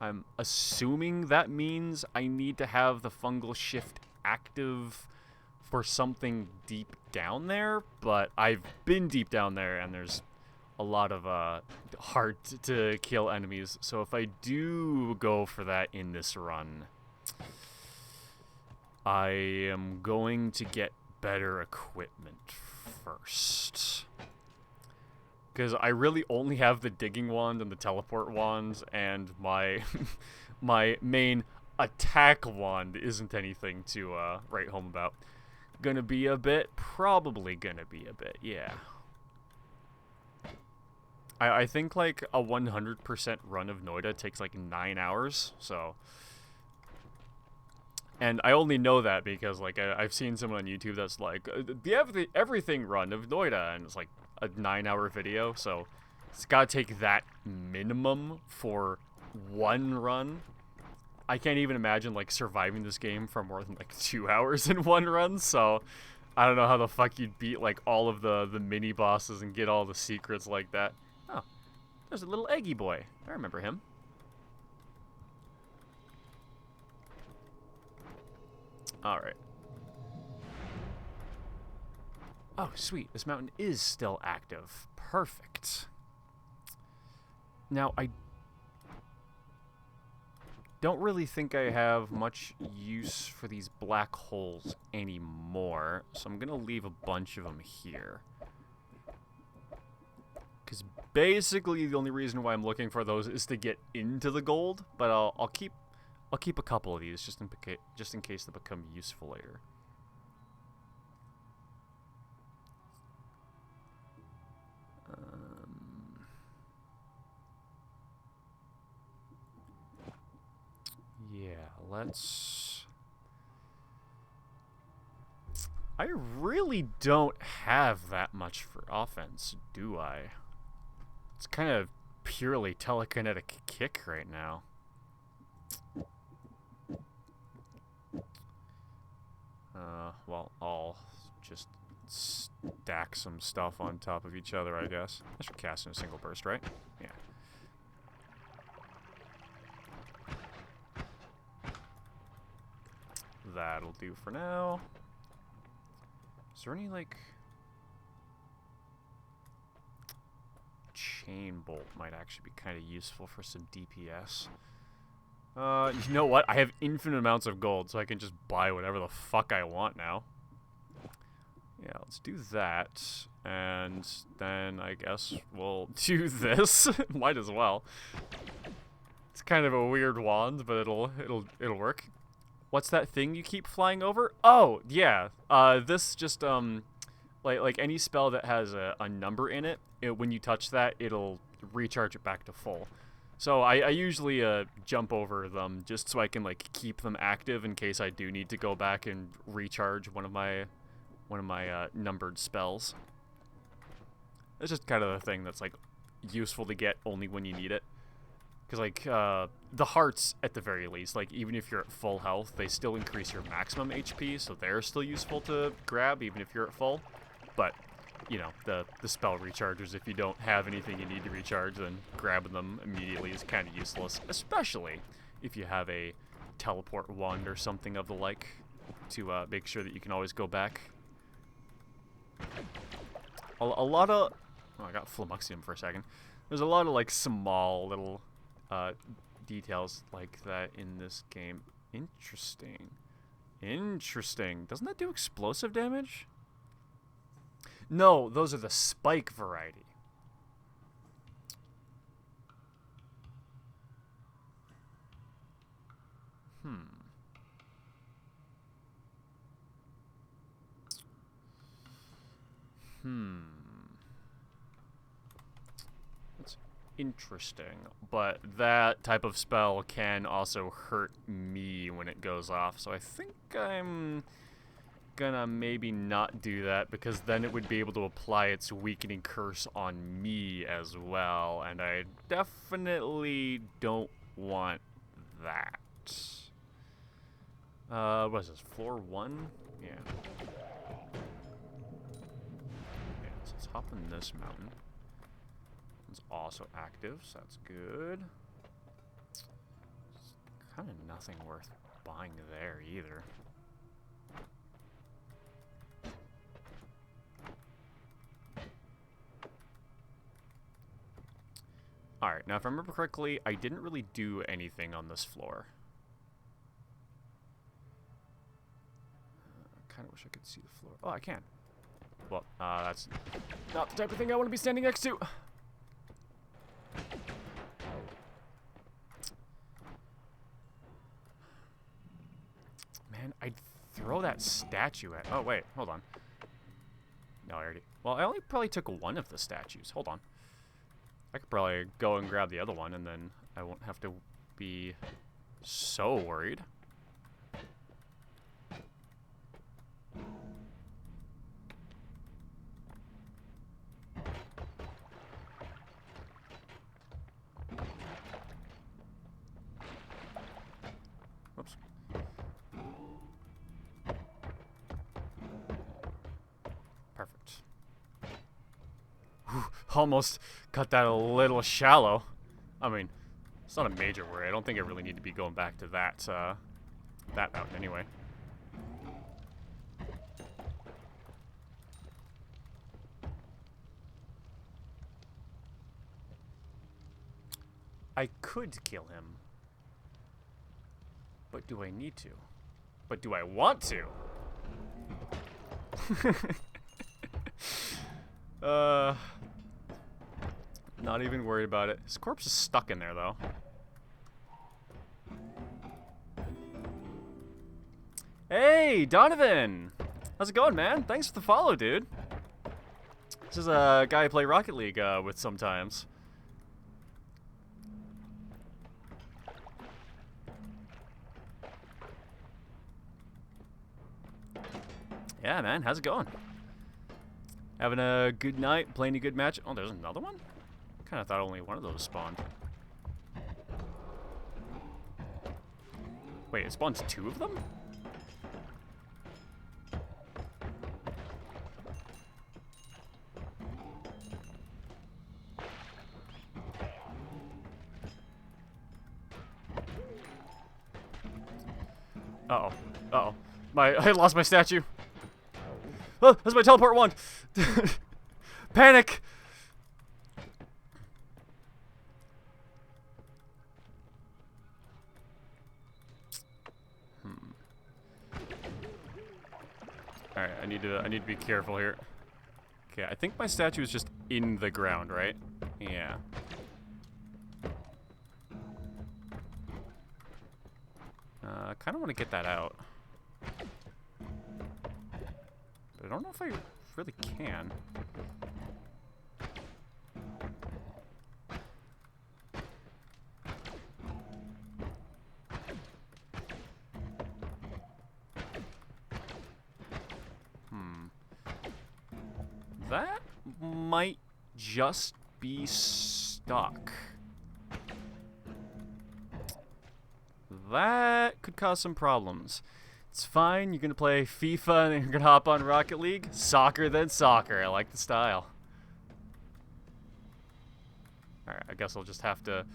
I'm assuming that means I need to have the fungal shift active for something deep down there, but I've been deep down there, and there's a lot of hard to kill enemies, so if I do go for that in this run, I am going to get better equipment first. Because I really only have the digging wand and the teleport wands, and my my main attack wand isn't anything to write home about. Gonna be a bit? Probably gonna be a bit, yeah. I think like a 100% run of Noita takes like 9 hours, so... And I only know that because, like, I've seen someone on YouTube that's like, the everything run of Noita, and it's like a 9-hour video, so it's gotta take that minimum for one run. I can't even imagine, like, surviving this game for more than, like, 2 hours in one run, so I don't know how the fuck you'd beat, like, all of the mini-bosses and get all the secrets like that. Oh, there's a little eggy boy. I remember him. Alright. Oh, sweet. This mountain is still active. Perfect. Now, I don't really think I have much use for these black holes anymore, so I'm going to leave a bunch of them here. Because basically the only reason why I'm looking for those is to get into the gold, but I'll keep a couple of these just in case they become useful later. Yeah, let's... I really don't have that much for offense, do I? It's kind of purely telekinetic kick right now. Well, I'll just stack some stuff on top of each other, I guess. I should cast in a single burst, right? Yeah. That'll do for now. Is there any, like... Chain bolt might actually be kind of useful for some DPS. You know what? I have infinite amounts of gold, so I can just buy whatever the fuck I want now. Yeah, let's do that. And then I guess we'll do this. Might as well. It's kind of a weird wand, but it'll work. What's that thing you keep flying over? Oh, yeah. This just like any spell that has a number in it, when you touch that, it'll recharge it back to full. So I usually jump over them just so I can like keep them active in case I do need to go back and recharge one of my numbered spells. It's just kind of the thing that's like useful to get only when you need it. Because like the hearts at the very least, like even if you're at full health, they still increase your maximum HP, so they're still useful to grab even if you're at full. But you know, the spell rechargers, if you don't have anything you need to recharge, then grabbing them immediately is kind of useless, especially if you have a teleport wand or something of the like to make sure that you can always go back. A lot of... Oh, I got Flummuxium for a second. There's a lot of, like, small little details like that in this game. Interesting. Interesting. Doesn't that do explosive damage? No, those are the spike variety. That's interesting. But that type of spell can also hurt me when it goes off. So I think I'm gonna maybe not do that, because then it would be able to apply its weakening curse on me as well. And I definitely don't want that. What is this? Floor 1? Yeah. So let's hop on this mountain. It's also active, so that's good. Kind of nothing worth buying there either. Alright, now if I remember correctly, I didn't really do anything on this floor. I kind of wish I could see the floor. Oh, I can. Well, that's not the type of thing I want to be standing next to. Man, I'd throw that statue at... Oh, wait, hold on. No, I already... Well, I only probably took one of the statues. Hold on. I could probably go and grab the other one, and then I won't have to be so worried. Whoops. Perfect. Whew, almost cut that a little shallow. I mean, it's not a major worry. I don't think I really need to be going back to that, that mountain anyway. I could kill him. But do I need to? But do I want to? Not even worried about it. His corpse is stuck in there, though. Hey, Donovan! How's it going, man? Thanks for the follow, dude. This is a guy I play Rocket League with sometimes. Yeah, man. How's it going? Having a good night? Playing a good match? Oh, there's another one? Kind of thought only one of those spawned. Wait, it spawns 2 of them? Uh-oh. Uh-oh. I lost my statue. Oh, that's my teleport wand. Panic. All right, I need to be careful here. Okay, I think my statue is just in the ground, right? Yeah. I kind of want to get that out. But I don't know if I really can. That might just be stuck. That could cause some problems. It's fine, you're gonna play FIFA and then you're gonna hop on Rocket League. Soccer then soccer, I like the style. Alright, I guess I'll just have to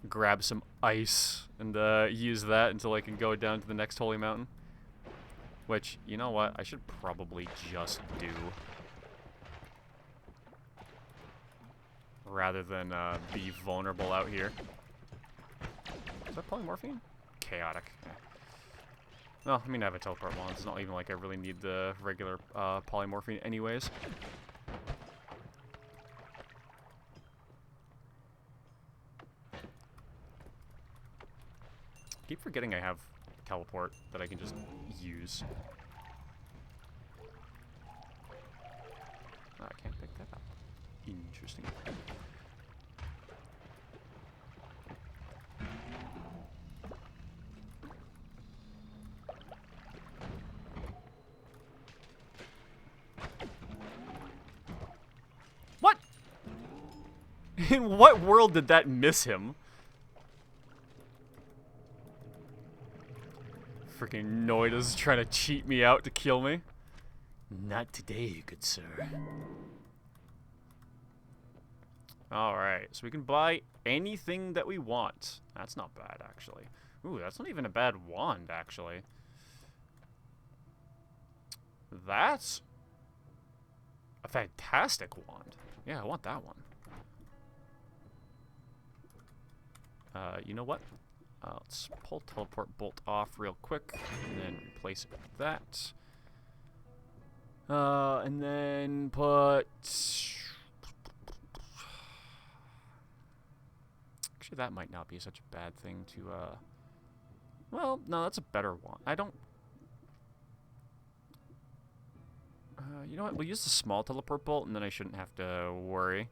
grab some ice and use that until I can go down to the next holy mountain. Which, you know what, I should probably just do. Rather than be vulnerable out here. Is that polymorphine? Chaotic. Well, I mean, I have a teleport wand. It's not even like I really need the regular polymorphine anyways. Keep forgetting I have teleport that I can just use. Oh, I can't pick that up. Interesting. What? In what world did that miss him? Freaking Noita's trying to cheat me out to kill me. Not today, good sir. Alright, so we can buy anything that we want. That's not bad, actually. Ooh, that's not even a bad wand, actually. That's a fantastic wand. Yeah, I want that one. You know what? Let's pull teleport bolt off real quick, and then replace it with that. And then put... Actually, that might not be such a bad thing to, Well, no, that's a better one. I don't... you know what? We'll use the small teleport bolt, and then I shouldn't have to worry.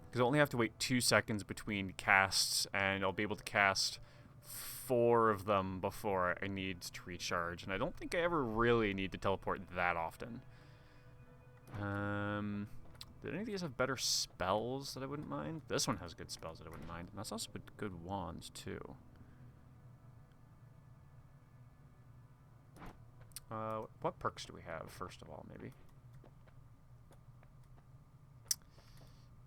Because I only have to wait 2 seconds between casts, and I'll be able to cast 4 of them before I need to recharge. And I don't think I ever really need to teleport that often. Did any of these have better spells that I wouldn't mind? This one has good spells that I wouldn't mind. And that's also good wands, too. What perks do we have, first of all, maybe?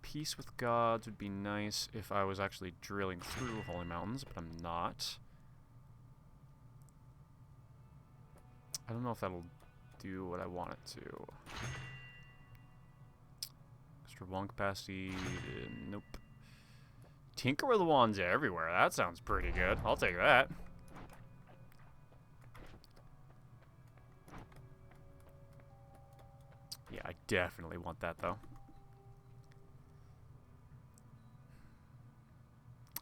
Peace with gods would be nice if I was actually drilling through holy mountains, but I'm not. I don't know if that'll do what I want it to. Extra wand capacity, nope. Tinker with wands everywhere, that sounds pretty good. I'll take that. Yeah, I definitely want that, though.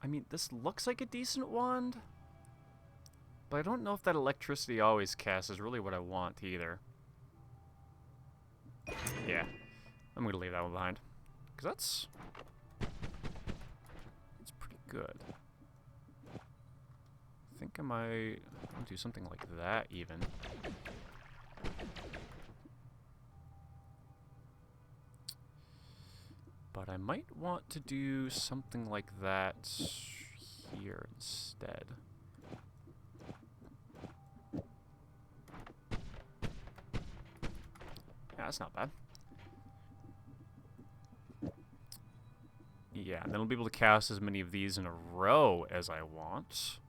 I mean, this looks like a decent wand, but I don't know if that electricity always casts is really what I want either. Yeah, I'm gonna leave that one behind, because that's pretty good. I think I might do something like that even. But I might want to do something like that here instead. Yeah, that's not bad. Yeah, and then I'll be able to cast as many of these in a row as I want.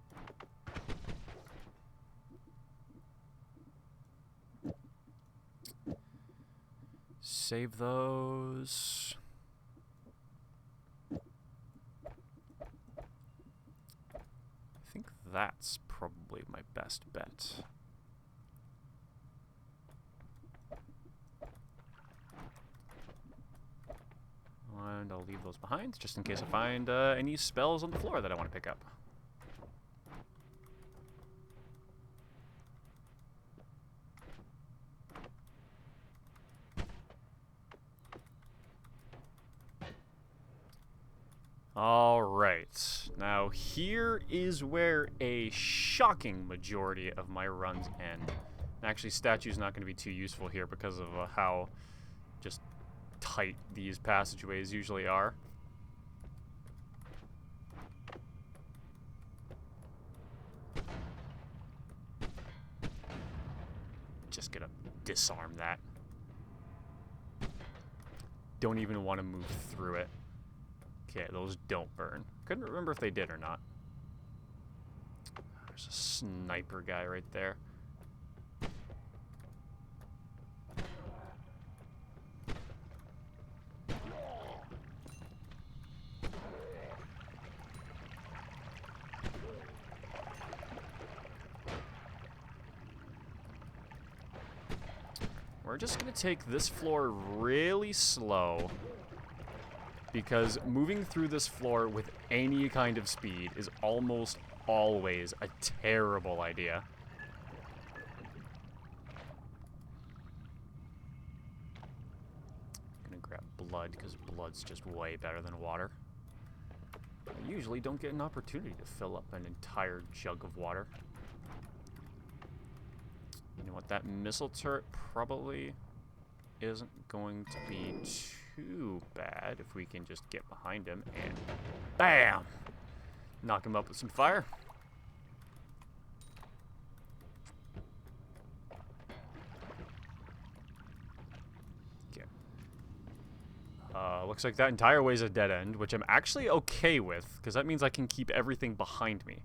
Save those. I think that's probably my best bet. And I'll leave those behind, just in case I find any spells on the floor that I want to pick up. Alright, now here is where a shocking majority of my runs end. Actually, statue's not going to be too useful here because of how just tight these passageways usually are. Just gonna disarm that. Don't even want to move through it. Okay, those don't burn. Couldn't remember if they did or not. There's a sniper guy right there. we're just going to take this floor really slow, because moving through this floor with any kind of speed is almost always a terrible idea. I'm going to grab blood, because blood's just way better than water. I usually don't get an opportunity to fill up an entire jug of water. You know what, that missile turret probably isn't going to be too bad if we can just get behind him and BAM! Knock him up with some fire. Okay. Looks like that entire way's a dead end, which I'm actually okay with, because that means I can keep everything behind me.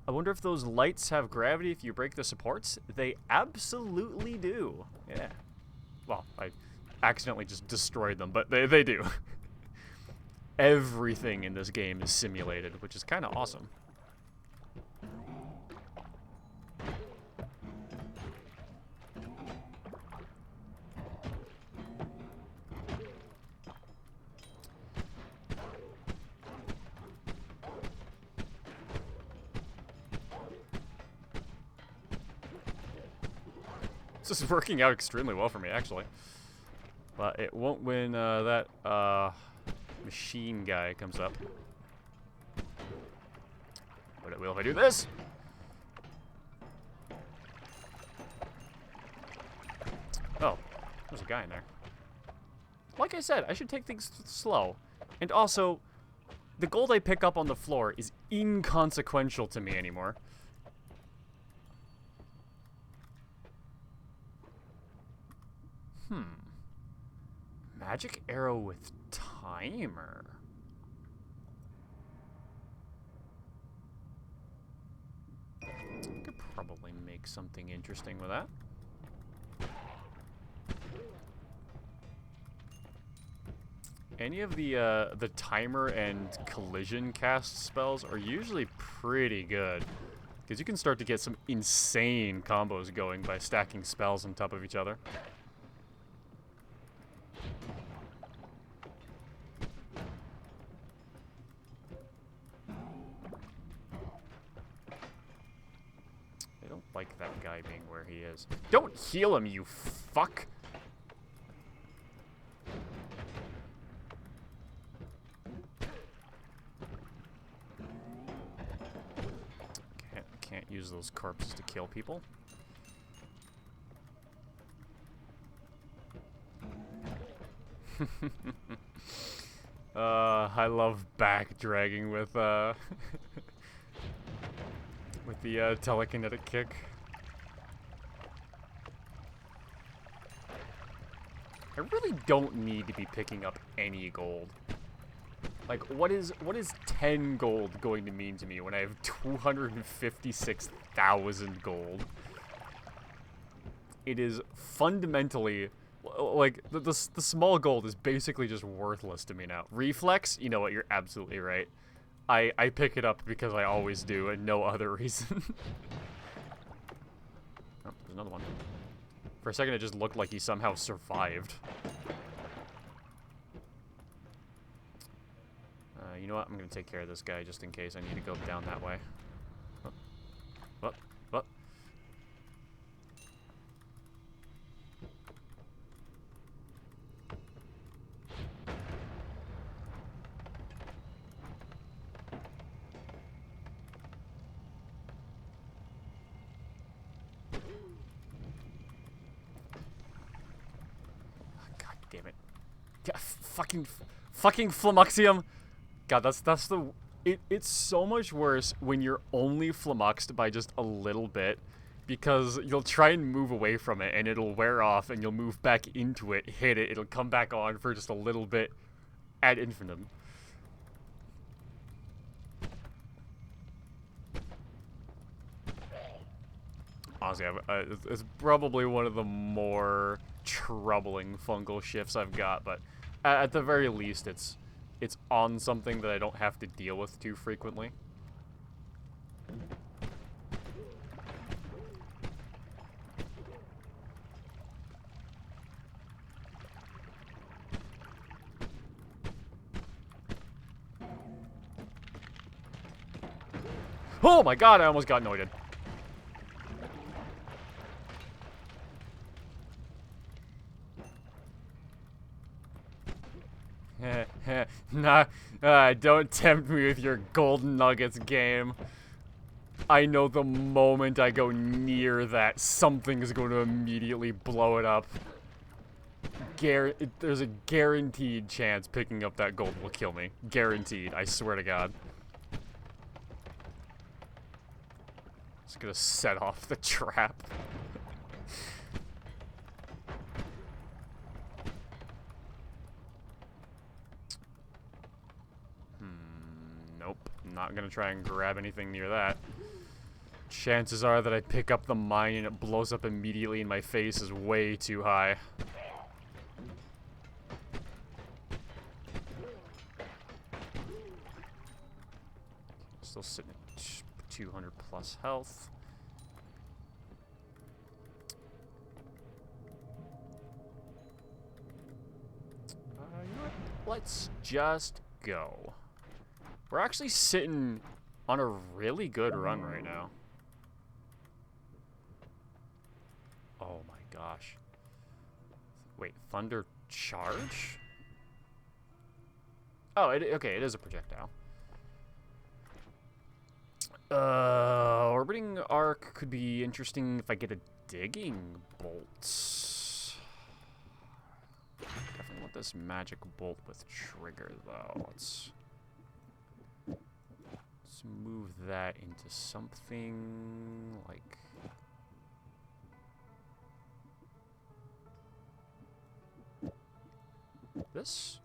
I wonder if those lights have gravity if you break the supports? They absolutely do. Yeah. Well, I accidentally just destroyed them, but they do. Everything in this game is simulated, which is kind of awesome. This is working out extremely well for me, actually. But it won't when that machine guy comes up. But it will if I do this. Oh, there's a guy in there. Like I said, I should take things slow. And also, the gold I pick up on the floor is inconsequential to me anymore. Magic arrow with timer. Could probably make something interesting with that. Any of the timer and collision cast spells are usually pretty good, because you can start to get some insane combos going by stacking spells on top of each other. Like that guy being where he is. Don't heal him, you fuck! Can't use those corpses to kill people. I love back dragging with with the telekinetic kick. I really don't need to be picking up any gold. Like, what is 10 gold going to mean to me when I have 256,000 gold? It is fundamentally, like, the small gold is basically just worthless to me now. Reflex, you know what, you're absolutely right. I pick it up because I always do, and no other reason. Oh, there's another one. For a second, it just looked like he somehow survived. You know what? I'm going to take care of this guy just in case I need to go down that way. What? What? God damn it. Yeah, fucking Flummuxium. God, that's the... It's so much worse when you're only flummoxed by just a little bit, because you'll try and move away from it, and it'll wear off, and you'll move back into it, hit it, it'll come back on for just a little bit ad infinitum. Honestly, it's probably one of the more troubling fungal shifts I've got, but at the very least, it's on something that I don't have to deal with too frequently. Oh my god, I almost got noited. Nah, don't tempt me with your golden nuggets game. I know the moment I go near that, something is going to immediately blow it up. There's a guaranteed chance picking up that gold will kill me. Guaranteed, I swear to God. Just gonna set off the trap. Nope. Not gonna try and grab anything near that. Chances are that I pick up the mine and it blows up immediately in my face is way too high. Still sitting at 200 plus health. You know what? Let's just go. We're actually sitting on a really good run right now. Oh my gosh. Wait, thunder charge? Oh, okay, it is a projectile. Orbiting arc could be interesting if I get a digging bolt. Definitely want this magic bolt with trigger though. Let's move that into something like this.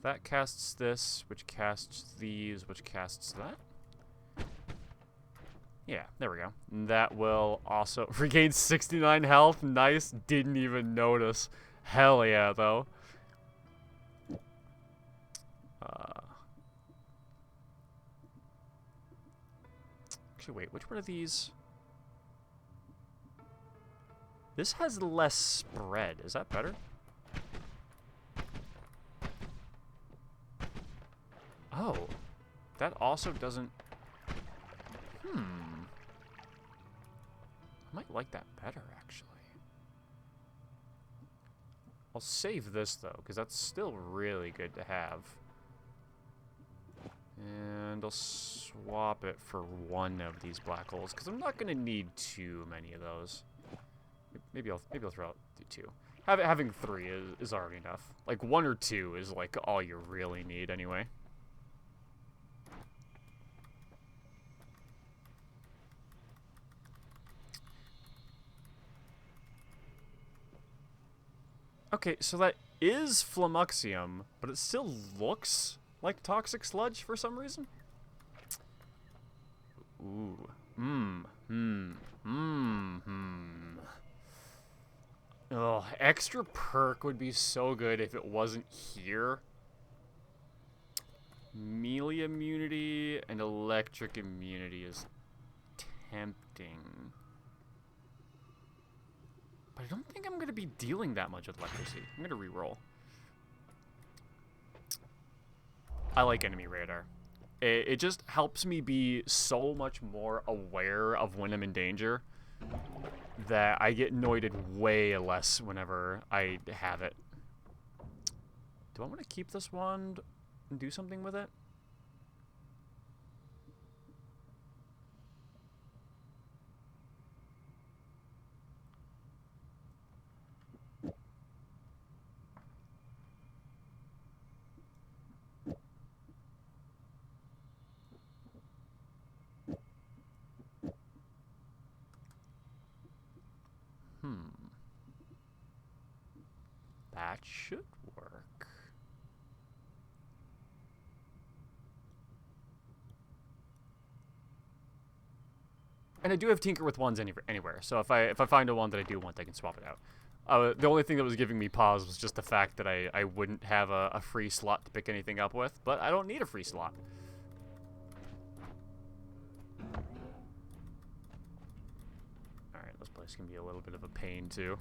That casts this, which casts these, which casts that. Yeah, there we go. And that will also regain 69 health. Nice. Didn't even notice. Hell yeah, though. Actually, wait. Which one of these? This has less spread. Is that better? Oh. That also doesn't... I might like that better, actually. I'll save this, though, because that's still really good to have. And I'll swap it for one of these black holes, because I'm not going to need too many of those. Maybe I'll throw out two. Having three is already enough. Like, one or two is, like, all you really need, anyway. Okay, so that is Flamuxium, but it still looks like toxic sludge for some reason. Ooh. Oh, extra perk would be so good if it wasn't here. Melee immunity and electric immunity is tempting. But I don't think I'm going to be dealing that much with electricity. I'm going to re-roll. I like enemy radar. It just helps me be so much more aware of when I'm in danger that I get noited way less whenever I have it. Do I want to keep this wand and do something with it? That should work. And I do have Tinker with wands anywhere, so if I find a wand that I do want, I can swap it out. The only thing that was giving me pause was just the fact that I wouldn't have a free slot to pick anything up with, but I don't need a free slot. Alright, this place can be a little bit of a pain, too.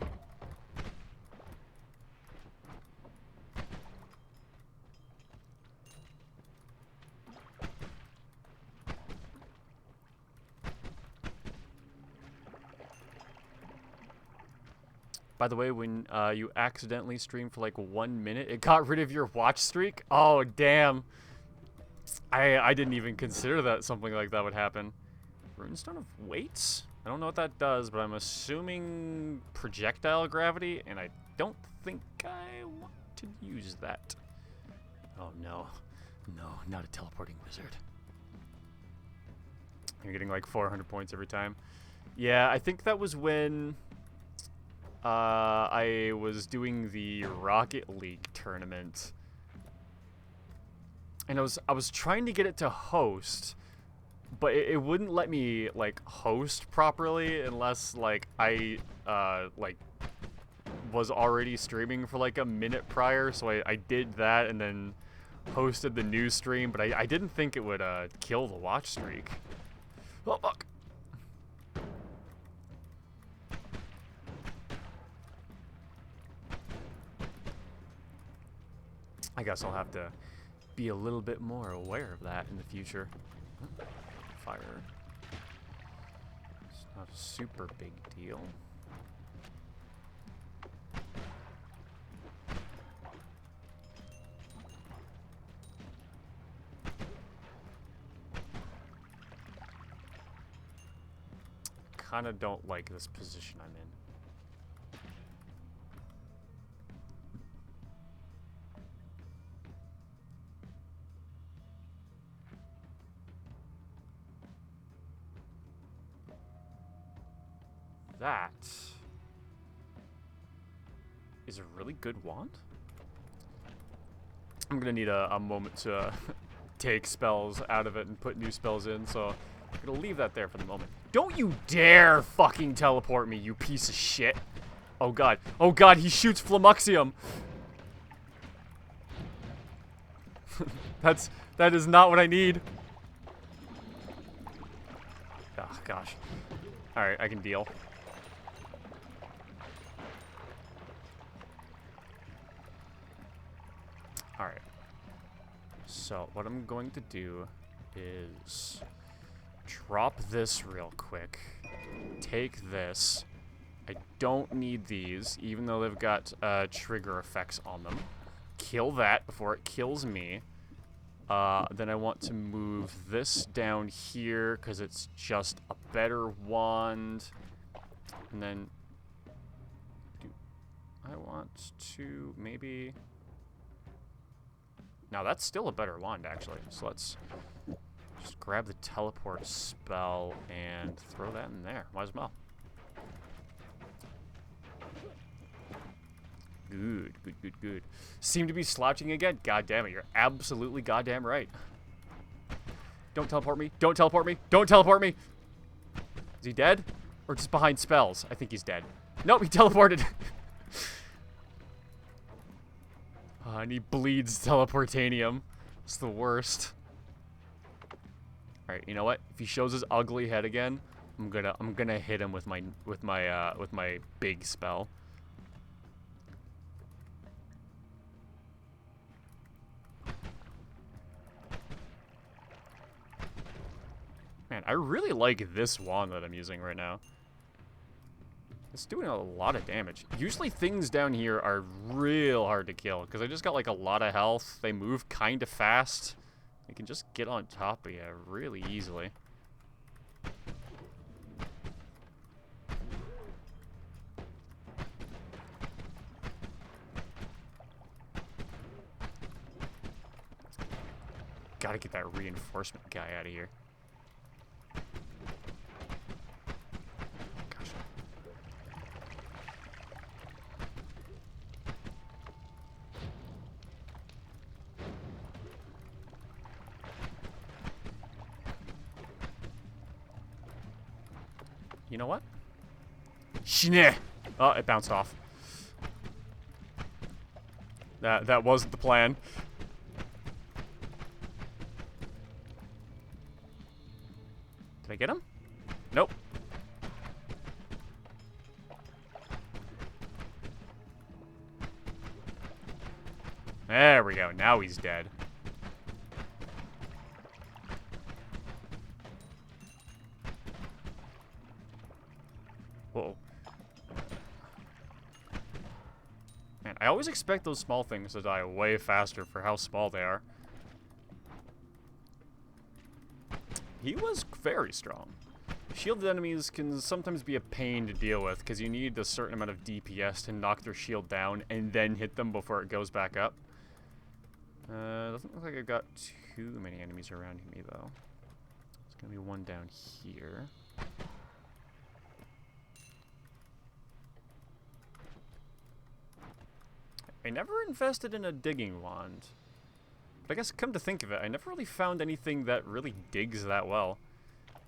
By the way, when you accidentally stream for like 1 minute, it got rid of your watch streak? Oh, damn. I didn't even consider that something like that would happen. Runestone of Weights? I don't know what that does, but I'm assuming projectile gravity, and I don't think I want to use that. Oh, no. No, not a teleporting wizard. You're getting like 400 points every time. Yeah, I think that was when I was doing the Rocket League tournament. And I was trying to get it to host, but it wouldn't let me like host properly unless like I like was already streaming for like a minute prior. So I did that and then hosted the new stream, but I didn't think it would kill the watch streak. Oh fuck. I guess I'll have to be a little bit more aware of that in the future. Fire. It's not a super big deal. Kinda don't like this position I'm in. That is a really good wand. I'm gonna need a moment to take spells out of it and put new spells in, so I'm gonna leave that there for the moment. Don't you dare fucking teleport me, you piece of shit. Oh god. Oh god, he shoots Flamuxium. That is not what I need. Oh gosh. Alright, I can deal. Alright. So, what I'm going to do is drop this real quick. Take this. I don't need these, even though they've got trigger effects on them. Kill that before it kills me. Then I want to move this down here, because it's just a better wand. And then I want to maybe... Now, that's still a better wand, actually. So let's just grab the teleport spell and throw that in there. Might as well. Good, good, good, good. Seem to be slouching again. God damn it, you're absolutely goddamn right. Don't teleport me. Don't teleport me. Don't teleport me. Is he dead? Or just behind spells? I think he's dead. Nope, he teleported. And he bleeds teleportanium. It's the worst. Alright, you know what? If he shows his ugly head again, I'm gonna hit him with my big spell. Man, I really like this wand that I'm using right now. It's doing a lot of damage. Usually things down here are real hard to kill, because I just got like a lot of health. They move kind of fast. You can just get on top of you really easily. Gotta get that reinforcement guy out of here. You know what? Shne! Oh, it bounced off. That wasn't the plan. Did I get him? Nope. There we go. Now he's dead. Whoa. I always expect those small things to die way faster for how small they are. He was very strong. Shielded enemies can sometimes be a pain to deal with because you need a certain amount of DPS to knock their shield down and then hit them before it goes back up. Doesn't look like I've got too many enemies around me though. There's gonna be one down here. I never invested in a digging wand. But I guess come to think of it, I never really found anything that really digs that well.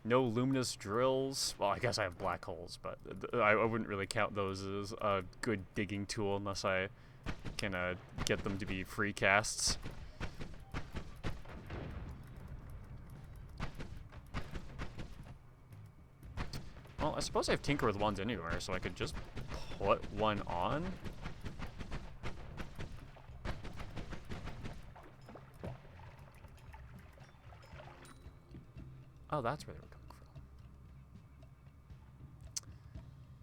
No luminous drills. Well, I guess I have black holes, but I wouldn't really count those as a good digging tool unless I can get them to be free casts. Well, I suppose I have Tinker with Wands anywhere, so I could just put one on. Oh, that's where they were coming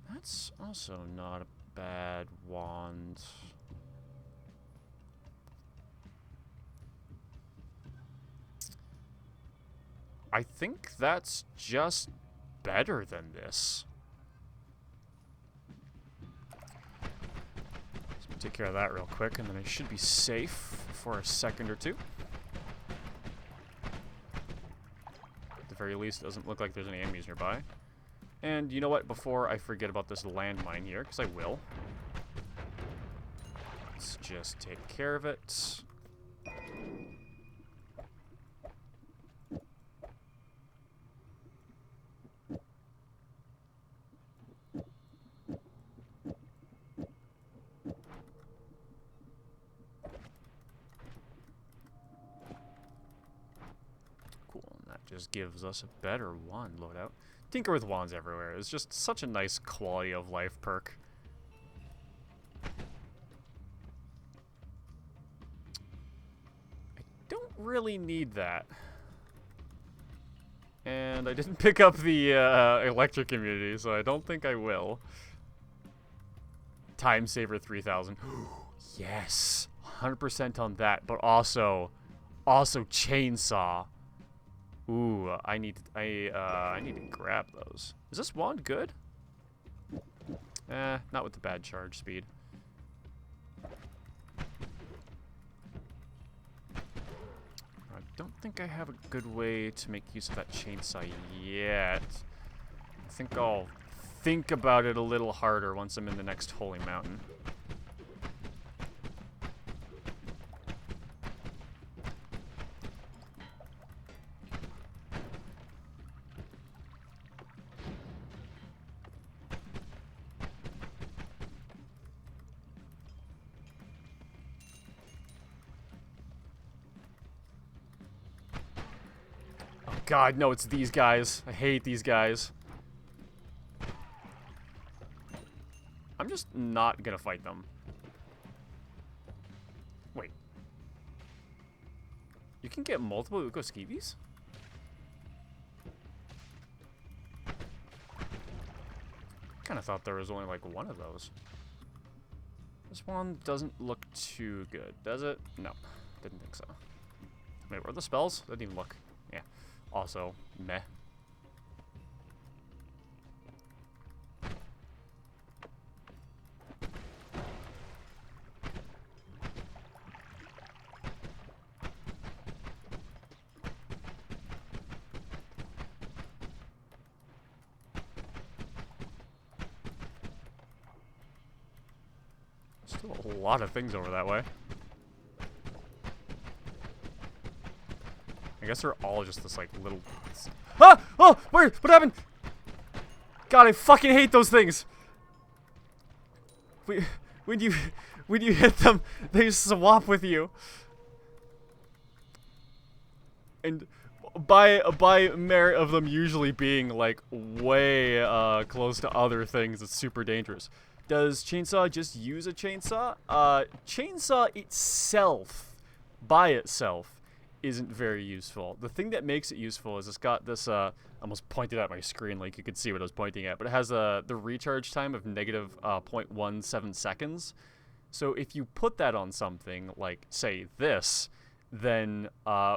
from. That's also not a bad wand. I think that's just better than this. So take care of that real quick, and then I should be safe for a second or two. Very least, it doesn't look like there's any enemies nearby. And you know what? Before I forget about this landmine here, because I will. Let's just take care of it. Just gives us a better wand loadout. Tinker with wands everywhere is just such a nice quality of life perk. I don't really need that. And I didn't pick up the electric immunity, so I don't think I will. Time saver 3000. Yes, 100% on that, but also chainsaw. Ooh, I need to grab those. Is this wand good? Not with the bad charge speed. I don't think I have a good way to make use of that chainsaw yet. I think I'll think about it a little harder once I'm in the next holy mountain. God, no, it's these guys. I hate these guys. I'm just not gonna fight them. Wait. You can get multiple Uko Skeevies? Kinda thought there was only like one of those. This one doesn't look too good, does it? No, didn't think so. Wait, where are the spells? Didn't even look. Yeah. Also, meh. Still a lot of things over that way. I guess they're all just this, like, little... Ah! Oh! Where? What happened? God, I fucking hate those things! When you hit them, they swap with you. And by merit of them usually being, like, way close to other things, it's super dangerous. Does Chainsaw just use a chainsaw? Chainsaw itself, by itself, isn't very useful. The thing that makes it useful is it's got this, I almost pointed at my screen like you could see what I was pointing at, but it has the recharge time of negative 0.17 seconds. So if you put that on something like, say, this, then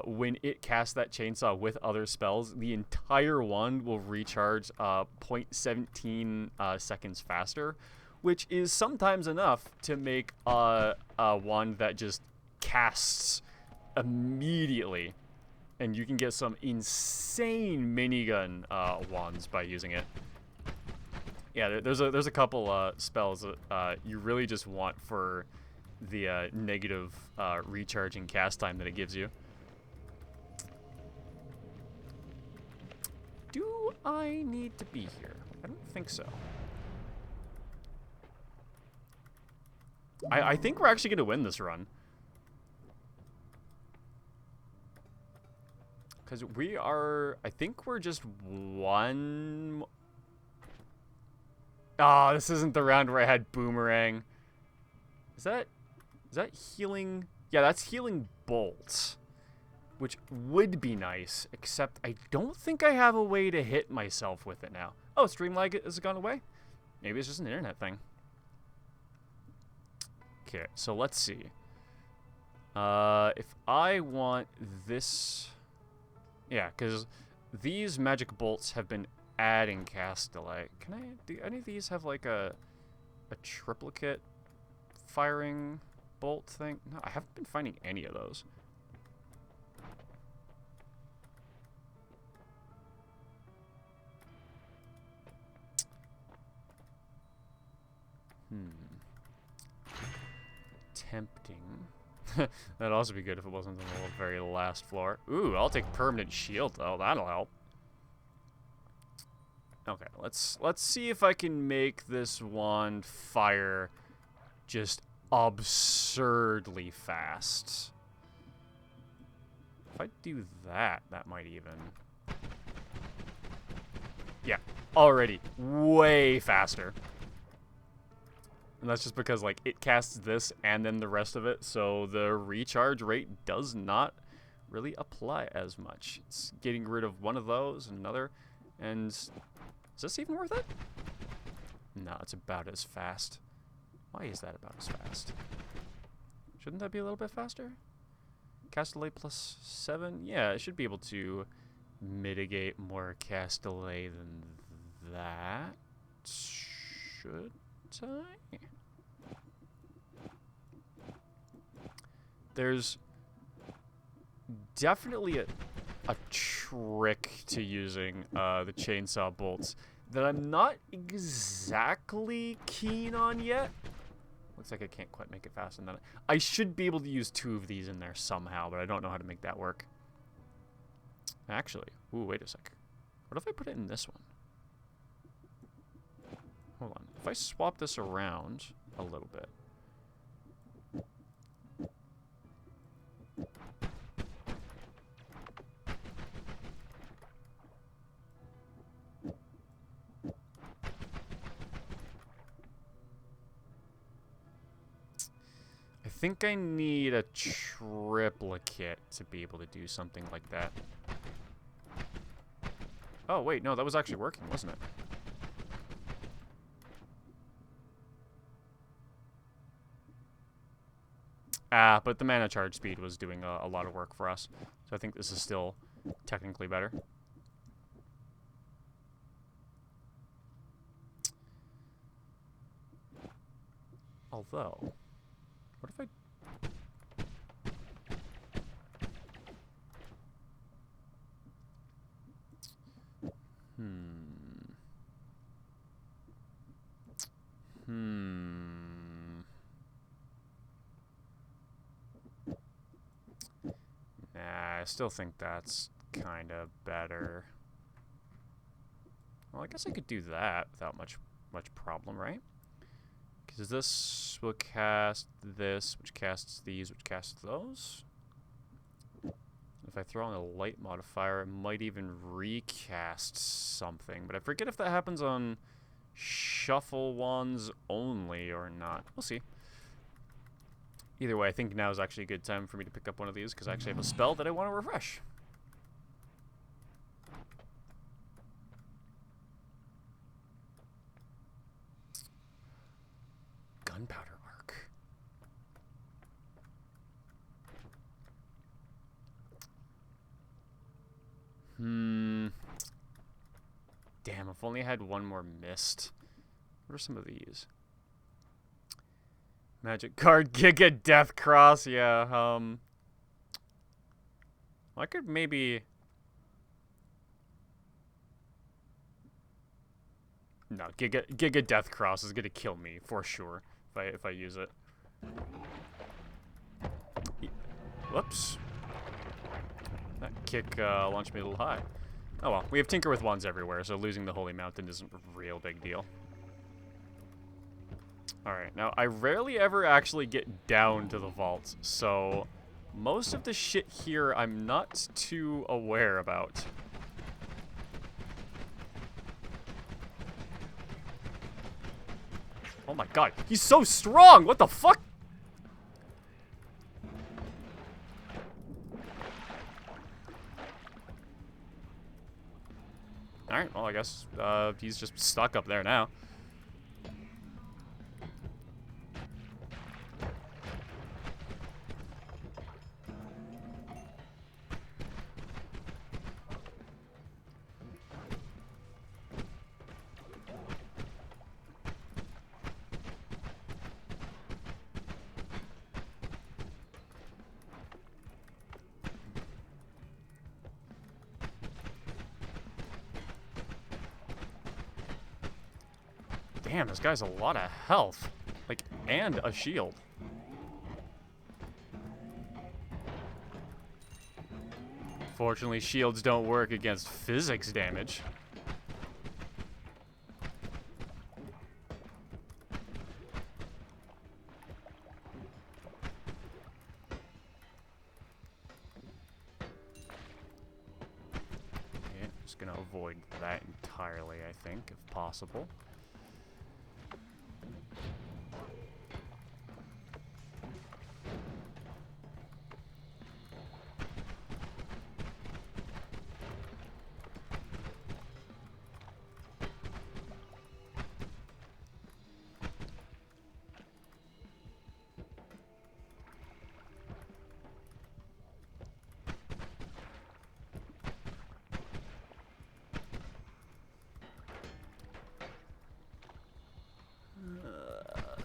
when it casts that chainsaw with other spells, the entire wand will recharge 0.17 seconds faster, which is sometimes enough to make a wand that just casts immediately. And you can get some insane minigun wands by using it. Yeah, there's a couple spells that you really just want for the negative recharging cast time that it gives you. Do I need to be here? I don't think so. I think we're actually going to win this run. Because we are... I think we're just one... Oh, this isn't the round where I had Boomerang. Is that healing? Yeah, that's healing Bolt, which would be nice, except I don't think I have a way to hit myself with it now. Oh, stream lag has gone away? Maybe it's just an internet thing. Okay, so let's see. If I want this... Yeah, because these magic bolts have been adding cast delay. Do any of these have like a triplicate firing bolt thing? No, I haven't been finding any of those. Tempting. That'd also be good if it wasn't on the very last floor. Ooh, I'll take permanent shield though. That'll help. Okay, let's see if I can make this wand fire just absurdly fast. If I do that, that might even... Yeah, already way faster. And that's just because, like, it casts this and then the rest of it, so the recharge rate does not really apply as much. It's getting rid of one of those, another, and is this even worth it? No, it's about as fast. Why is that about as fast? Shouldn't that be a little bit faster? Cast delay plus 7? Yeah, it should be able to mitigate more cast delay than that. Should I? There's definitely a trick to using the chainsaw bolts that I'm not exactly keen on yet. Looks like I can't quite make it fast enough. I should be able to use 2 of these in there somehow, but I don't know how to make that work. Actually, ooh, wait a sec. What if I put it in this one? Hold on. If I swap this around a little bit. I think I need a triplicate to be able to do something like that. Oh, wait, no, that was actually working, wasn't it? Ah, but the mana charge speed was doing a lot of work for us. So I think this is still technically better. Although, what if I... Nah, I still think that's kind of better. Well, I guess I could do that without much problem, right? Because this will cast this, which casts these, which casts those. If I throw on a light modifier, it might even recast something. But I forget if that happens on shuffle wands only or not. We'll see. Either way, I think now is actually a good time for me to pick up one of these because I actually have a spell that I want to refresh. Gunpowder arc. if only I had one more mist. What are some of these? Magic card, Giga Death Cross, yeah, I could maybe... No, Giga Death Cross is gonna kill me, for sure, if I use it. Whoops. That kick launched me a little high. Oh well, we have Tinker with Wands everywhere, so losing the Holy Mountain isn't a real big deal. Alright, now I rarely ever actually get down to the vault, so most of the shit here I'm not too aware about. Oh my god, he's so strong! What the fuck? Alright, well I guess he's just stuck up there now. Damn, this guy's a lot of health. Like, and a shield. Fortunately, shields don't work against physics damage. Okay, just gonna avoid that entirely, I think, if possible.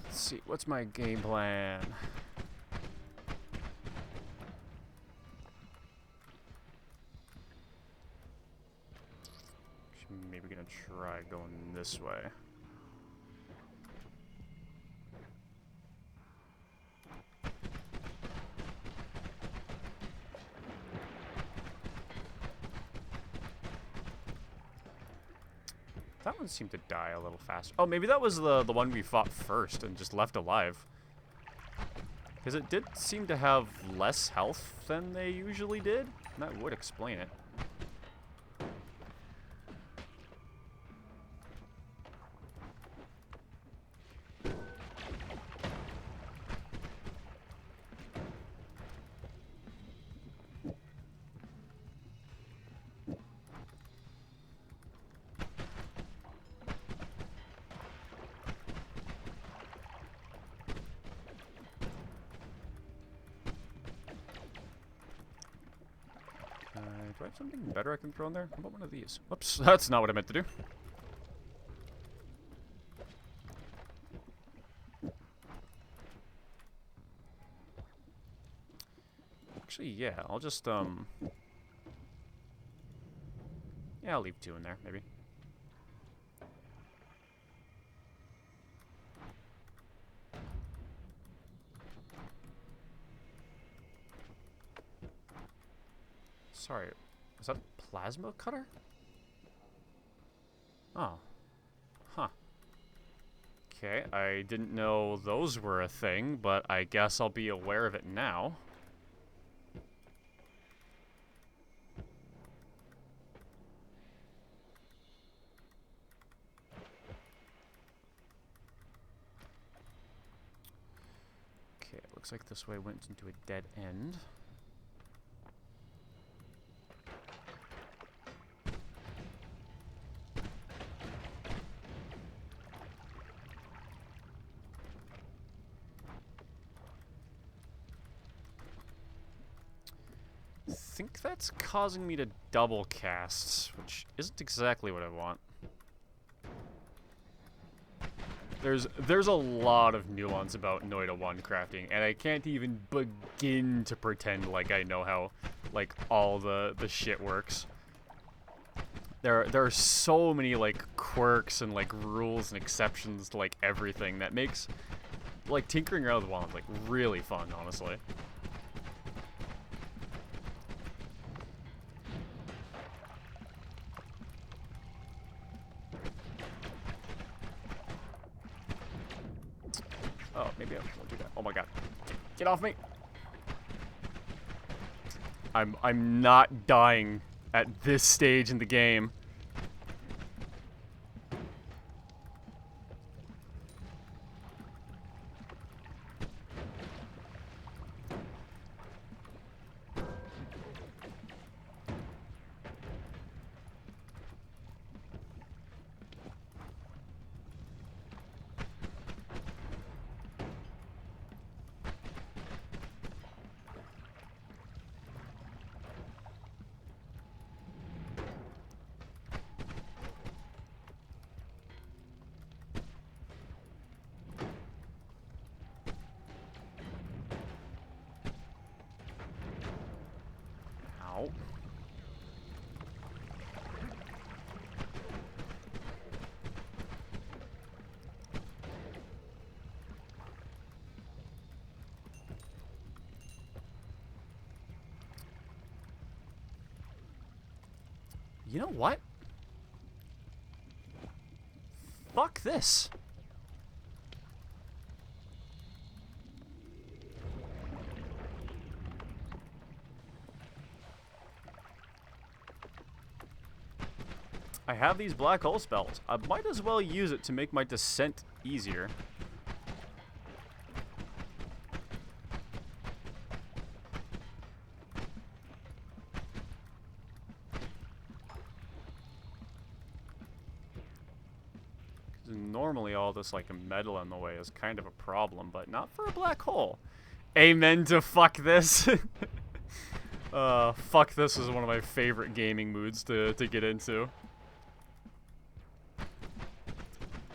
Let's see, what's my game plan? Maybe gonna try going this way. That one seemed to die a little faster. Oh, maybe that was the one we fought first and just left alive. Because it did seem to have less health than they usually did. And that would explain it. Do I have something better I can throw in there? How about one of these? Whoops, that's not what I meant to do. Actually, yeah, I'll just, yeah, I'll leave 2 in there, maybe. Sorry, is that a plasma cutter? Oh. Huh. Okay, I didn't know those were a thing, but I guess I'll be aware of it now. Okay, it looks like this way went into a dead end. I think that's causing me to double cast, which isn't exactly what I want. There's a lot of nuance about Noita 1 crafting, and I can't even begin to pretend like I know how, like, all the shit works. There are so many, like, quirks and, like, rules and exceptions to, like, everything that makes, like, tinkering around with wands, like, really fun, honestly. Oh, maybe I won't do that. Oh my god. Get off me! I'm not dying at this stage in the game. Ow. You know what? Fuck this. I have these black hole spells. I might as well use it to make my descent easier. Normally all this, like, metal in the way is kind of a problem, but not for a black hole. Amen to fuck this. Fuck this is one of my favorite gaming moods to get into.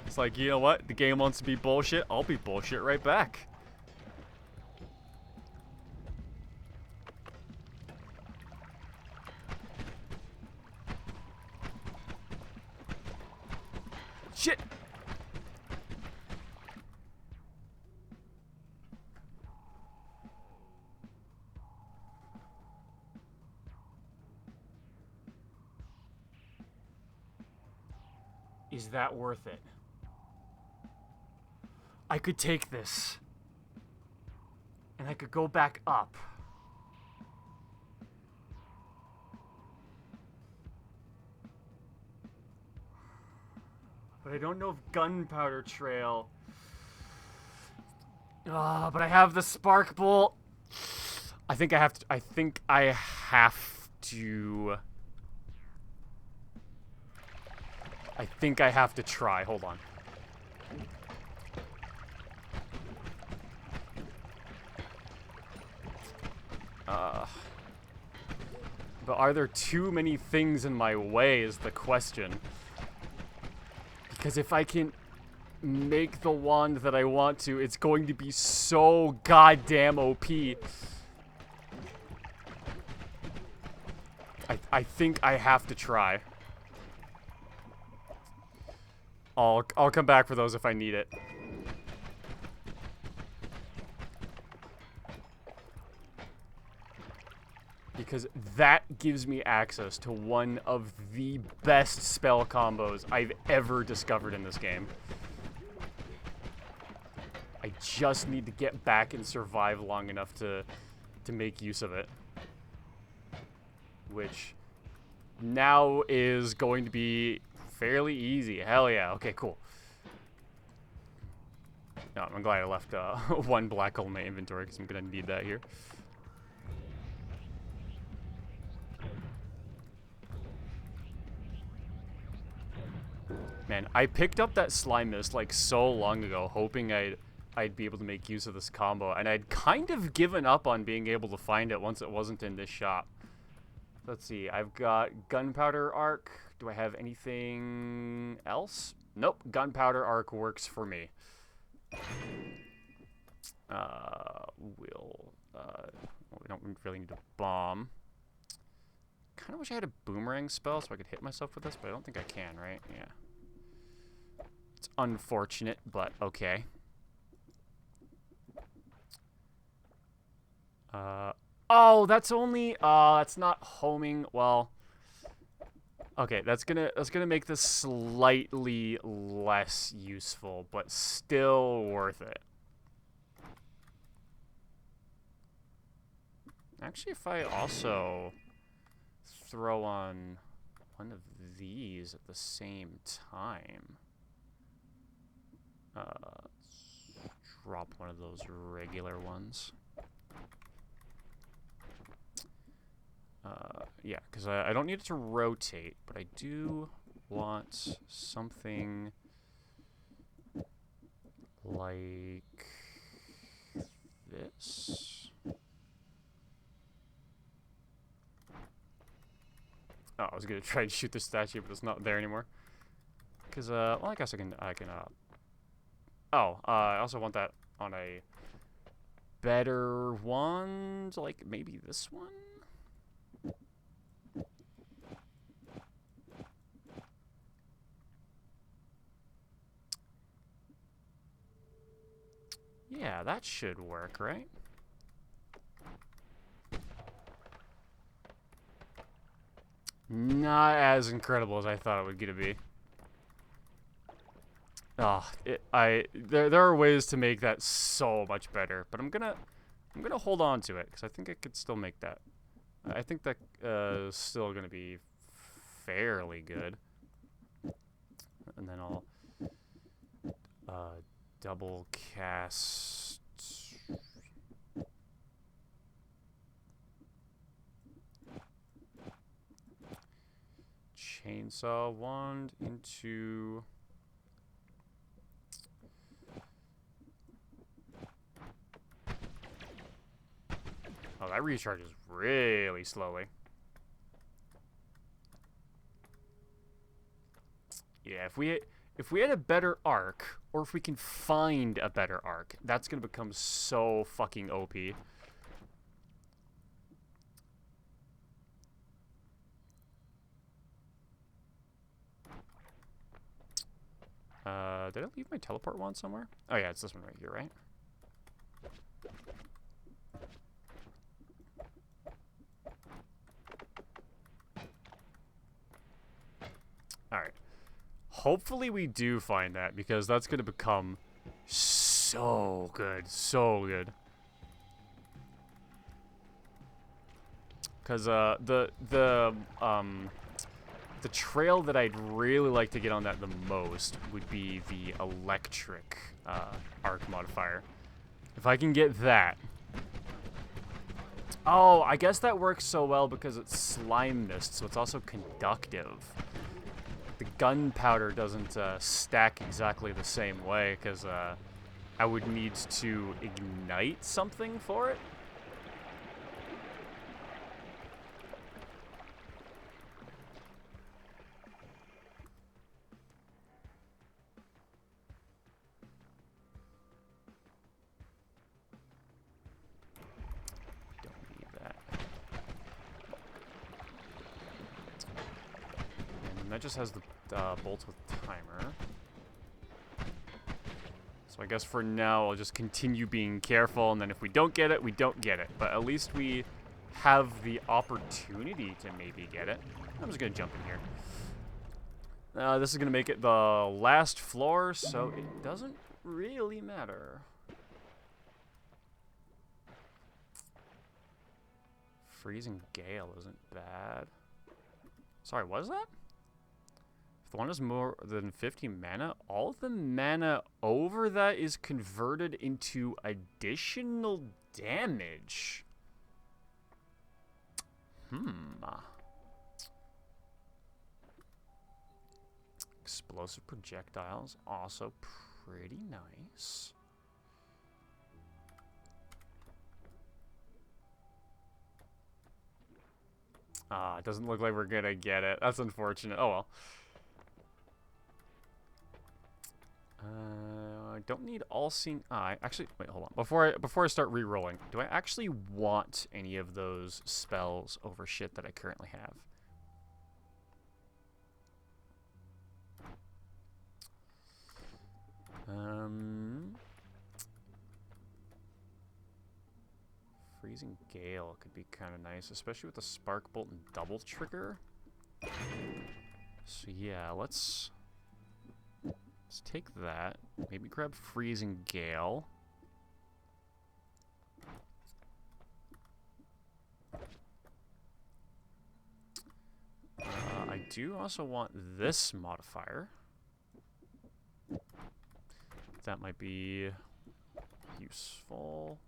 It's like, you know what? The game wants to be bullshit. I'll be bullshit right back. Shit! Is that worth it? I could take this. And I could go back up. But I don't know if gunpowder trail. But I have the spark bolt. I think I have to. I think I have to try. Hold on. But are there too many things in my way is the question. Because if I can make the wand that I want to, it's going to be so goddamn OP. I think I have to try. I'll come back for those if I need it. Because that gives me access to one of the best spell combos I've ever discovered in this game. I just need to get back and survive long enough to make use of it. Which now is going to be fairly easy. Hell yeah. Okay, cool. No, I'm glad I left one black hole in my inventory because I'm going to need that here. Man, I picked up that slime mist like so long ago, hoping I'd be able to make use of this combo, and I'd kind of given up on being able to find it once it wasn't in this shop. Let's see, I've got gunpowder arc. Do I have anything else? Nope, gunpowder arc works for me. We don't really need a bomb. Kind of wish I had a boomerang spell so I could hit myself with this, but I don't think I can, right? Yeah. It's unfortunate, but okay. Oh, that's only, that's not homing. Well, okay, that's gonna make this slightly less useful, but still worth it. Actually, if I also throw on one of these at the same time, drop one of those regular ones. Yeah, because I don't need it to rotate, but I do want something like this. Oh, I was gonna try and shoot the statue, but it's not there anymore. Because, well, I guess I also want that on a better one, like maybe this one? Yeah, that should work, right? Not as incredible as I thought it was gonna be. Oh, there are ways to make that so much better, but I'm gonna hold on to it because I think I could still make that. I think that is still gonna be fairly good. And then I'll double cast. Chainsaw wand into. Oh, that recharges really slowly. Yeah, if we had a better arc, or if we can find a better arc, that's gonna become so fucking OP. Did I leave my teleport wand somewhere? Oh yeah, it's this one right here, right? Alright. Hopefully we do find that, because that's gonna become so good. So good. Because, the trail that I'd really like to get on that the most would be the electric, arc modifier. If I can get that. Oh, I guess that works so well because it's slime mist, so it's also conductive. The gunpowder doesn't stack exactly the same way because I would need to ignite something for it. Don't need that. And that just has the bolts with timer. So I guess for now, I'll just continue being careful, and then if we don't get it, we don't get it. But at least we have the opportunity to maybe get it. I'm just going to jump in here. This is going to make it the last floor, so it doesn't really matter. Freezing Gale isn't bad. Sorry, what is that? If the one is more than 50 mana, all of the mana over that is converted into additional damage. Explosive projectiles, also pretty nice. It doesn't look like we're gonna get it. That's unfortunate. Oh well. I don't need all-seeing eye. Actually, wait, hold on. Before I start re-rolling, do I actually want any of those spells over shit that I currently have? Freezing Gale could be kind of nice, especially with the Spark Bolt and double trigger. So yeah, let's take that. Maybe grab Freezing Gale. I do also want this modifier. That might be useful.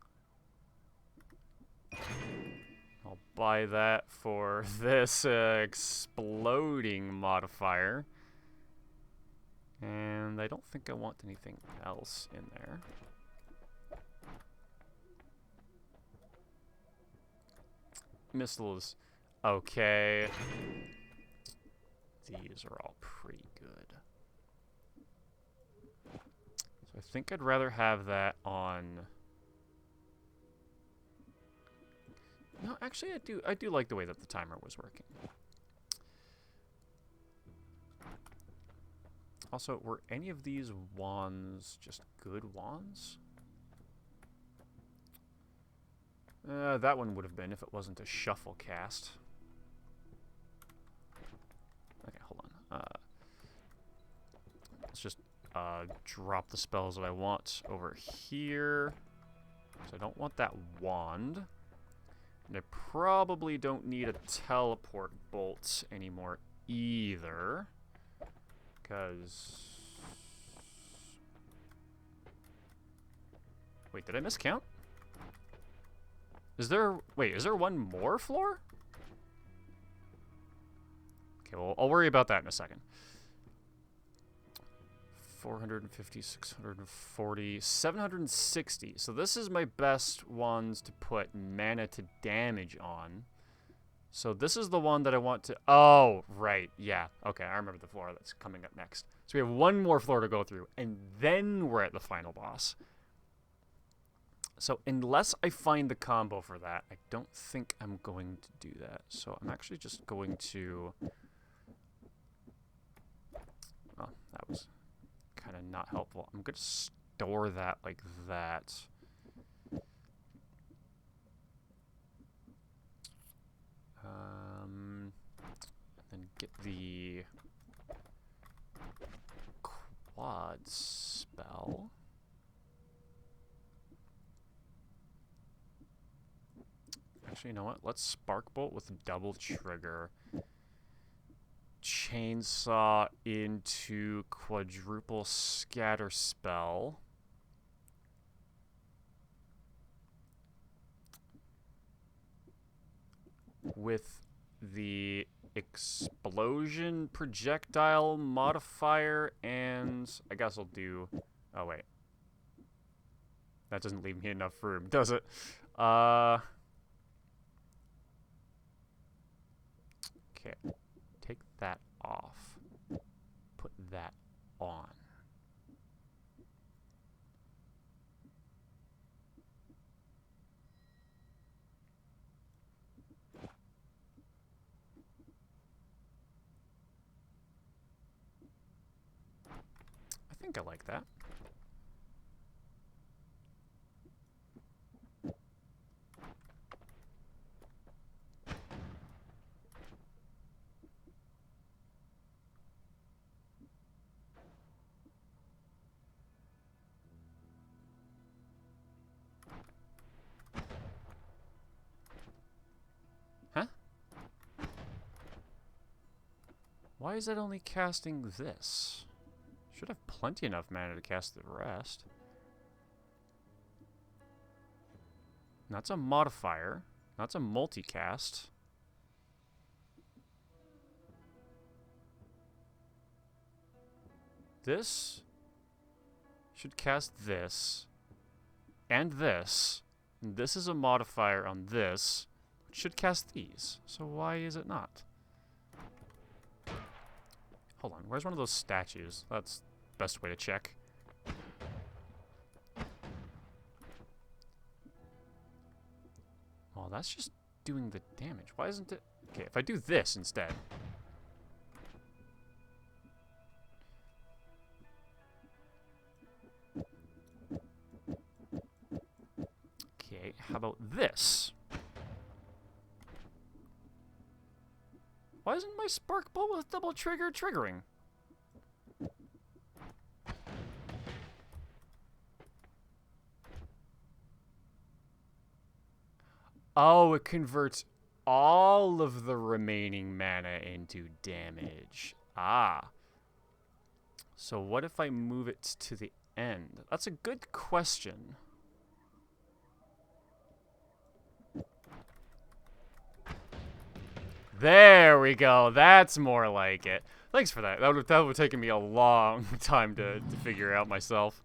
I'll buy that for this exploding modifier. And I don't think I want anything else in there. Missiles. Okay. These are all pretty good. So I think I'd rather have that on... No, actually I do like the way that the timer was working. Also, were any of these wands just good wands? That one would have been if it wasn't a shuffle cast. Okay, hold on. Let's just drop the spells that I want over here. So I don't want that wand. And I probably don't need a teleport bolt anymore either. Because... Wait, did I miscount? Is there... Wait, is there one more floor? Okay, well, I'll worry about that in a second. 450, 640, 760. So this is my best ones to put mana to damage on. So this is the one that I want to... Oh, right. Yeah. Okay, I remember the floor that's coming up next. So we have one more floor to go through, and then we're at the final boss. So unless I find the combo for that, I don't think I'm going to do that. So I'm actually just going to... Oh, that was kind of not helpful. I'm going to store that like that. And then get the quad spell. Actually, you know what? Let's Spark Bolt with double trigger. Chainsaw into quadruple scatter spell. With the explosion projectile modifier, and I guess I'll do... Oh, wait. That doesn't leave me enough room, does it? Okay. Take that off. Put that on. I think I like that. Huh? Why is it only casting this? Should have plenty enough mana to cast the rest. That's a modifier. That's a multicast. This should cast this and this. And this is a modifier on this, which should cast these. So why is it not? Hold on, where's one of those statues? That's the best way to check. Well, that's just doing the damage. Why isn't it... Okay, if I do this instead... Okay, how about this? Why isn't my spark bolt with double trigger triggering? Oh, it converts all of the remaining mana into damage. Ah. So what if I move it to the end? That's a good question. There we go. That's more like it. Thanks for that. That would have taken me a long time to figure out myself.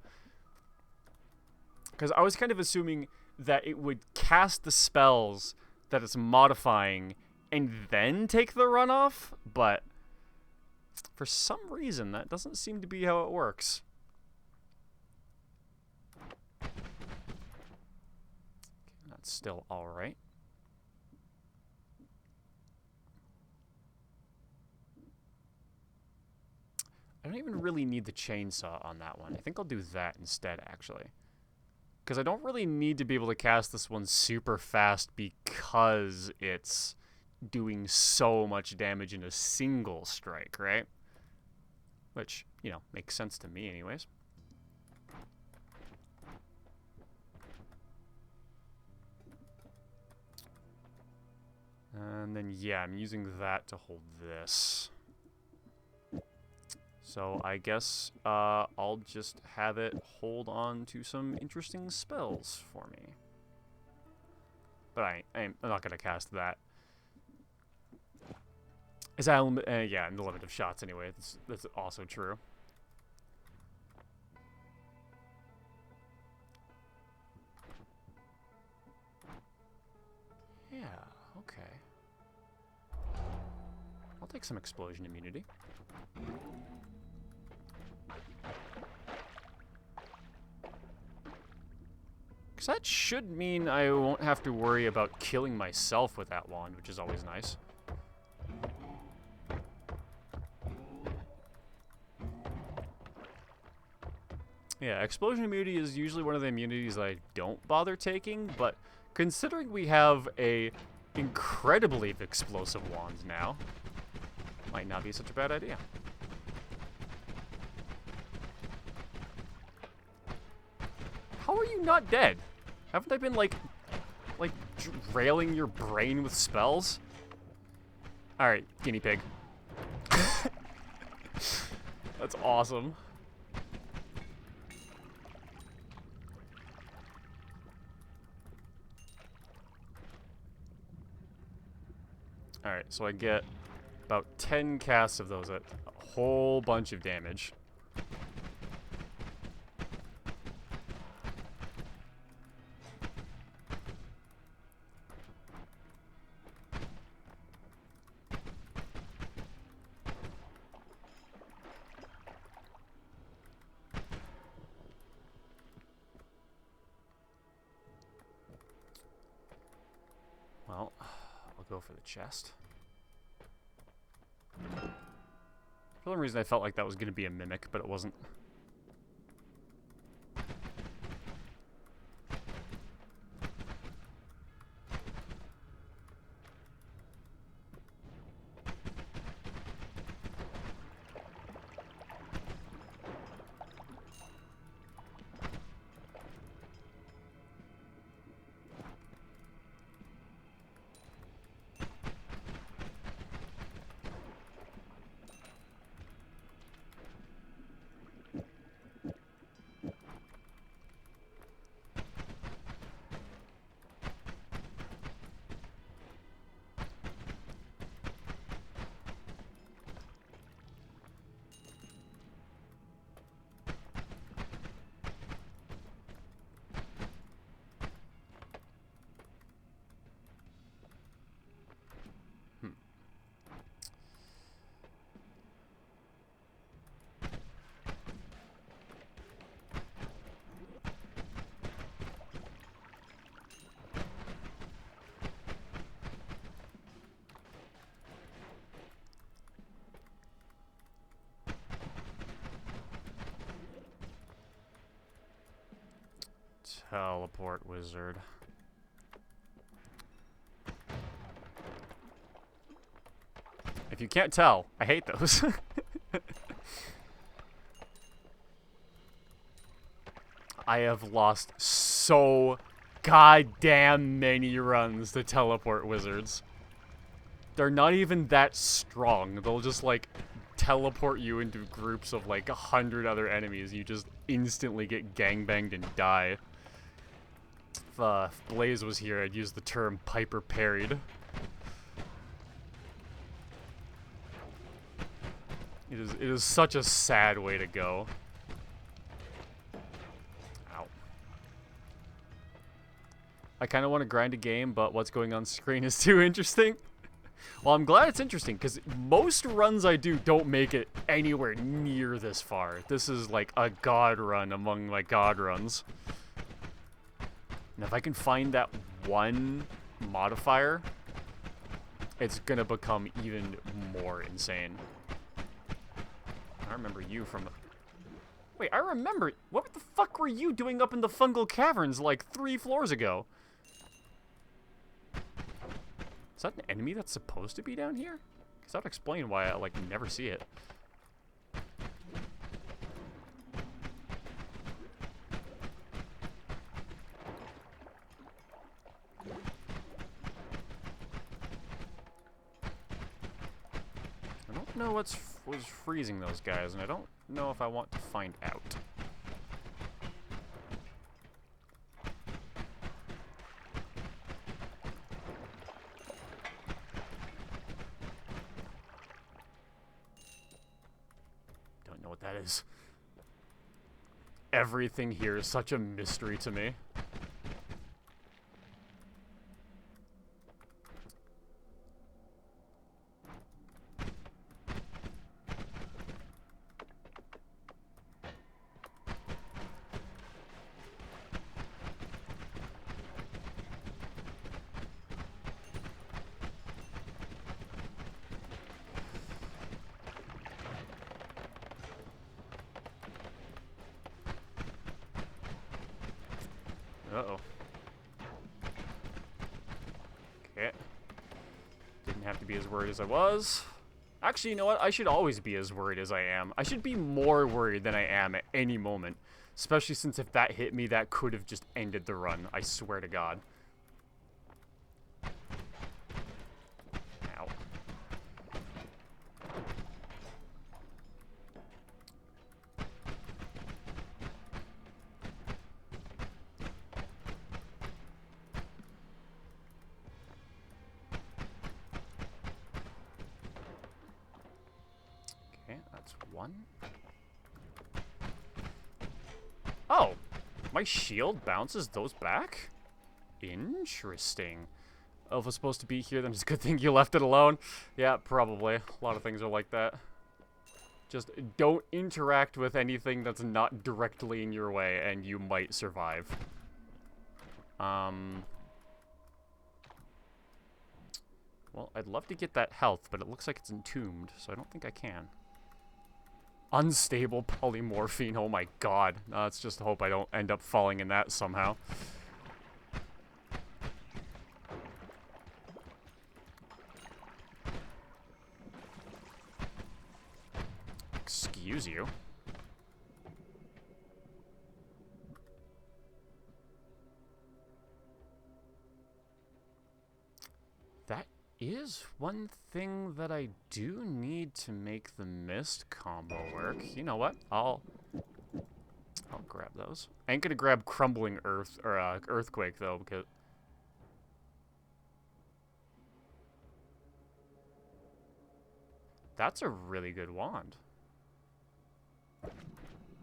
Because I was kind of assuming that it would cast the spells that it's modifying and then take the runoff, but for some reason that doesn't seem to be how it works. That's still alright. I don't even really need the chainsaw on that one. I think I'll do that instead, actually. Because I don't really need to be able to cast this one super fast because it's doing so much damage in a single strike, right? Which, you know, makes sense to me anyways. And then, yeah, I'm using that to hold this. So I guess I'll just have it hold on to some interesting spells for me. But I'm not going to cast that. Is that yeah, in the limit of shots anyway. That's also true. Yeah, okay. I'll take some explosion immunity. Because that should mean I won't have to worry about killing myself with that wand, which is always nice. Yeah, explosion immunity is usually one of the immunities that I don't bother taking, but considering we have a incredibly explosive wand now, might not be such a bad idea. How are you not dead? Haven't I been, like railing your brain with spells? Alright, guinea pig. That's awesome. Alright, so I get about 10 casts of those at a whole bunch of damage. Well, I'll go for the chest. For some reason I felt like that was going to be a mimic, but it wasn't. Teleport wizard. If you can't tell, I hate those. I have lost so goddamn many runs to teleport wizards. They're not even that strong. They'll just, like, teleport you into groups of, like, 100 other enemies. You just instantly get gangbanged and die. If Blaze was here, I'd use the term Piper parried. It is such a sad way to go. Ow. I kind of want to grind a game, but what's going on screen is too interesting. Well, I'm glad it's interesting, because most runs I do don't make it anywhere near this far. This is like a god run among my god runs. And if I can find that one modifier, it's gonna become even more insane. I remember you from... Wait, I remember... What the fuck were you doing up in the fungal caverns like 3 floors ago? Is that an enemy that's supposed to be down here? Because that would explain why I, like, never see it. I don't know what's was freezing those guys, and I don't know if I want to find out. Don't know what that is. Everything here is such a mystery to me. Uh-oh. Okay. Didn't have to be as worried as I was. Actually, you know what? I should always be as worried as I am. I should be more worried than I am at any moment. Especially since if that hit me, that could have just ended the run. I swear to God. Ow. That's one. Oh! My shield bounces those back? Interesting. Oh, if it's supposed to be here, then it's a good thing you left it alone. Yeah, probably. A lot of things are like that. Just don't interact with anything that's not directly in your way, and you might survive. Well, I'd love to get that health, but it looks like it's entombed, so I don't think I can. Unstable polymorphine, oh my god. Let's just hope I don't end up falling in that somehow. Excuse you. That is one thing that I do need to make the mist combo work. You know what? I'll grab those. I ain't gonna grab crumbling earth or earthquake though, because that's a really good wand.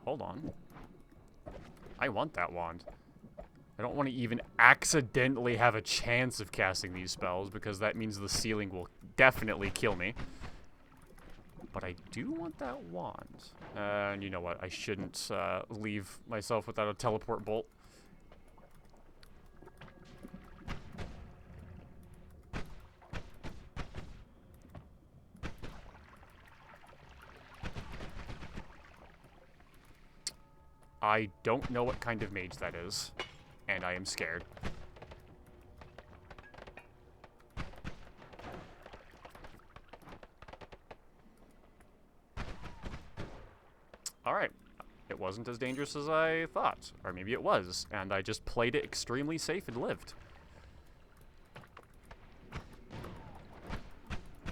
Hold on. I want that wand. I don't want to even accidentally have a chance of casting these spells, because that means the ceiling will definitely kill me. But I do want that wand. And you know what? I shouldn't leave myself without a teleport bolt. I don't know what kind of mage that is. and I am scared. Alright. It wasn't as dangerous as I thought. Or maybe it was, and I just played it extremely safe and lived.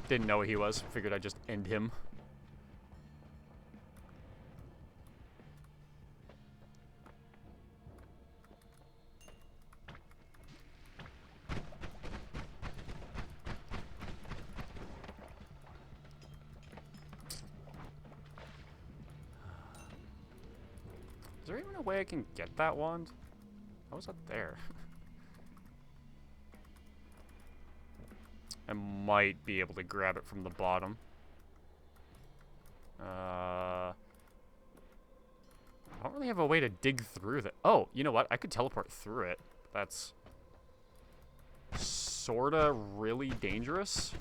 Didn't know who he was. Figured I'd just end him. Is there even a way I can get that wand? How was that there? I might be able to grab it from the bottom. I don't really have a way to dig through that. Oh, you know what? I could teleport through it. That's sorta really dangerous.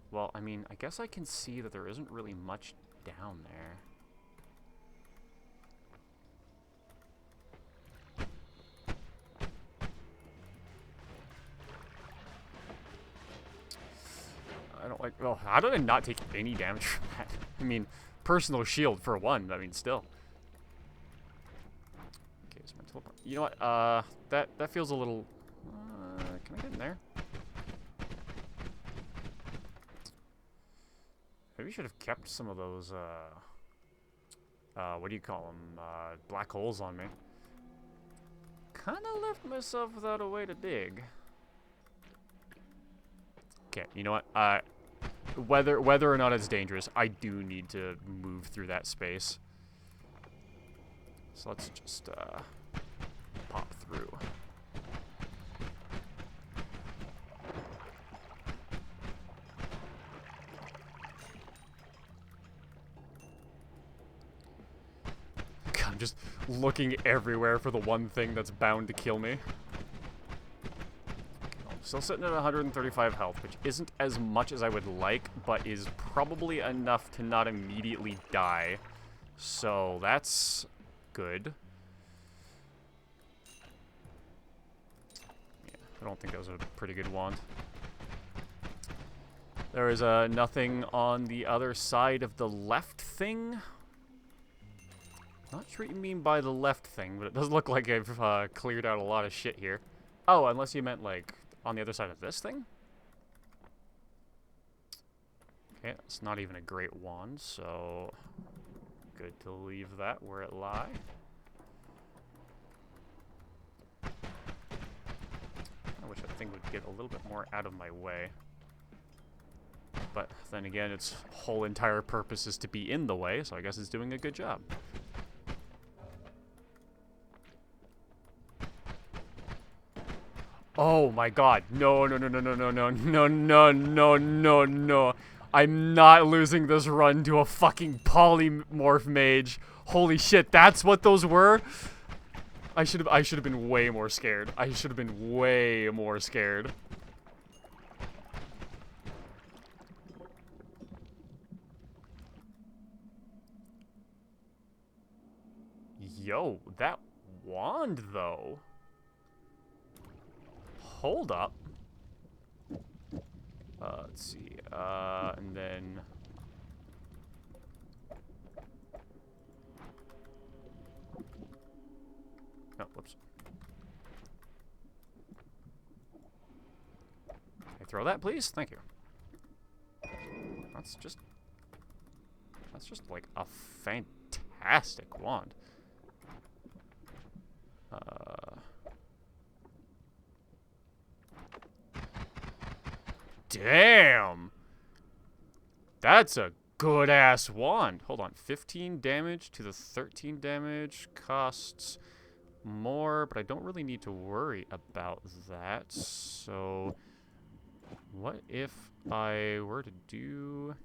Well, I mean, I guess I can see that there isn't really much down there. I don't like... Oh, how did I not take any damage from that? I mean, personal shield for one. I mean, still. Okay, so my teleport... You know what? That feels a little... can I get in there? Maybe I should have kept some of those, what do you call them? Black holes on me. Kinda left myself without a way to dig. Okay, you know what? Whether or not it's dangerous, I do need to move through that space. So let's just pop through. God, I'm just looking everywhere for the one thing that's bound to kill me. Still sitting at 135 health, which isn't as much as I would like, but is probably enough to not immediately die. So that's good. Yeah, I don't think that was a pretty good wand. There is nothing on the other side of the left thing. Not sure what you mean by the left thing, but it does look like I've cleared out a lot of shit here. Oh, unless you meant like... on the other side of this thing? Okay, it's not even a great wand, so good to leave that where it lie. I wish that thing would get a little bit more out of my way. But then again, its whole entire purpose is to be in the way, so I guess it's doing a good job. Oh my god. No, no, no, no, no, no, no, no, no, no, no, no. I'm not losing this run to a fucking polymorph mage. Holy shit, that's what those were? I should have been way more scared. I should have been way more scared. Yo, that wand though. Hold up. Let's see. And then... Oh, whoops. Can I throw that, please? Thank you. That's just like a fantastic wand. Damn! That's a good-ass wand. Hold on. 15 damage to the 13 damage costs more, but I don't really need to worry about that. So, what if I were to do...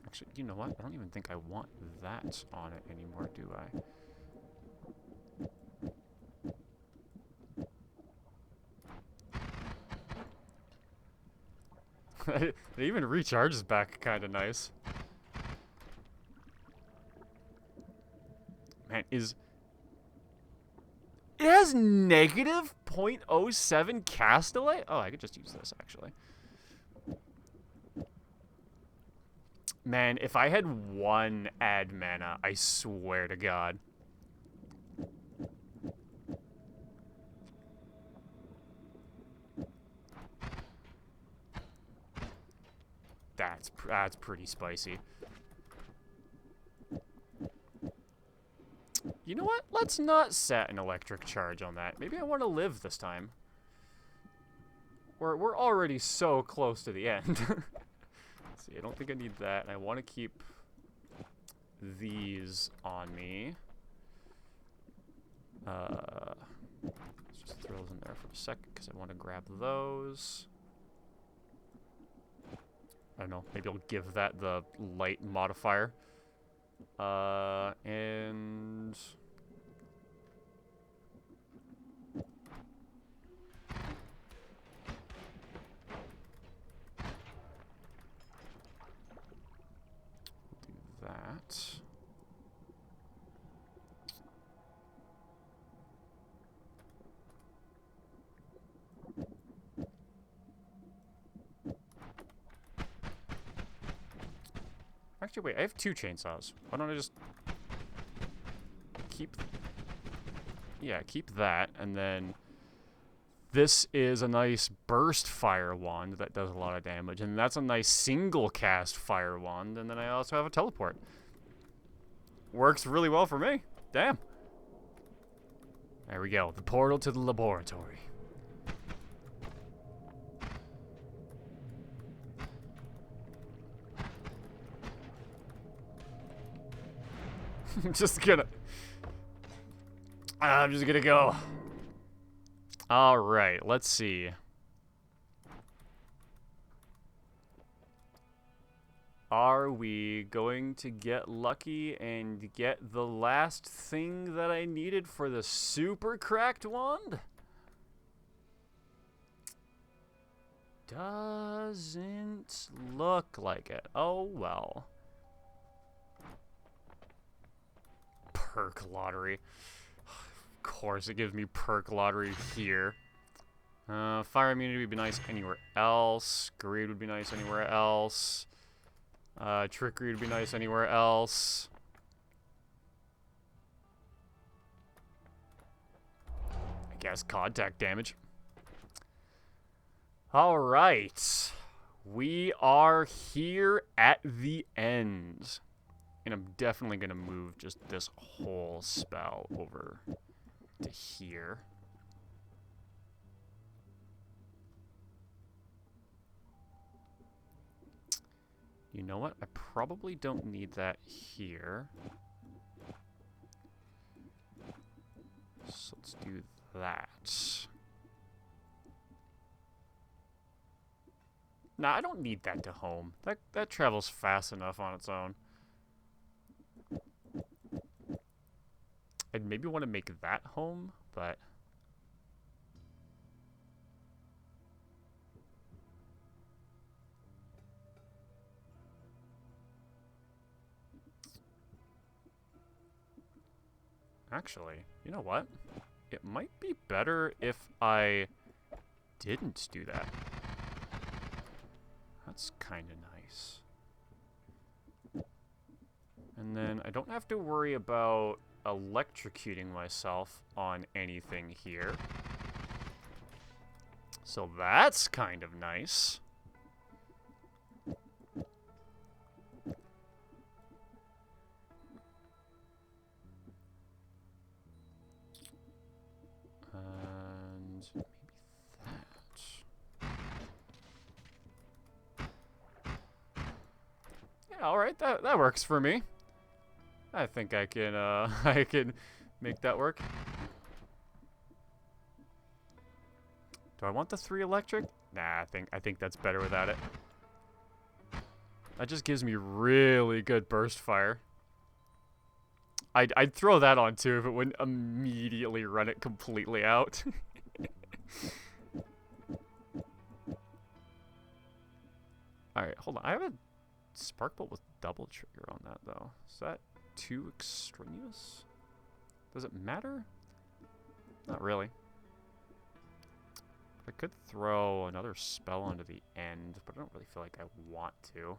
Actually, you know what? I don't even think I want that on it anymore, do I? It even recharges back kind of nice. Man, is... It has negative 0.07 cast delay? Oh, I could just use this, actually. Man, if I had one add mana, I swear to God. That's pretty spicy. You know what? Let's not set an electric charge on that. Maybe I want to live this time. We're already so close to the end. Let's see, I don't think I need that. I want to keep these on me. Let's just throw those in there for a second because I want to grab those. I don't know, maybe I'll give that the light modifier. And... do that. Actually, wait, I have 2 chainsaws. Why don't I just keep... Yeah, keep that, and then this is a nice burst fire wand that does a lot of damage, and that's a nice single cast fire wand, and then I also have a teleport. Works really well for me. Damn. There we go, the portal to the laboratory. I'm just gonna go. Alright, let's see. Are we going to get lucky and get the last thing that I needed for the super cracked wand? Doesn't look like it. Oh well. Perk lottery. Of course, it gives me perk lottery here. Fire immunity would be nice anywhere else. Greed would be nice anywhere else. Trickery would be nice anywhere else. I guess contact damage. Alright. We are here at the end. And I'm definitely going to move just this whole spell over to here. You know what? I probably don't need that here. So let's do that. Nah, I don't need that to home. That travels fast enough on its own. I'd maybe want to make that home, but... Actually, you know what? It might be better if I didn't do that. That's kind of nice. And then I don't have to worry about electrocuting myself on anything here. So that's kind of nice. And maybe that. Yeah, alright, that works for me. I think I can I can make that work. Do I want the 3 electric? Nah, I think that's better without it. That just gives me really good burst fire. I'd throw that on too if it wouldn't immediately run it completely out. Alright, hold on. I have a spark bolt with double trigger on that though. Is that too extraneous? Does it matter? Not really. I could throw another spell onto the end, but I don't really feel like I want to.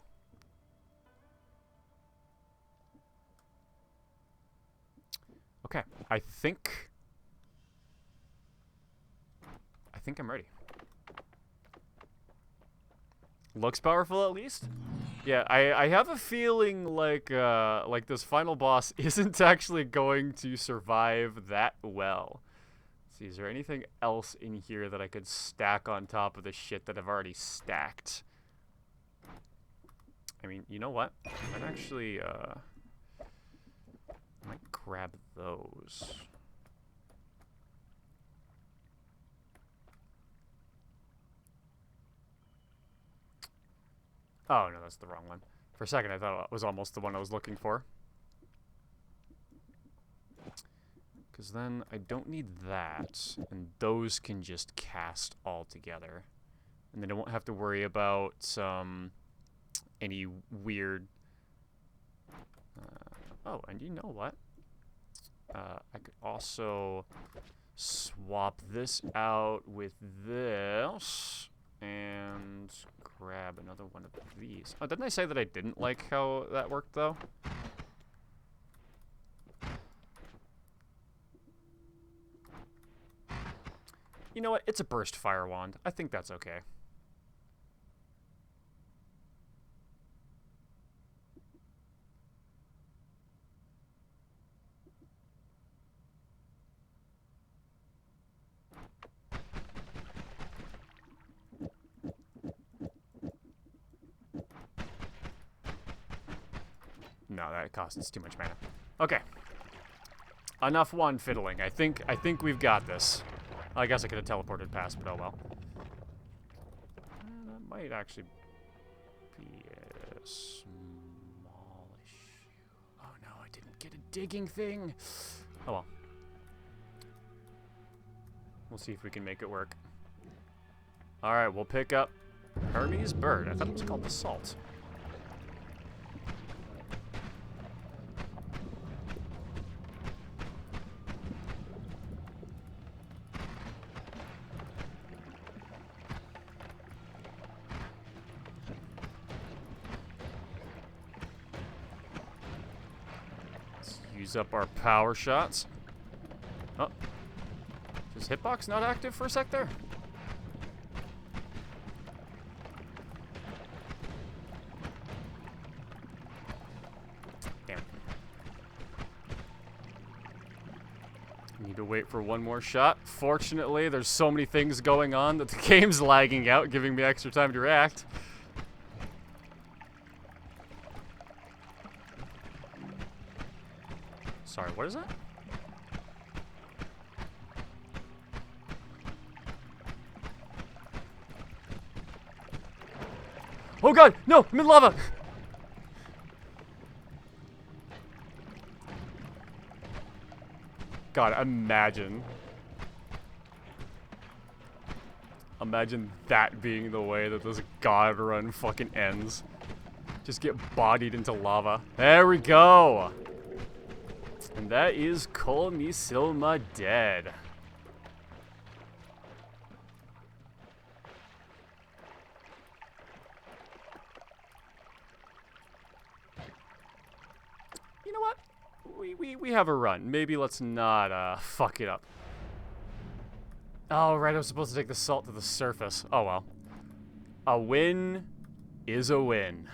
Okay, I think I'm ready. Looks powerful at least. Yeah, I have a feeling like this final boss isn't actually going to survive that well. Let's see, is there anything else in here that I could stack on top of the shit that I've already stacked? I mean, you know what? I'm actually I might grab those. Oh, no, that's the wrong one. For a second, I thought it was almost the one I was looking for. Because then I don't need that, and those can just cast all together. And then I won't have to worry about any weird... oh, and you know what? I could also swap this out with this and grab another one of these. Oh, didn't I say that I didn't like how that worked, though? You know what? It's a burst fire wand. I think that's okay. No, that costs too much mana. Okay. Enough wand fiddling. I think we've got this. I guess I could have teleported past, but oh well. That might actually be a small issue. Oh no, I didn't get a digging thing. Oh well. We'll see if we can make it work. Alright, we'll pick up Hermes Bird. I thought it was called the Salt. Use up our power shots. Oh. Is hitbox not active for a sec there? Damn. Need to wait for one more shot. Fortunately, there's so many things going on that the game's lagging out, giving me extra time to react. Sorry, what is that? Oh god, no, I'm in lava! God, imagine. Imagine that being the way that this god run fucking ends. Just get bodied into lava. There we go! And that is Kol Misilma dead. You know what? We have a run. Maybe let's not fuck it up. Oh, right, I was supposed to take the salt to the surface. Oh well. A win is a win.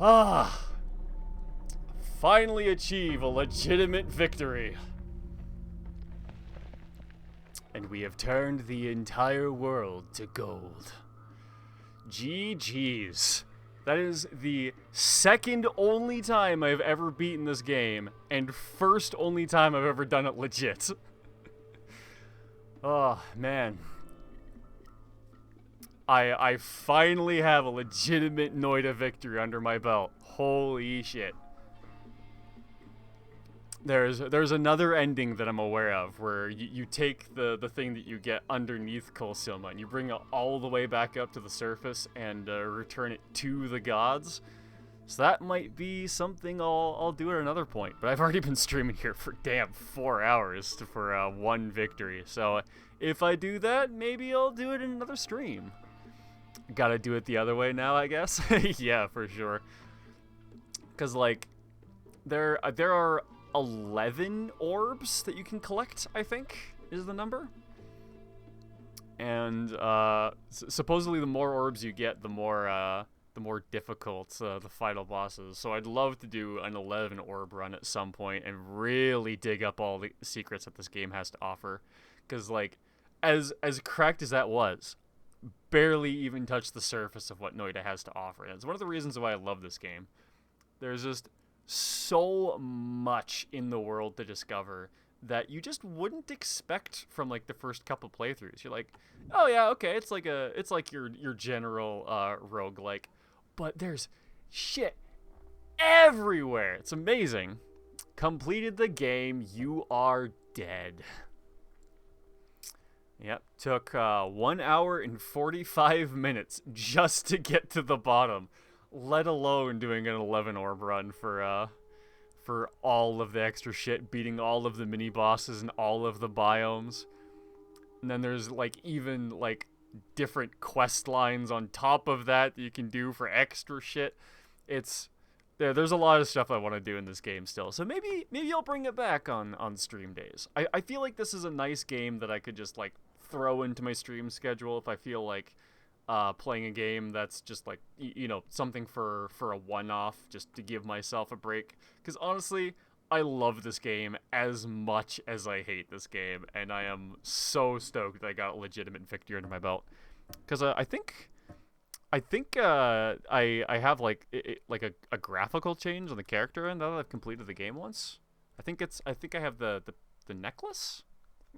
Ah. Finally achieve a legitimate victory. And we have turned the entire world to gold. GG's. That is the second only time I've ever beaten this game, and first only time I've ever done it legit. Oh, man. I finally have a legitimate Noita victory under my belt. Holy shit. There's another ending that I'm aware of where you take the thing that you get underneath Kol Silma and you bring it all the way back up to the surface and return it to the gods. So that might be something I'll do at another point. But I've already been streaming here for damn 4 hours for one victory. So if I do that, maybe I'll do it in another stream. Gotta do it the other way now, I guess. Yeah, for sure. Because like there are 11 orbs that you can collect, I think is the number. And supposedly the more orbs you get, the more difficult the final bosses. So I'd love to do an 11 orb run at some point and really dig up all the secrets that this game has to offer. Because like, as cracked as that was, barely even touched the surface of what Noita has to offer. And it's one of the reasons why I love this game. There's just so much in the world to discover that you just wouldn't expect from like the first couple playthroughs. You're like, oh yeah, okay, it's like your general roguelike, but there's shit everywhere. It's amazing. Completed the game, you are dead. Yep, took 1 hour and 45 minutes just to get to the bottom, let alone doing an 11 orb run for all of the extra shit, beating all of the mini bosses and all of the biomes. And then there's like even like different quest lines on top of that you can do for extra shit. There's a lot of stuff I want to do in this game still. So maybe I'll bring it back on stream days. I feel like this is a nice game that I could just like throw into my stream schedule if I feel like playing a game that's just like, something for a one-off, just to give myself a break. Because honestly, I love this game as much as I hate this game, and I am so stoked I got a legitimate victory under my belt. Because I think I have like a graphical change on the character, and now that I've completed the game once, I think I have the necklace.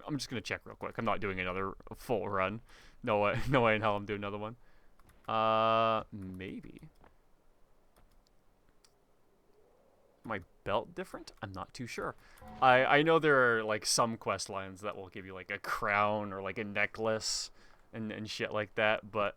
I'm just gonna check real quick. I'm not doing another full run. No way in hell I'm doing another one. Maybe. My belt different? I'm not too sure. I know there are like some quest lines that will give you like a crown or like a necklace and shit like that, but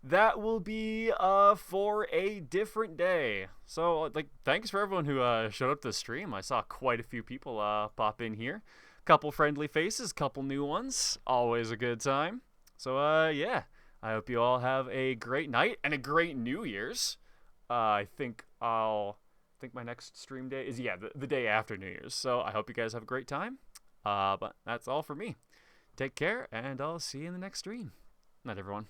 that will be for a different day. So like, thanks for everyone who showed up to the stream. I saw quite a few people pop in here. Couple friendly faces, couple new ones. Always a good time. So yeah, I hope you all have a great night and a great New Year's. I think my next stream day is the day after New Year's. So I hope you guys have a great time. But that's all for me. Take care, and I'll see you in the next stream. Night, everyone.